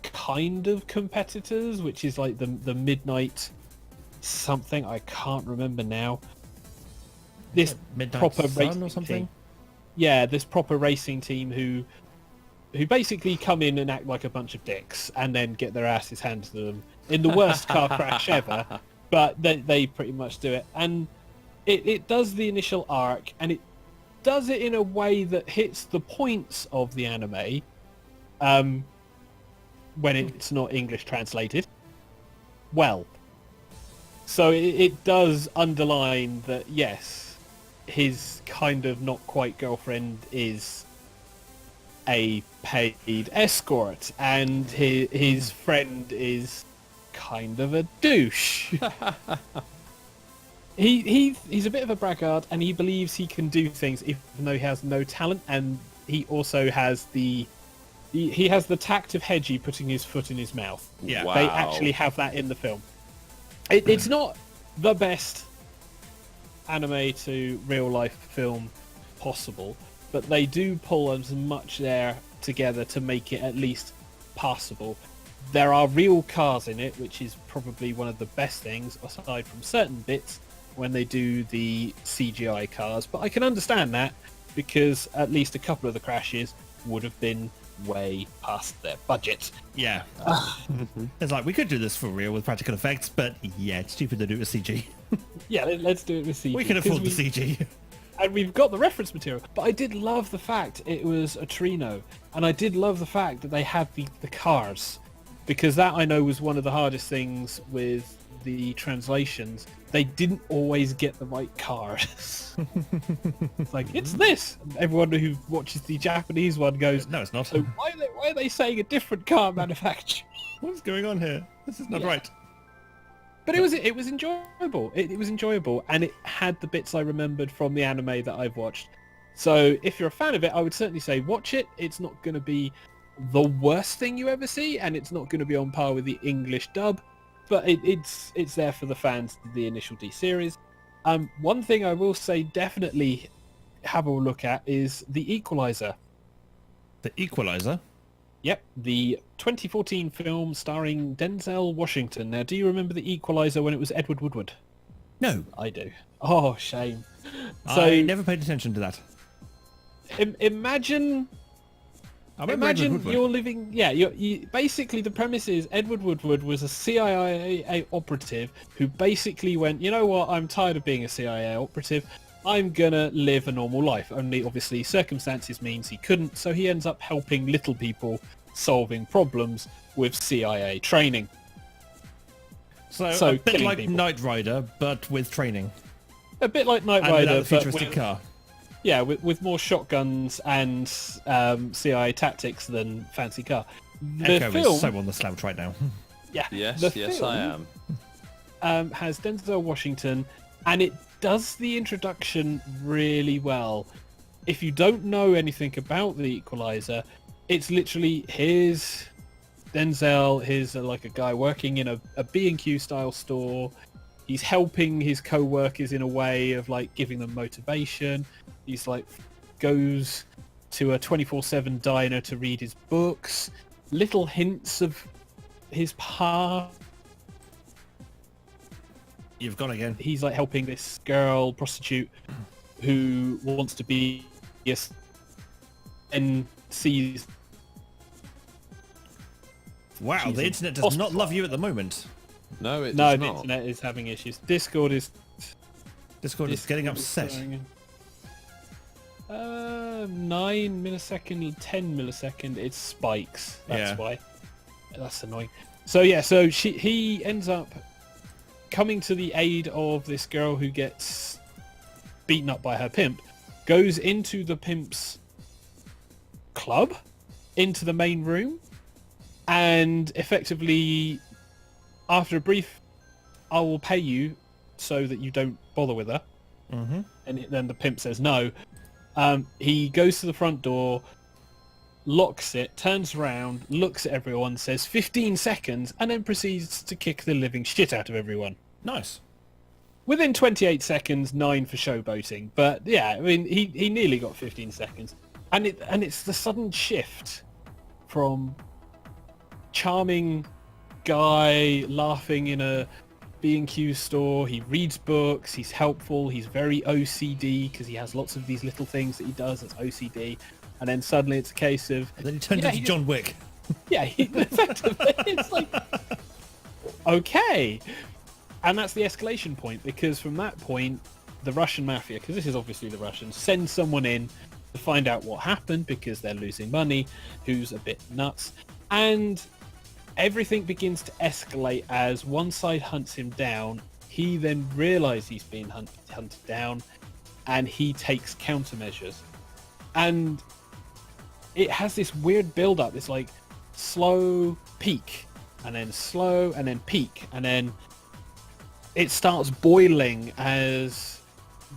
kind of competitors, which is like the Midnight something, I can't remember now. This Midnight proper Sun racing or something? team. Yeah, this proper racing team who basically come in and act like a bunch of dicks and then get their asses handed to them in the worst car crash ever, but they pretty much do it. And it does the initial arc, and it does it in a way that hits the points of the anime when it's not English translated. Well, so it does underline that, yes, his kind of not quite girlfriend is a paid escort, and his friend is kind of a douche. He's a bit of a braggart, and he believes he can do things even though he has no talent, and he also has he has the tact of Hedgie putting his foot in his mouth. Yeah, Wow. They actually have that in the film. It's not the best anime to real life film possible, but they do pull as much there together to make it at least passable. There are real cars in it, which is probably one of the best things, aside from certain bits when they do the CGI cars, but I can understand that, because at least a couple of the crashes would have been way past their budget. Yeah. It's like, we could do this for real with practical effects, but yeah, it's stupid to do it with CG. Yeah, let's do it with CG. We can afford the CG. And we've got the reference material. But I did love the fact it was a Trino, and I did love the fact that they had the cars, because that, I know, was one of the hardest things with the translations. They didn't always get the right cars. It's like, it's this! And everyone who watches the Japanese one goes, no, it's not. So why are they saying a different car manufacturer? What's going on here? This is not right. But it was enjoyable. It was enjoyable, and it had the bits I remembered from the anime that I've watched. So if you're a fan of it, I would certainly say watch it. It's not going to be the worst thing you ever see, and it's not going to be on par with the English dub, but it's there for the fans of the initial D series. One thing I will say definitely have a look at is The Equalizer. The Equalizer? Yep, the 2014 film starring Denzel Washington. Now, do you remember The Equalizer when it was Edward Woodward? No. I do. Oh, shame. I never paid attention to that. Imagine you're living... Yeah, you basically the premise is Edward Woodward was a CIA operative who basically went, you know what, I'm tired of being a CIA operative. I'm gonna live a normal life. Only, obviously, circumstances means he couldn't, so he ends up helping little people solving problems with CIA training. So a bit like people. Knight Rider, but with training. A bit like Knight and Rider, but futuristic car. Yeah, with more shotguns and CIA tactics than fancy car. Echo is so on the slouch right now. Yeah. Yes, I am. Has Denzel Washington, and it does the introduction really well. If you don't know anything about The Equalizer, it's literally here's Denzel is like a guy working in a B&Q style store. He's helping his co-workers in a way of like giving them motivation. He's like goes to a 24/7 diner to read his books. Little hints of his past. You've gone again. He's like helping this girl prostitute who wants to be and sees. Wow, the internet does not love you at the moment. No, it No, does the not. internet is having issues. Discord is getting upset. 9 millisecond, 10 millisecond. It spikes. That's why. That's annoying. So yeah, so he ends up coming to the aid of this girl who gets beaten up by her pimp. Goes into the pimp's club, into the main room, and effectively, after a brief, I will pay you so that you don't bother with her. Mm-hmm. And then the pimp says no. He goes to the front door, locks it, turns around, looks at everyone, says 15 seconds, and then proceeds to kick the living shit out of everyone. Nice. Within 28 seconds, 9 for showboating. But yeah, I mean, he nearly got 15 seconds. And it's the sudden shift from charming guy laughing in a B&Q store. He reads books. He's helpful. He's very OCD because he has lots of these little things that he does that's OCD. And then suddenly it's a case of... And then he turns into John Wick. Yeah, effectively. It's like... Okay. And that's the escalation point, because from that point, the Russian mafia, because this is obviously the Russians, send someone in to find out what happened because they're losing money, who's a bit nuts. And everything begins to escalate as one side hunts him down. He then realizes he's been hunted down, and he takes countermeasures. And it has this weird build-up, this like slow peak, and then slow, and then peak, and then it starts boiling as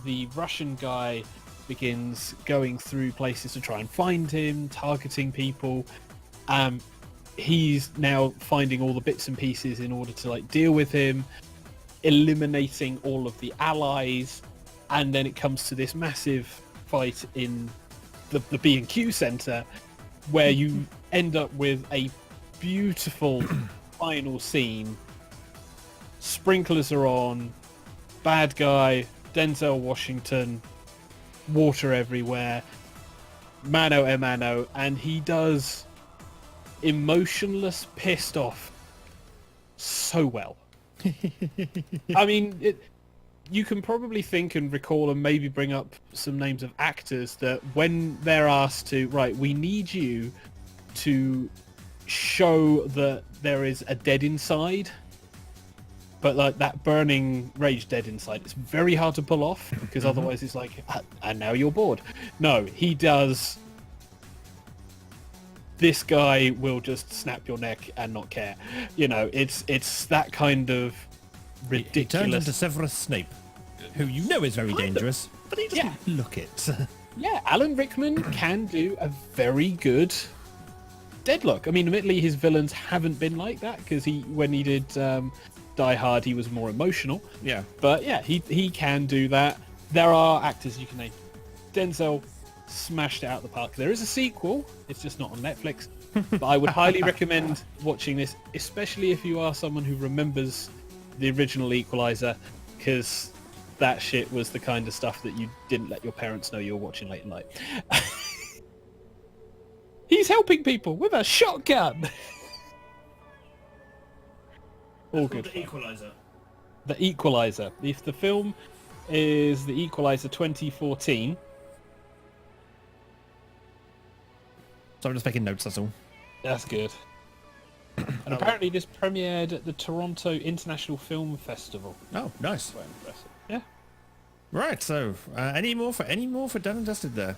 the Russian guy begins going through places to try and find him, targeting people. He's now finding all the bits and pieces in order to like deal with him, eliminating all of the allies, and then it comes to this massive fight in the B&Q center, where you end up with a beautiful final scene. Sprinklers are on, bad guy, Denzel Washington, water everywhere, mano a mano, and he does emotionless, pissed off so well. I mean, you can probably think and recall and maybe bring up some names of actors that when they're asked to, right, we need you to show that there is a dead inside, but like that burning rage dead inside, it's very hard to pull off, because otherwise it's like, and now you're bored. No, he does. This guy will just snap your neck and not care. You know, it's that kind of ridiculous. He turns into Severus Snape, who you know is very dangerous, but he doesn't look it. Yeah, Alan Rickman can do a very good Deadlock. I mean, admittedly, his villains haven't been like that, because when he did Die Hard, he was more emotional. Yeah. But yeah, he can do that. There are actors you can name. Denzel smashed it out of the park. There is a sequel. It's just not on Netflix. But I would highly recommend watching this, especially if you are someone who remembers the original Equalizer, because that shit was the kind of stuff that you didn't let your parents know you were watching late at night. He's helping people with a shotgun. All good. The Equalizer. The Equalizer. If the film is The Equalizer 2014. So I'm just making notes, that's all. That's good. And apparently this premiered at the Toronto International Film Festival. Oh, nice. Quite impressive. Yeah. Right, so any more for Done and Dusted there?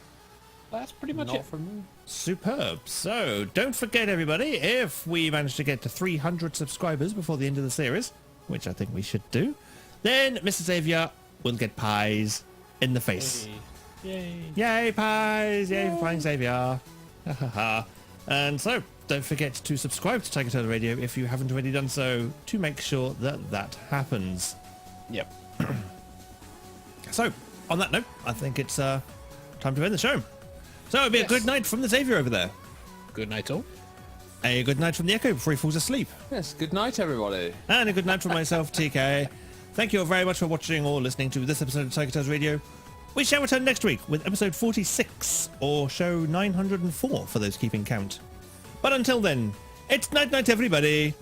That's pretty much it from me. Superb. So don't forget, everybody, if we manage to get to 300 subscribers before the end of the series, which I think we should do, then Mr. Xavier will get pies in the face. Yay. Yay, pies! Yay for playing Xavier. And so, don't forget to subscribe to TigerTails Radio if you haven't already done so, to make sure that that happens. Yep. So, on that note, I think it's time to end the show. So it'll be a good night from the Xavier over there. Good night, all. A good night from the Echo before he falls asleep. Yes, good night, everybody. And a good night from myself, TK. Thank you all very much for watching or listening to this episode of TigerTails Radio. We shall return next week with episode 46, or show 904 for those keeping count. But until then, it's night-night, everybody.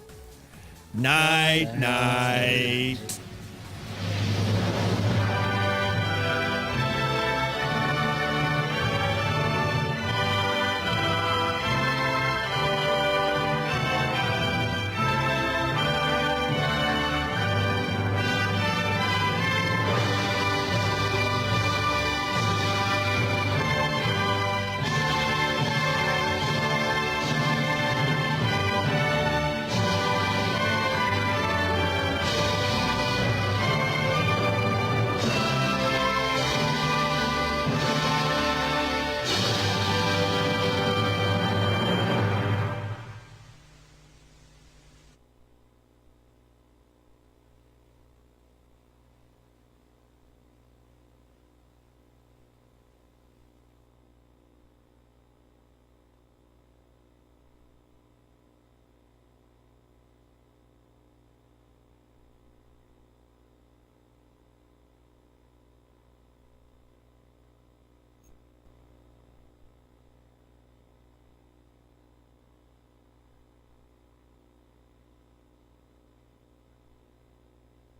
Night-night.